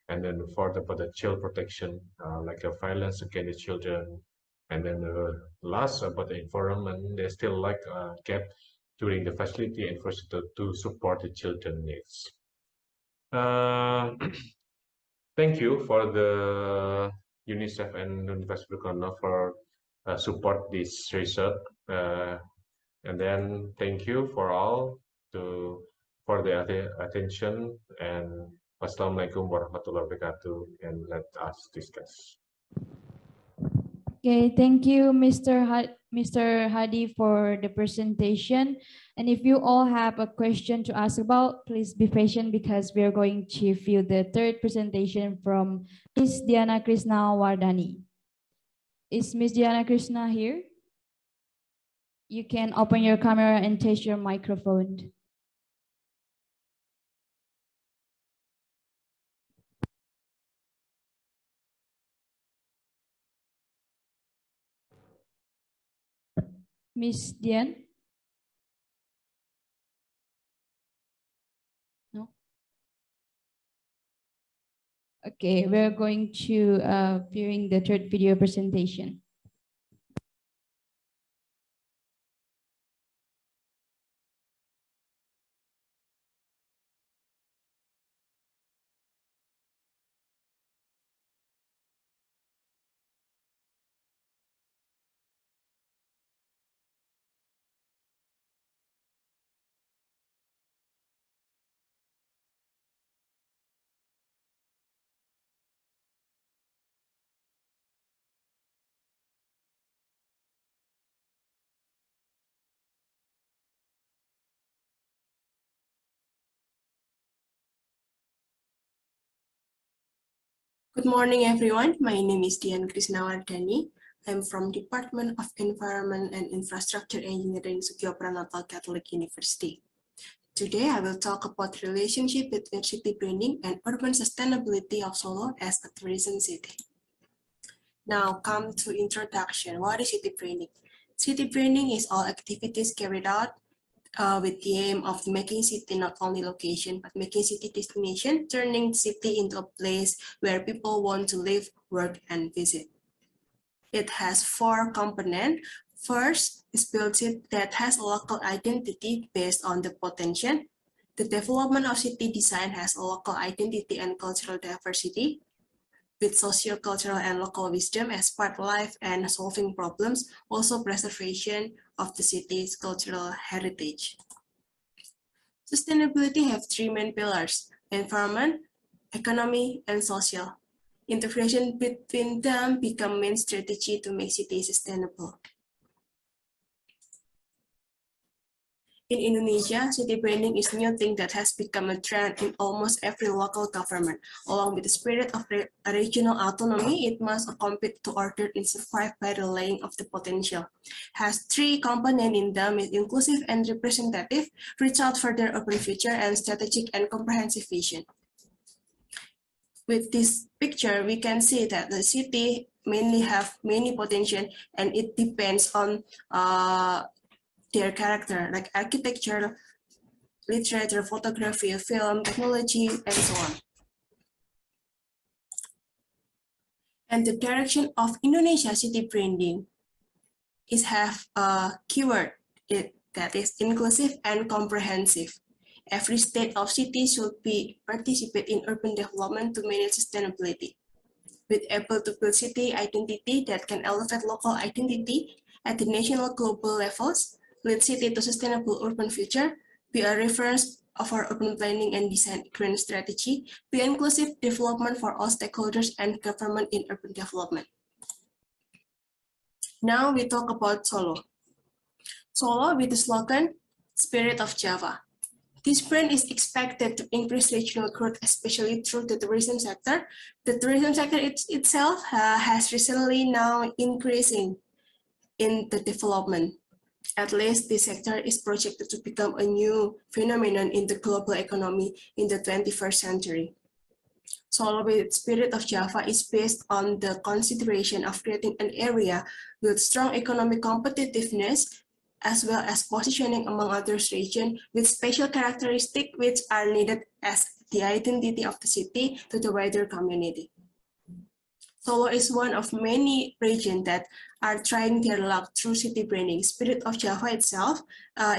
and then fourth about the child protection, like violence against the children, and then last about the environment, they still like gap during the facility and infrastructure to support the children needs. Thank you for the UNICEF and University of for support this research, and then thank you for all for the attention, and Wassalamualaikum warahmatullahi wabarakatuh, and let us discuss. Okay, thank you, Mr. Hadi, for the presentation. And if you all have a question to ask about, please be patient because we are going to view the third presentation from Ms. Diana Krishna Wardani. Is Ms. Diana Krishna here? You can open your camera and test your microphone. Miss Dian? No? Okay, we're going to viewing the third video presentation. Good morning, everyone. My name is Kristina Ananingsih. I'm from Department of Environment and Infrastructure Engineering, Sugio Pranatal Catholic University. Today, I will talk about the relationship between city branding and urban sustainability of Solo as a tourism city. Now, come to introduction. What is city branding? City branding is all activities carried out with the aim of making city not only location, but making city destination, turning city into a place where people want to live, work, and visit. It has 4 components. First is build city that has a local identity based on the potential. The development of city design has a local identity and cultural diversity, with socio-cultural and local wisdom as part of life and solving problems, also preservation of the city's cultural heritage. Sustainability have 3 main pillars: environment, economy, and social. Integration between them become main strategy to make cities sustainable. In Indonesia, city branding is a new thing that has become a trend in almost every local government. Along with the spirit of regional autonomy, it must compete to order and survive by the laying of the potential. Has 3 components in them: is inclusive and representative, reach out for their urban future, and strategic and comprehensive vision. With this picture, we can see that the city mainly have many potential, and it depends on their character, like architecture, literature, photography, film, technology, and so on. And the direction of Indonesia city branding is have a keyword that is inclusive and comprehensive. Every state of city should be participate in urban development to manage sustainability. With able to build city identity that can elevate local identity at the national global levels, lead city to sustainable urban future, be a reference of our urban planning and design green strategy, be inclusive development for all stakeholders and government in urban development. Now we talk about Solo. Solo with the slogan, Spirit of Java. This brand is expected to increase regional growth, especially through the tourism sector. The tourism sector itself has recently now increasing in the development. At least this sector is projected to become a new phenomenon in the global economy in the 21st century. Solo with Spirit of Java is based on the consideration of creating an area with strong economic competitiveness, as well as positioning among others regions with special characteristics which are needed as the identity of the city to the wider community. Solo is one of many regions that are trying their luck through city branding. Spirit of Java itself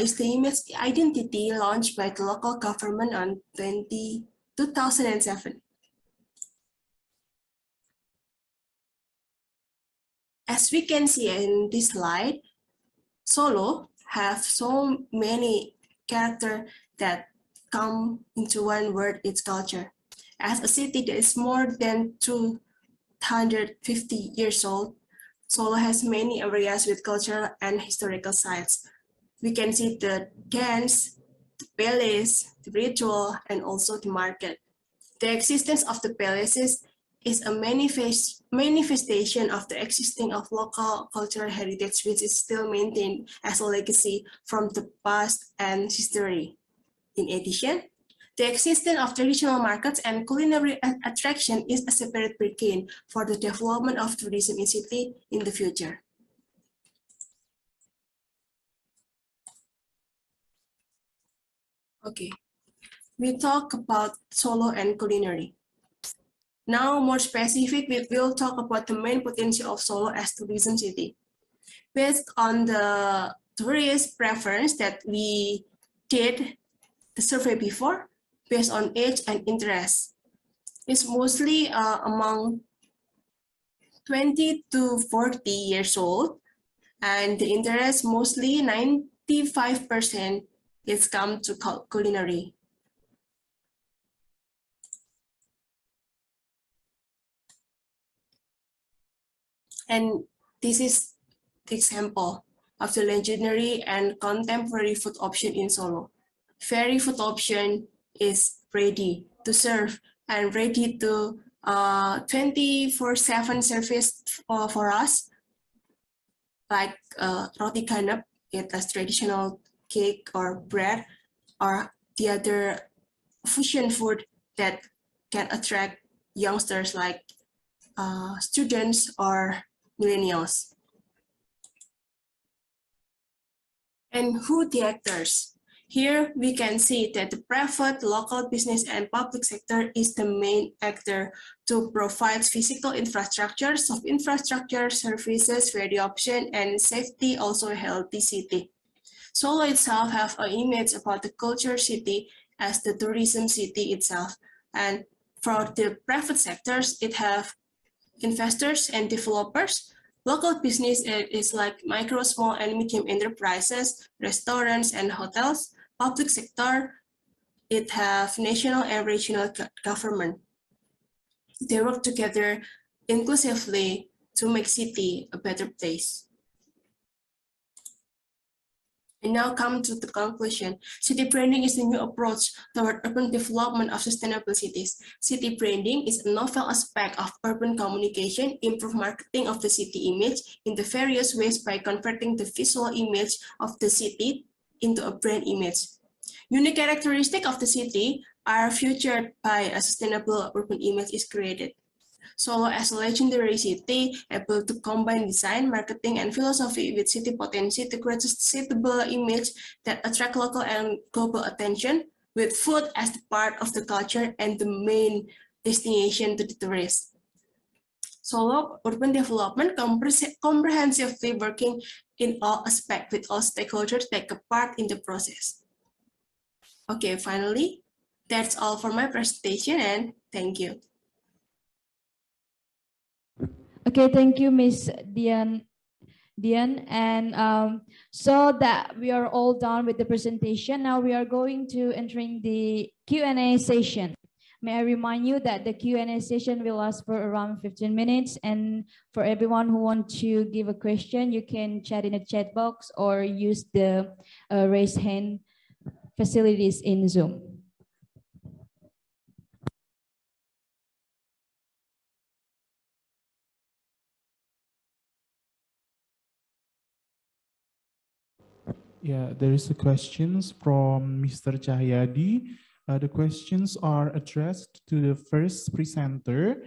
is the image identity launched by the local government on 2007. As we can see in this slide, Solo have so many characters that come into one word, its culture. As a city that is more than 250 years old, Solo has many areas with cultural and historical sites. We can see the dance, the palace, the ritual, and also the market. The existence of the palaces is a manifestation of the existing of local cultural heritage, which is still maintained as a legacy from the past and history. In addition, the existence of traditional markets and culinary attraction is a separate beacon for the development of tourism in city in the future. Okay, we talk about Solo and culinary. Now, more specific, we will talk about the main potential of Solo as tourism city. Based on the tourist preference that we did the survey before, based on age and interest. It's mostly among 20 to 40 years old, and the interest mostly 95% is come to culinary. And this is the example of the legendary and contemporary food option in Solo. Ferry food option is ready to serve and ready to 24/7 service for us, like roti canap, it as traditional cake or bread, or the other fusion food that can attract youngsters like students or millennials. And who the actors? Here we can see that the private, local business and public sector is the main actor to provide physical infrastructure, soft infrastructure, services, ferry option, and safety, also a healthy city. Solo itself have an image about the culture city as the tourism city itself. And for the private sectors, it have investors and developers. Local business is like micro, small, and medium enterprises, restaurants, and hotels. Public sector, it have national and regional government. They work together inclusively to make city a better place. And now come to the conclusion. City branding is a new approach toward urban development of sustainable cities. City branding is a novel aspect of urban communication, improve marketing of the city image in the various ways by converting the visual image of the city into a brand image. Unique characteristics of the city are featured by a sustainable urban image is created. Solo as a legendary city, able to combine design, marketing, and philosophy with city potential to create a suitable image that attract local and global attention, with food as the part of the culture and the main destination to the tourists. Solo urban development comprehensively working in all aspects with all stakeholders take a part in the process. Okay, finally, that's all for my presentation and thank you. Okay, thank you, Miss Dian. And so that we are all done with the presentation, now we are going to entering the Q&A session. May I remind you that the Q&A session will last for around 15 minutes. And for everyone who wants to give a question, you can chat in the chat box or use the raise hand facilities in Zoom. Yeah, there is a questions from Mr. Cahyadi. The questions are addressed to the first presenter.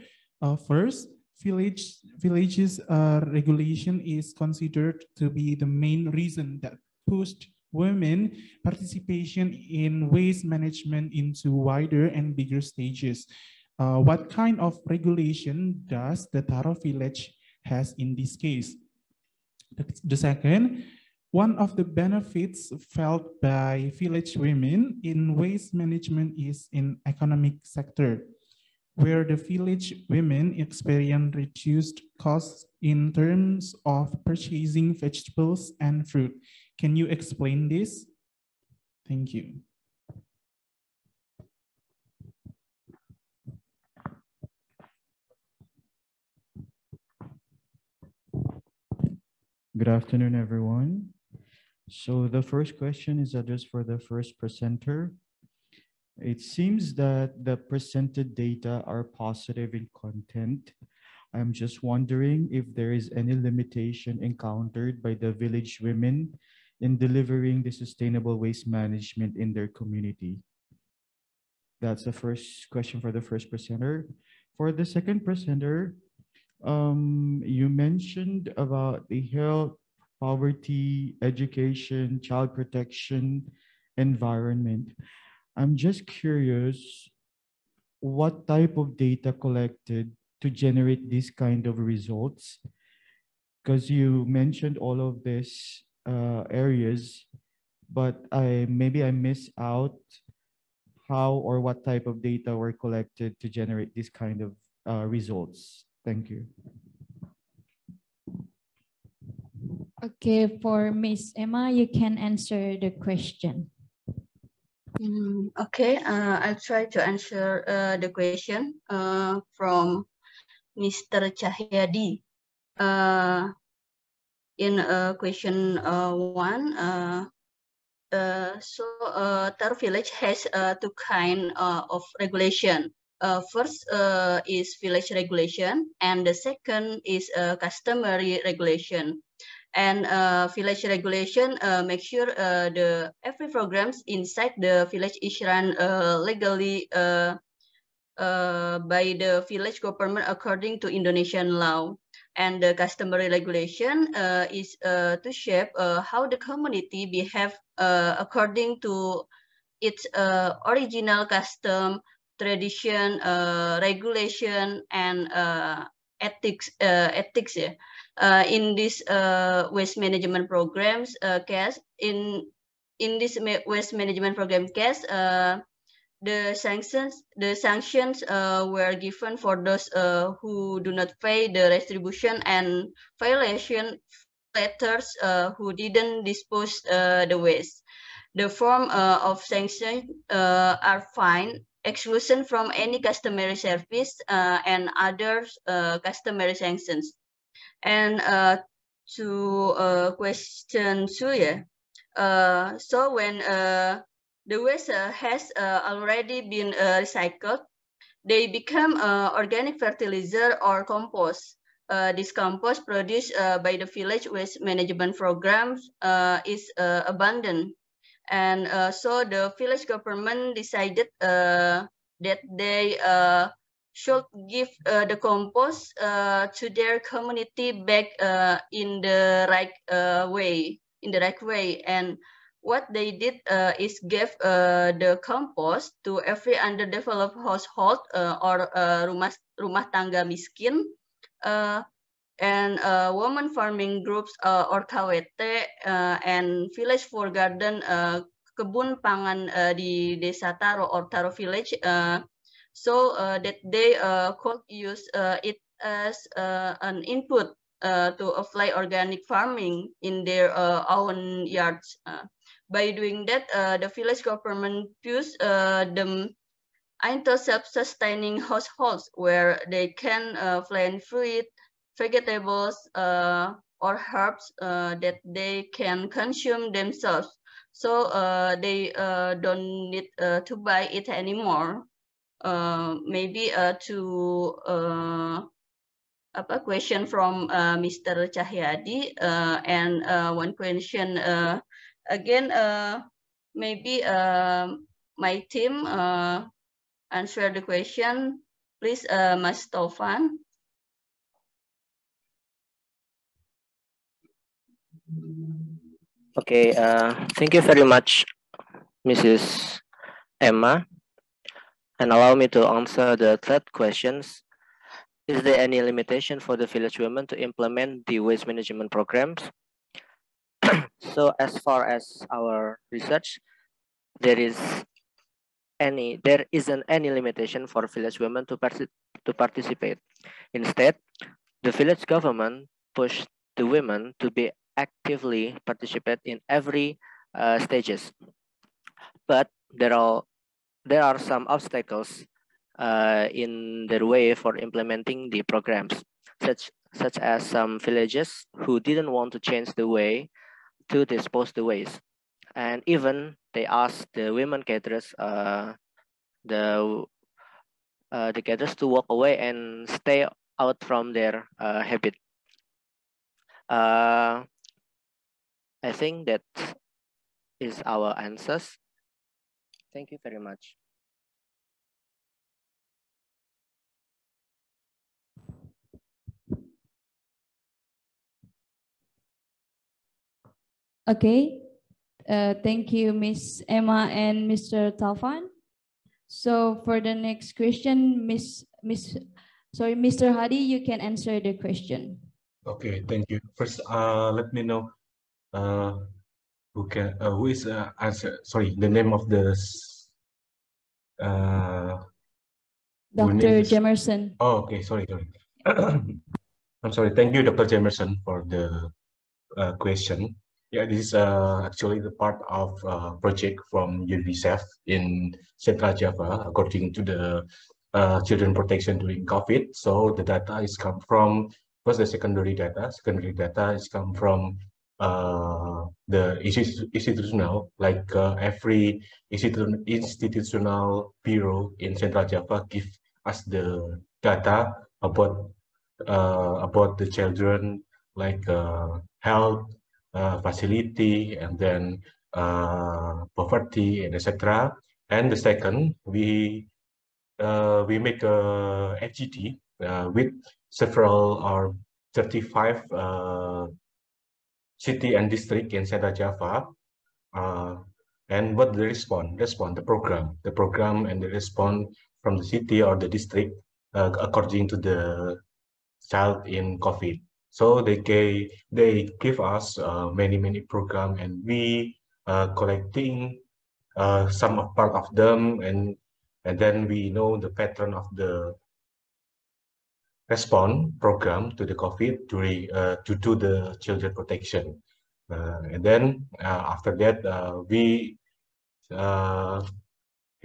First, villages regulation is considered to be the main reason that pushed women participation in waste management into wider and bigger stages. What kind of regulation does the Taro village has in this case? The second, one of the benefits felt by village women in waste management is in economic sector, where the village women experience reduced costs in terms of purchasing vegetables and fruit. Can you explain this? Thank you. Good afternoon, everyone. So the first question is addressed for the first presenter. It seems that the presented data are positive in content. I'm just wondering if there is any limitation encountered by the village women in delivering the sustainable waste management in their community. That's the first question for the first presenter. For the second presenter, you mentioned about the health, poverty, education, child protection, environment. I'm just curious what type of data collected to generate this kind of results, because you mentioned all of these areas, but maybe I miss out how or what type of data were collected to generate this kind of results. Thank you. Okay, for Miss Emma, you can answer the question. Okay, I'll try to answer the question from Mr. Cahyadi. In question 1, Tar Village has two kind of regulation. First is village regulation, and the second is customary regulation. And village regulation make sure the every programs inside the village is run legally by the village government according to Indonesian law. And the customary regulation is to shape how the community behave according to its original custom, tradition, regulation, and ethics. Yeah. In this waste management programs case, in this waste management program case, the sanctions were given for those who do not pay the retribution and violation letters who didn't dispose the waste. The form of sanctions are fine, exclusion from any customary service, and other customary sanctions. And to question 2, yeah. So when the waste has already been recycled, they become organic fertilizer or compost. This compost produced by the village waste management programs is abundant. And so the village government decided that they should give the compost to their community back in the right way. And what they did is give the compost to every underdeveloped household or rumah tangga miskin, and women farming groups or KWT, and village for garden kebun pangan di desa Taro or Taro village, so that they could use it as an input to apply organic farming in their own yards. By doing that, the village government views them into self-sustaining households where they can plant fruit, vegetables, or herbs that they can consume themselves. So they don't need to buy it anymore. Maybe to a question from Mr. Cahyadi, and one question again, maybe my team answer the question. Please, Mas Taufan. Okay, thank you very much, Mrs. Emma. And allow me to answer the third questions. Is there any limitation for the village women to implement the waste management programs? So as far as our research, there isn't any limitation for village women to participate. Instead, the village government pushed the women to be actively participate in every stages. But there are some obstacles in their way for implementing the programs, such as some villages who didn't want to change the way to dispose the waste, and even they asked the women caterers, the caterers to walk away and stay out from their habit. I think that is our answers. Thank you very much. Okay, thank you, Miss Emma and Mr. Taufan. So for the next question, Mr. Hadi, you can answer the question. Okay, thank you. First, let me know who is answer. Sorry, the name of the Dr. Jemerson. Oh, okay. Sorry. I'm sorry. Thank you, Dr. Jemerson, for the question. Yeah, this is actually the part of project from UNICEF in Central Java, according to the children protection during COVID. So the data is come from first the secondary data. Secondary data is come from the institutional, like every institutional bureau in Central Java give us the data about the children, like health facility, and then poverty, and etc. And the second, we make a FGD with several or 35 city and district in Central Java. And what the response, the program and the response from the city or the district according to the child in COVID. So they give us many program, and we collecting some part of them, and then we know the pattern of the response program to the COVID during to do the children protection. And then after that, we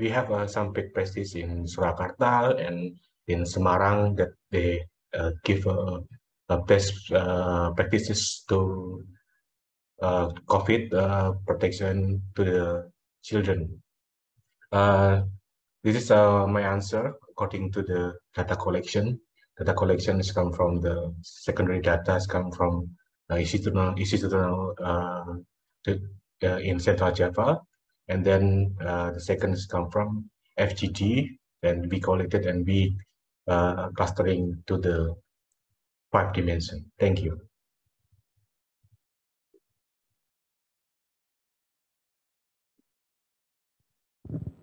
have some big practice in Surakarta and in Semarang that they give best practices to COVID protection to the children. This is my answer according to the data collection. Data collection is come from the secondary data, has come from institutional in Central Java, and then the second is come from FGD, and we collected and we clustering to the 5 dimension. Thank you.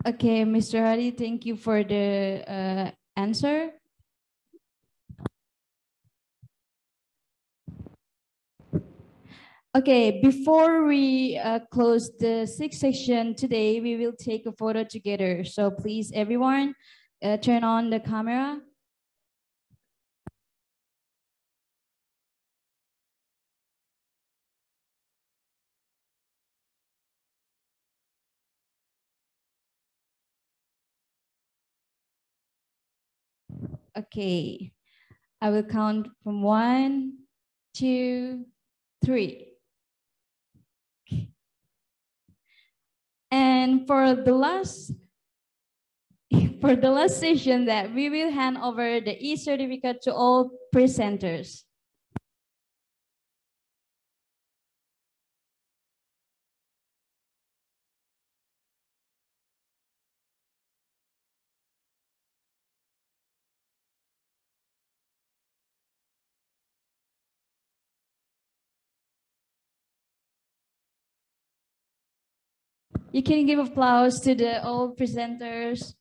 Okay, Mr. Hadi, thank you for the answer. Okay, before we close the 6th section today, we will take a photo together. So please, everyone, turn on the camera. Okay, I will count from 1, 2, 3. And for the last session, that we will hand over the e-certificate to all presenters. You can give applause to the all presenters.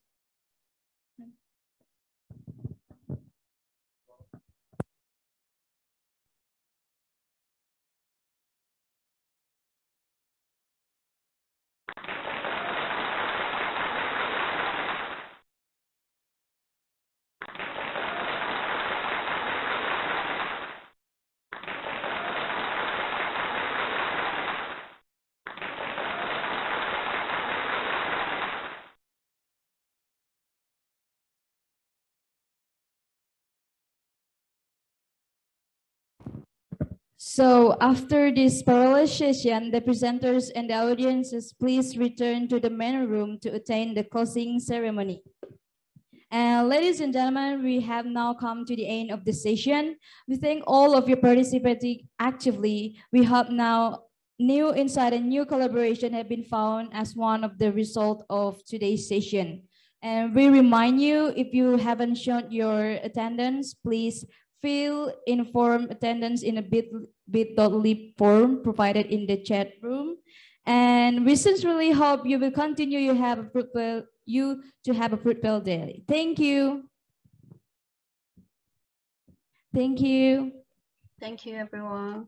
So after this parallel session, the presenters and the audiences please return to the main room to attend the closing ceremony. And ladies and gentlemen, we have now come to the end of the session. We thank all of you participating actively. We hope now new insight and new collaboration have been found as one of the result of today's session. And we remind you, if you haven't shown your attendance, please fill in form attendance in a bit.ly form provided in the chat room. And we sincerely hope you will continue you to have a fruitful day. Thank you. Thank you. Thank you, everyone.